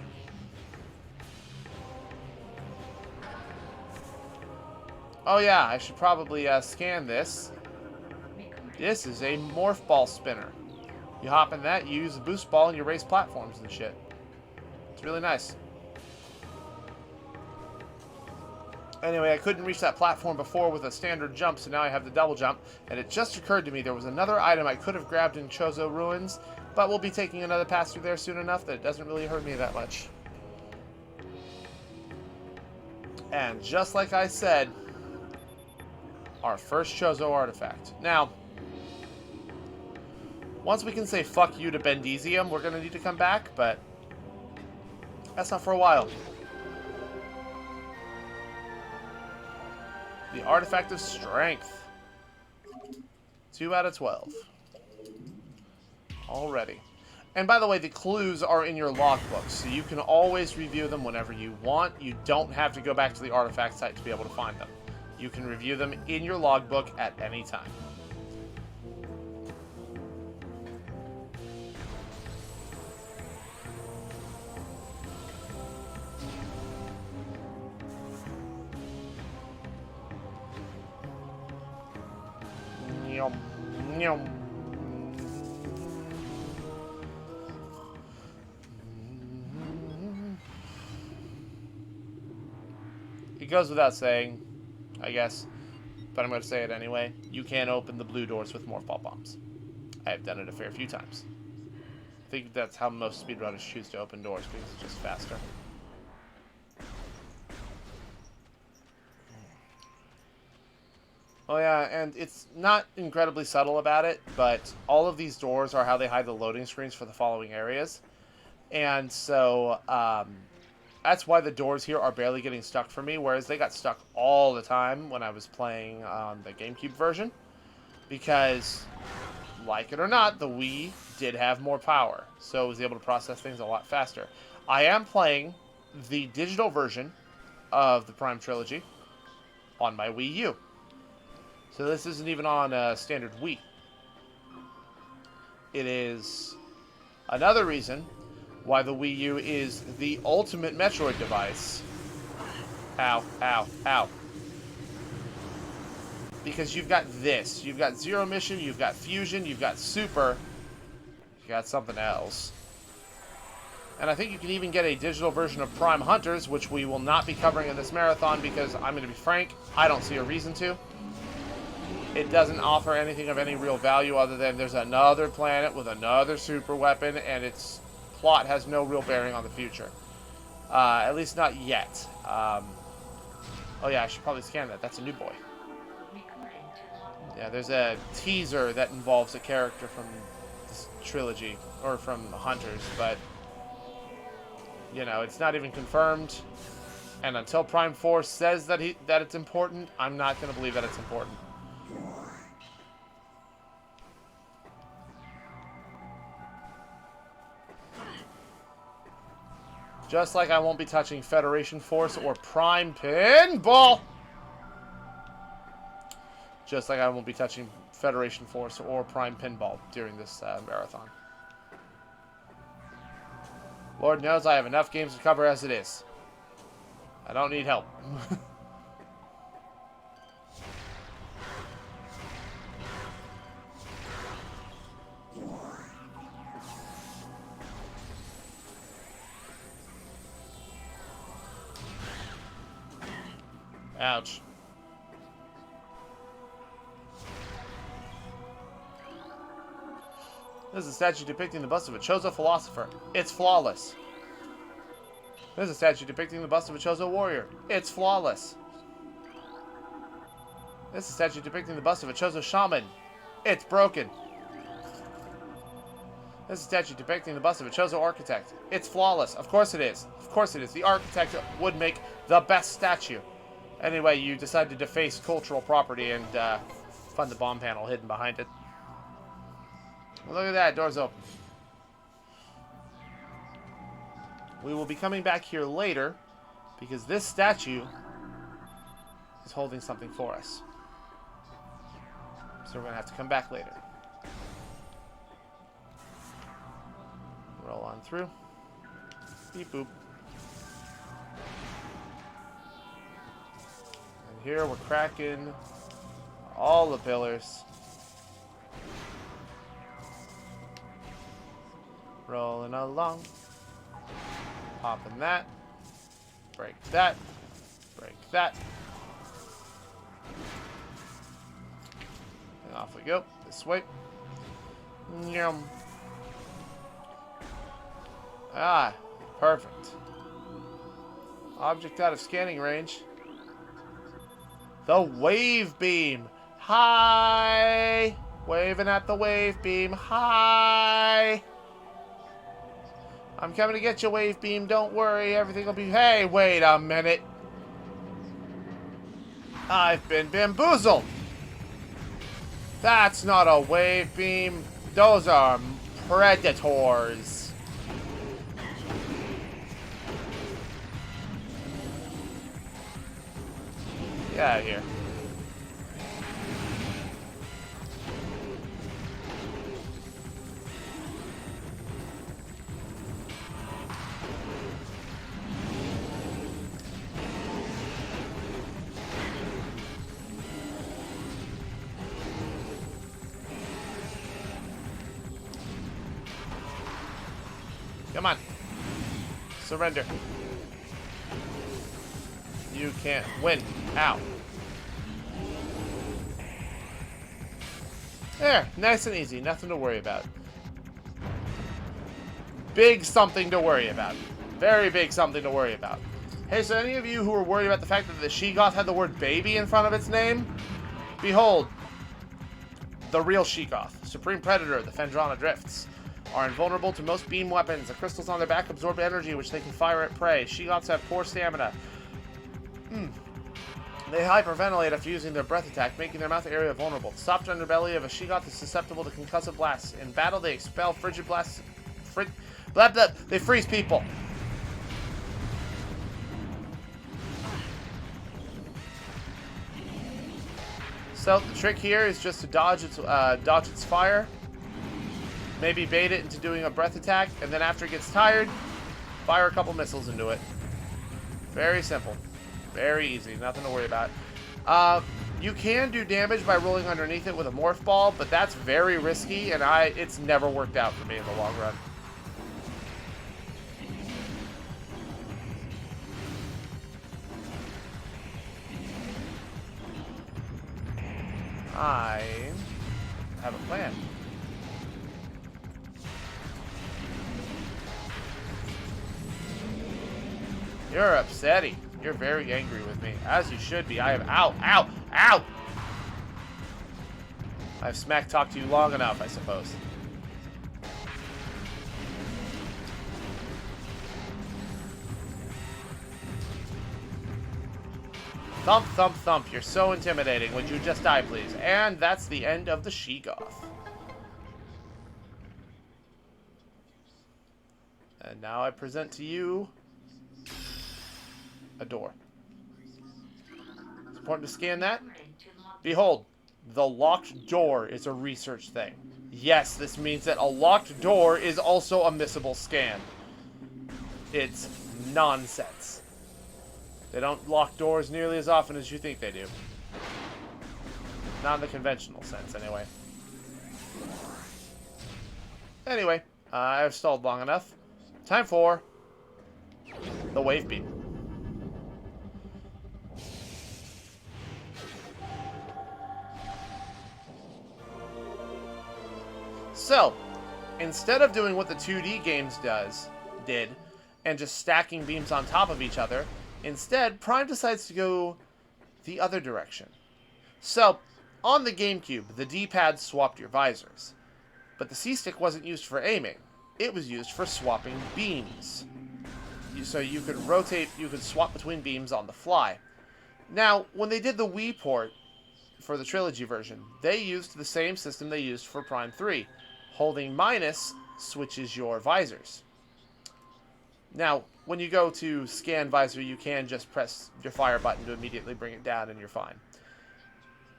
Oh yeah, I should probably scan this. This is a Morph Ball Spinner. You hop in that, you use a boost ball, and you raise platforms and shit. It's really nice. Anyway, I couldn't reach that platform before with a standard jump, so now I have the double jump. And it just occurred to me there was another item I could have grabbed in Chozo Ruins, but we'll be taking another pass through there soon enough that it doesn't really hurt me that much. And just like I said, our first Chozo Artifact. Now, once we can say fuck you to Bendezium, we're going to need to come back, but that's not for a while. The Artifact of Strength. 2 out of 12. Already. And by the way, the clues are in your logbooks, so you can always review them whenever you want. You don't have to go back to the artifact site to be able to find them. You can review them in your logbook at any time. goes without saying, I guess, but I'm going to say it anyway. You can open the blue doors with Morph Ball Bombs. I have done it a fair few times. I think that's how most speedrunners choose to open doors, because it's just faster. Oh yeah, and it's not incredibly subtle about it, but all of these doors are how they hide the loading screens for the following areas. And so, that's why the doors here are barely getting stuck for me, whereas they got stuck all the time when I was playing on the GameCube version. Because, like it or not, the Wii did have more power, so it was able to process things a lot faster. I am playing the digital version of the Prime Trilogy on my Wii U. So this isn't even on a standard Wii. It is another reason why the Wii U is the ultimate Metroid device. Ow, ow, ow. Because you've got this. You've got Zero Mission, you've got Fusion, you've got Super. You got something else. And I think you can even get a digital version of Prime Hunters, which we will not be covering in this marathon because, I'm going to be frank, I don't see a reason to. It doesn't offer anything of any real value other than there's another planet with another super weapon, and its plot has no real bearing on the future. At least not yet. Oh yeah, I should probably scan that. That's a new boy. Yeah, there's a teaser that involves a character from this trilogy, or from Hunters, but, you know, it's not even confirmed. And until Prime 4 says that it's important, I'm not going to believe that it's important. Just like I won't be touching Federation Force or Prime Pinball. Just like I won't be touching Federation Force or Prime Pinball during this marathon. Lord knows I have enough games to cover as it is. I don't need help. Ouch. This is a statue depicting the bust of a Chozo philosopher. It's flawless. This is a statue depicting the bust of a Chozo warrior. It's flawless. This is a statue depicting the bust of a Chozo shaman. It's broken. This is a statue depicting the bust of a Chozo architect. It's flawless. Of course it is. Of course it is. The architect would make the best statue. Anyway, you decide to deface cultural property and fund the bomb panel hidden behind it. Well, look at that. Door's open. We will be coming back here later because this statue is holding something for us. So we're going to have to come back later. Roll on through. Beep boop. And here we're cracking all the pillars. Rolling along. Popping that. Break that. Break that. And off we go. This way. Yum. Ah, perfect. Object out of scanning range. The wave beam. Hi. Waving at the wave beam. Hi. I'm coming to get you, wave beam. Don't worry. Everything will be... Hey, wait a minute. I've been bamboozled. That's not a wave beam. Those are predators. Get out of here. Come on. Surrender. You can't win. Ow. There, nice and easy. Nothing to worry about. Big something to worry about. Very big something to worry about. Hey, so any of you who were worried about the fact that the Sheegoth had the word baby in front of its name? Behold, the real Sheegoth, Supreme Predator, the Phendrana Drifts, are invulnerable to most beam weapons. The crystals on their back absorb energy, which they can fire at prey. Sheegoths have poor stamina. They hyperventilate after using their breath attack, making their mouth area vulnerable. The soft underbelly of a Sheegoth is susceptible to concussive blasts. In battle, they expel frigid blasts. Blah, blah, they freeze people. So the trick here is just to dodge its fire. Maybe bait it into doing a breath attack, and then after it gets tired, fire a couple missiles into it. Very simple. Very easy. Nothing to worry about. You can do damage by rolling underneath it with a morph ball, but that's very risky, and it's never worked out for me in the long run. I have a plan. You're upsetty. You're very angry with me, as you should be. I have... Ow! Ow! Ow! I've smack talked to you long enough, I suppose. Thump, thump, thump. You're so intimidating. Would you just die, please? And that's the end of the Sheegoth. And now I present to you a door. It's important to scan that. Behold, the locked door is a research thing. Yes, this means that a locked door is also a missable scan. It's nonsense. They don't lock doors nearly as often as you think they do. Not in the conventional sense, anyway. Anyway, I've stalled long enough. Time for the wave beam. So, instead of doing what the 2D games did, and just stacking beams on top of each other, instead, Prime decides to go the other direction. So, on the GameCube, the D-pad swapped your visors. But the C-stick wasn't used for aiming. It was used for swapping beams. So you could swap between beams on the fly. Now, when they did the Wii port for the Trilogy version, they used the same system they used for Prime 3. Holding minus switches your visors. Now, when you go to scan visor, you can just press your fire button to immediately bring it down and you're fine.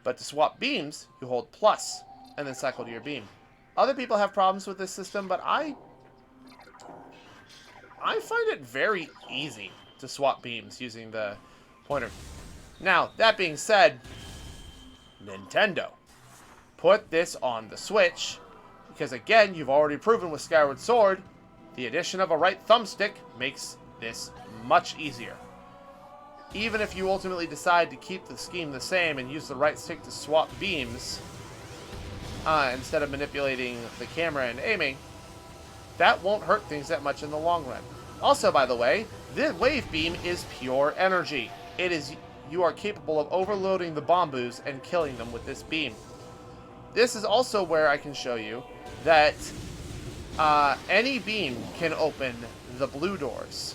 But to swap beams, you hold plus and then cycle to your beam. Other people have problems with this system, but I find it very easy to swap beams using the pointer. Now, that being said, Nintendo, put this on the Switch, because again, you've already proven with Skyward Sword, the addition of a right thumbstick makes this much easier. Even if you ultimately decide to keep the scheme the same and use the right stick to swap beams, instead of manipulating the camera and aiming, that won't hurt things that much in the long run. Also, by the way, the wave beam is pure energy. You are capable of overloading the Bombus and killing them with this beam. This is also where I can show you that any beam can open the blue doors,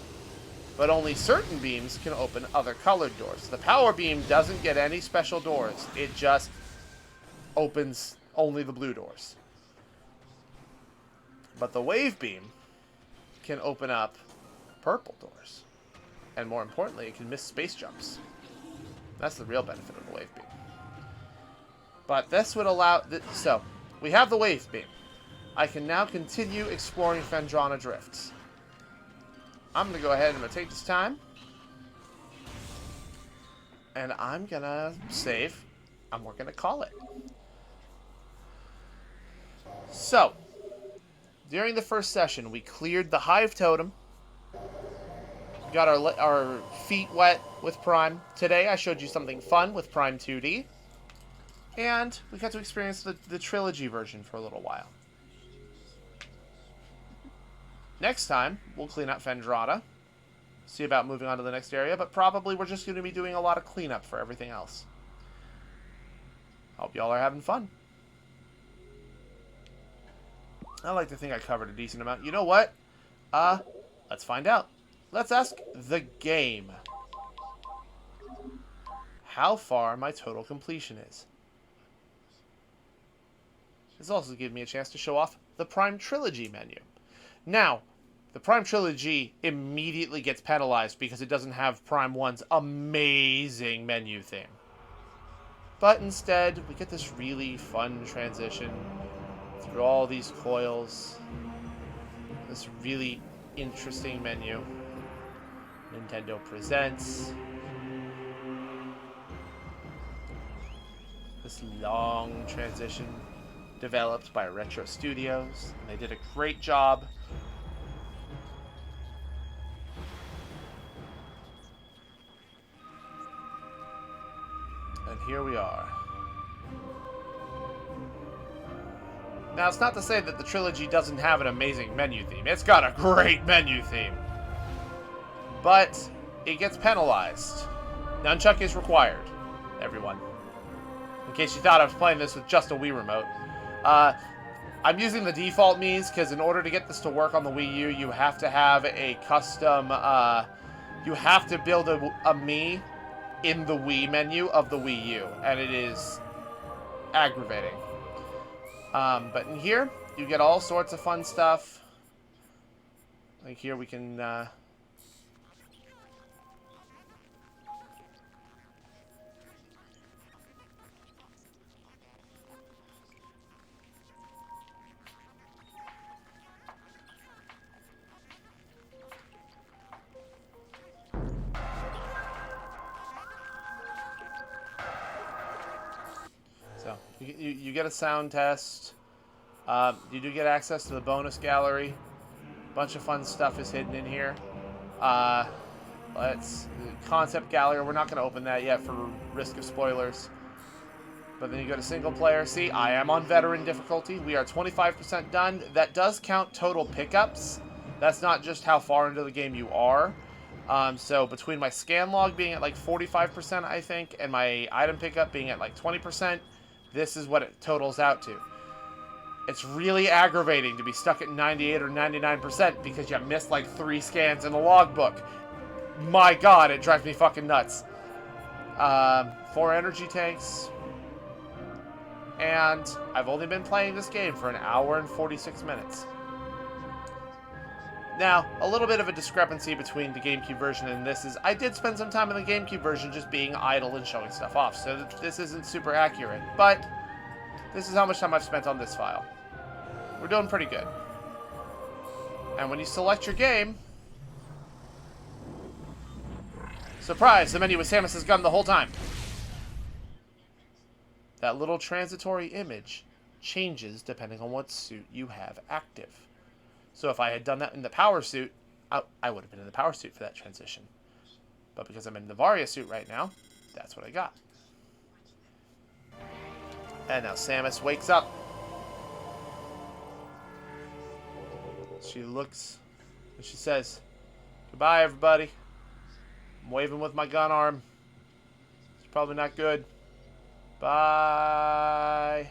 but only certain beams can open other colored doors. The power beam doesn't get any special doors. It just opens only the blue doors. But the wave beam can open up purple doors. And more importantly, it can miss space jumps. That's the real benefit of the wave beam. But this would allow... So, we have the wave beam. I can now continue exploring Phendrana Drifts. I'm going to go ahead and I'm going to take this time. And I'm going to save. And we're going to call it. So, during the first session, we cleared the Hive Totem. got our feet wet with Prime. Today I showed you something fun with Prime 2D. And we got to experience the trilogy version for a little while. Next time, we'll clean up Fendrata. See about moving on to the next area, but probably we're just going to be doing a lot of cleanup for everything else. Hope y'all are having fun. I like to think I covered a decent amount. You know what? Let's find out. Let's ask the game how far my total completion is. This also gives me a chance to show off the Prime Trilogy menu. Now, the Prime Trilogy immediately gets penalized because it doesn't have Prime 1's amazing menu theme. But instead, we get this really fun transition through all these coils. This really interesting menu. Nintendo presents. This long transition developed by Retro Studios. And they did a great job. And here we are. Now, it's not to say that the trilogy doesn't have an amazing menu theme. It's got a great menu theme. But it gets penalized. Nunchuck is required, everyone. In case you thought I was playing this with just a Wii remote. I'm using the default Mii's because in order to get this to work on the Wii U, you have to have a custom... you have to build a Mii in the Wii menu of the Wii U. And it is aggravating. But in here, you get all sorts of fun stuff. Like here we can... So, you get a sound test. You do get access to the bonus gallery. A bunch of fun stuff is hidden in here. Concept gallery. We're not going to open that yet for risk of spoilers. But then you go to single player. See, I am on veteran difficulty. We are 25% done. That does count total pickups. That's not just how far into the game you are. So between my scan log being at like 45%, I think, and my item pickup being at like 20%, this is what it totals out to. It's really aggravating to be stuck at 98 or 99% because you missed like 3 scans in the logbook. My god, it drives me fucking nuts. 4 energy tanks. And I've only been playing this game for 1 hour and 46 minutes. Now, a little bit of a discrepancy between the GameCube version and this is I did spend some time in the GameCube version just being idle and showing stuff off, so this isn't super accurate. But this is how much time I've spent on this file. We're doing pretty good. And when you select your game... Surprise! The menu with Samus's gun the whole time. That little transitory image changes depending on what suit you have active. So if I had done that in the power suit, I would have been in the power suit for that transition. But because I'm in the Varia suit right now, that's what I got. And now Samus wakes up. She looks and she says, "Goodbye, everybody. I'm waving with my gun arm. It's probably not good. Bye."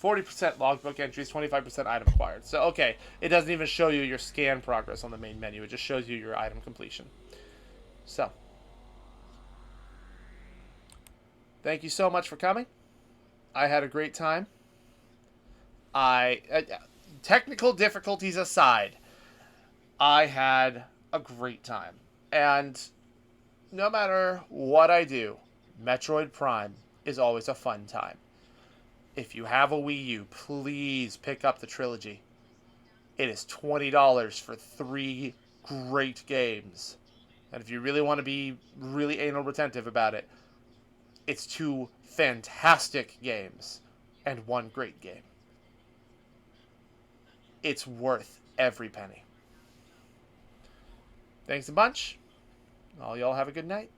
40% logbook entries, 25% item acquired. So, okay, it doesn't even show you your scan progress on the main menu. It just shows you your item completion. So, thank you so much for coming. I had a great time. Technical difficulties aside, I had a great time. And no matter what I do, Metroid Prime is always a fun time. If you have a Wii U, please pick up the trilogy. It is $20 for 3 great games. And if you really want to be really anal retentive about it, it's 2 fantastic games and 1 great game. It's worth every penny. Thanks a bunch. All y'all have a good night.